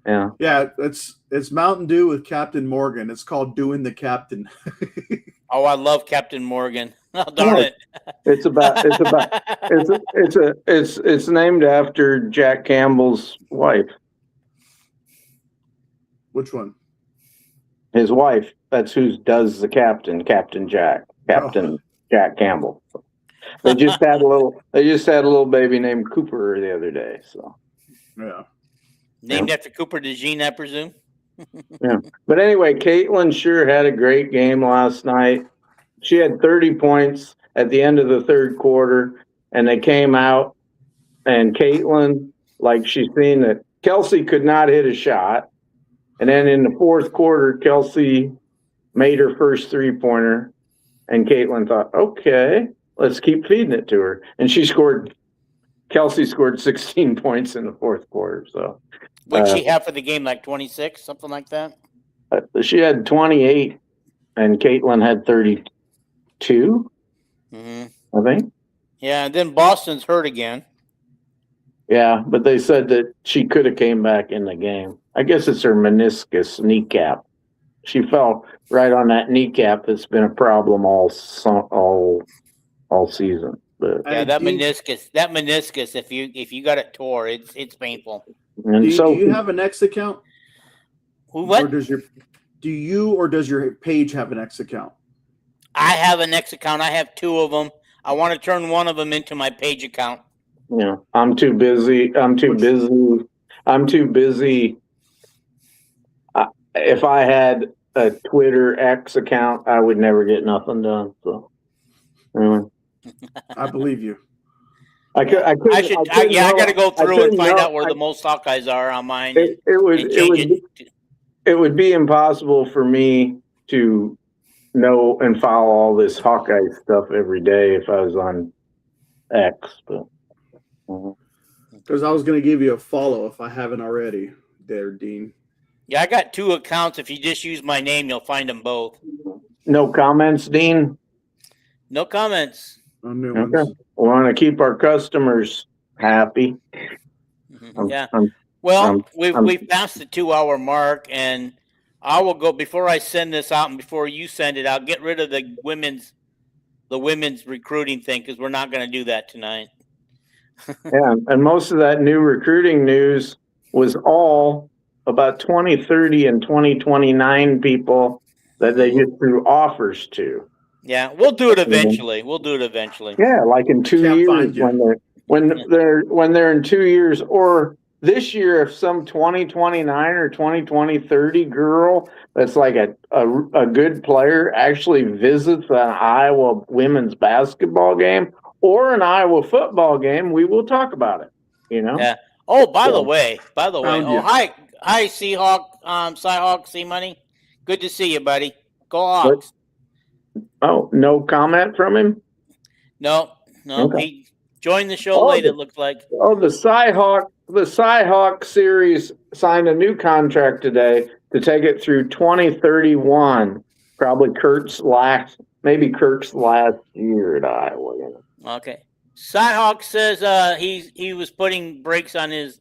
Yeah. Yeah, it's Mountain Dew with Captain Morgan. It's called Doing the Captain. Oh, I love Captain Morgan. Oh, darn it. It's named after Jack Campbell's wife. Which one? His wife. That's who does the captain, Captain Jack Campbell. They just had a little baby named Cooper the other day. So yeah. Named after Cooper DeJean, I presume. Yeah. But anyway, Caitlin sure had a great game last night. She had 30 points at the end of the third quarter, and they came out, and Caitlin, like she's seen that Kelsey could not hit a shot. And then in the fourth quarter, Kelsey made her first three-pointer, and Caitlin thought, okay, let's keep feeding it to her. And Kelsey scored 16 points in the fourth quarter. So what did she have for the game, like 26, something like that? She had 28, and Caitlin had 32, I think. Yeah, and then Boston's hurt again. Yeah, but they said that she could have came back in the game. I guess it's her kneecap. She fell right on that kneecap. That's been a problem all season. But yeah, that meniscus. If you got it tore, it's painful. And do you have an X account? What? Or does your page have an X account? I have an X account. I have 2 of them. I want to turn one of them into my page account. Yeah, I'm too busy. I'm too busy if I had a Twitter X account, I would never get nothing done. So anyway, I believe you. I got to go through and find out where the most Hawkeyes are on mine. It would be impossible for me to know and follow all this Hawkeye stuff every day if I was on X, but because I was going to give you a follow if I haven't already, there, Dean. Yeah, I got 2 accounts. If you just use my name, you'll find them both. No comments, Dean? No comments. No new Okay. ones. We want to keep our customers happy. We've passed the 2-hour mark, and I will go before I send this out and before you send it out. Get rid of the women's recruiting thing because we're not going to do that tonight. Yeah, and most of that new recruiting news was all about 2030 and 2029 people that they just threw offers to. Yeah, we'll do it eventually. Yeah, like in 2 years when they're in 2 years, or this year if some 2029 or 30 girl that's like a good player actually visits an Iowa women's basketball game or an Iowa football game, we will talk about it. Yeah. Oh, by the way. Oh, hi, Seahawk, Cyhawk, C Money. Good to see you, buddy. Go Hawks. Oh, no comment from him? No. Okay. He joined the show late, it looks like. Oh, the Cyhawk series signed a new contract today to take it through 2031. Probably Kurt's last year at Iowa. Okay. Cyhawk says he was putting brakes on his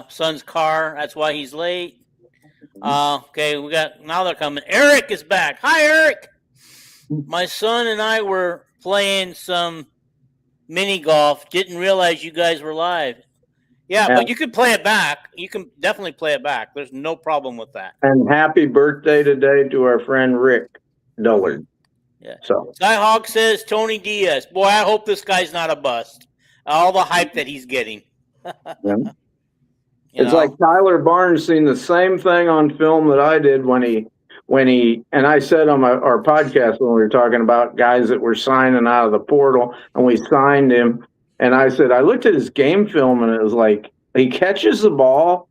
son's car. That's why he's late. Okay, now they're coming. Eric is back. Hi, Eric. My son and I were playing some mini golf. Didn't realize you guys were live. Yeah, but you can play it back. You can definitely play it back. There's no problem with that. And happy birthday today to our friend Rick Dullard. Yeah. So Skyhawk says Tony Diaz. Boy, I hope this guy's not a bust. All the hype that he's getting. Yeah. It's like Tyler Barnes seen the same thing on film that I did when he and I said on our podcast when we were talking about guys that were signing out of the portal and we signed him, and I said I looked at his game film and it was like he catches the ball,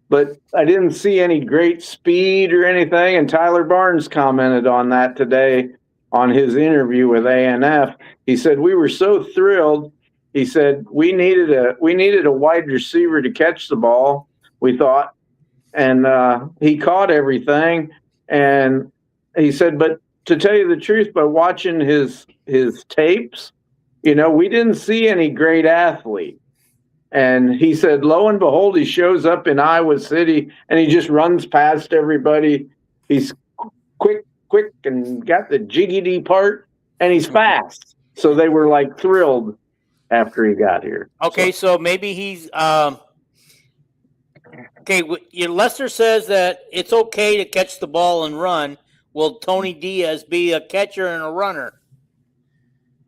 but I didn't see any great speed or anything. And Tyler Barnes commented on that today on his interview with A&F. He said we were so thrilled. He said we needed a wide receiver to catch the ball, we thought, and he caught everything. And he said, but to tell you the truth, by watching his tapes, we didn't see any great athlete. And he said, lo and behold, he shows up in Iowa City and he just runs past everybody. He's quick, and got the jiggity part, and he's fast. So they were like thrilled after he got here. Okay, so maybe he's okay. Lester says that it's okay to catch the ball and run. Will Tony Diaz be a catcher and a runner?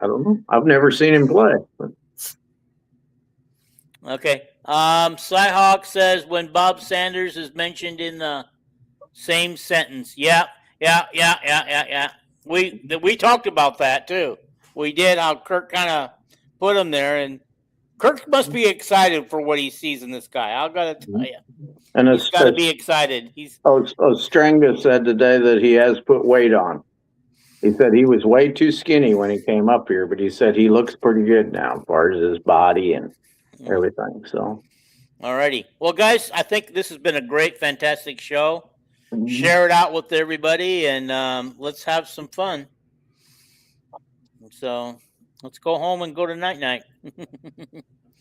I don't know. I've never seen him play. Okay. Cyhawk says when Bob Sanders is mentioned in the same sentence. Yeah. We talked about that too. We did how Kirk kind of put him there, and Kirk must be excited for what he sees in this guy. I gotta tell you, and he's got to be excited. Strenga said today that he has put weight on. He said he was way too skinny when he came up here, but he said he looks pretty good now as far as his body and everything. So, alrighty, well, guys, I think this has been a great, fantastic show. Mm-hmm. Share it out with everybody, and let's have some fun. So. Let's go home and go to night-night.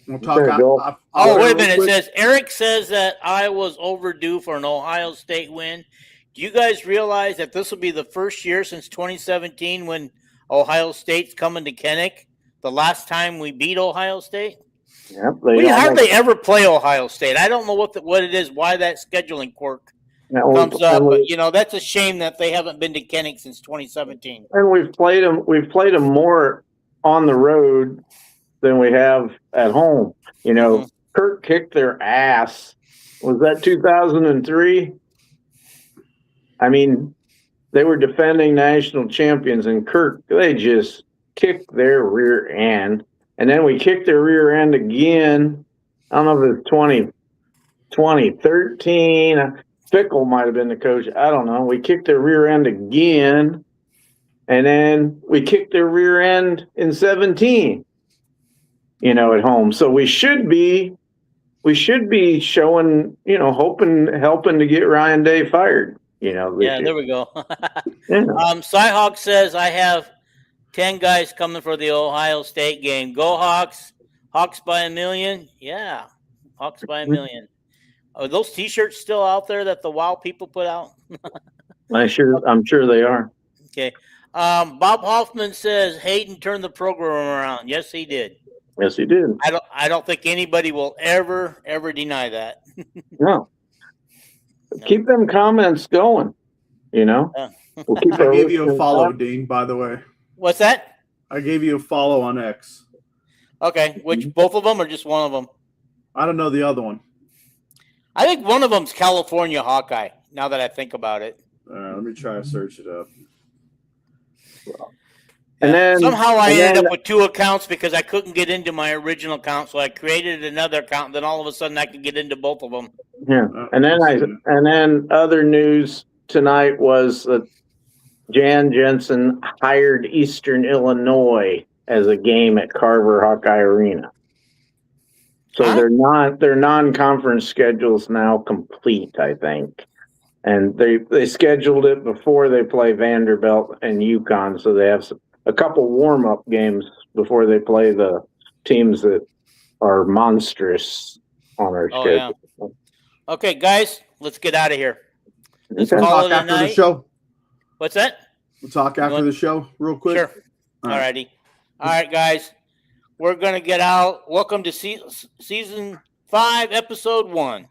We'll talk. Wait a minute. It says Eric says that Iowa's overdue for an Ohio State win. Do you guys realize that this will be the first year since 2017 when Ohio State's coming to Kinnick? The last time we beat Ohio State? Yep, we hardly ever play Ohio State. I don't know what it is, why that scheduling quirk comes up, but that's a shame that they haven't been to Kinnick since 2017. And we've played them more on the road than we have at home. Kurt kicked their ass Was that 2003? I mean, they were defending national champions, and Kirk, they just kicked their rear end. And then we kicked their rear end again. I don't know if it's 2013. Fickle might have been the coach. I don't know. We kicked their rear end again. And then we kicked their rear end in 17, at home. So we should be showing, helping to get Ryan Day fired. Yeah, there we go. Yeah. Cyhawk says, I have 10 guys coming for the Ohio State game. Go Hawks. Hawks by a million. Yeah, Hawks by a million. Are those T-shirts still out there that the WOW people put out? I'm sure they are. Okay. Bob Hoffman says Hayden turned the program around. Yes, he did. Yes, he did. I don't think anybody will ever deny that. No. Keep them comments going. We'll keep I gave you a follow, Dean, by the way. What's that? I gave you a follow on X. Okay. Which, both of them or just one of them? I don't know the other one. I think one of them's California Hawkeye, now that I think about it. Let me try to search it up. And then somehow I ended up with 2 accounts because I couldn't get into my original account, so I created another account. And then all of a sudden, I could get into both of them. Yeah, and then other news tonight was that Jan Jensen hired Eastern Illinois as a game at Carver Hawkeye Arena. So their non-conference schedule's now complete, I think. And they scheduled it before they play Vanderbilt and UConn, so they have a couple warm-up games before they play the teams that are monstrous on our schedule. Yeah. Okay, guys, let's get out of here. Let's We'll call talk it a after the night. show. What's that? We'll talk after the show real quick. Sure. All righty. All right, guys. We're going to get out. Welcome to season 5, episode 1.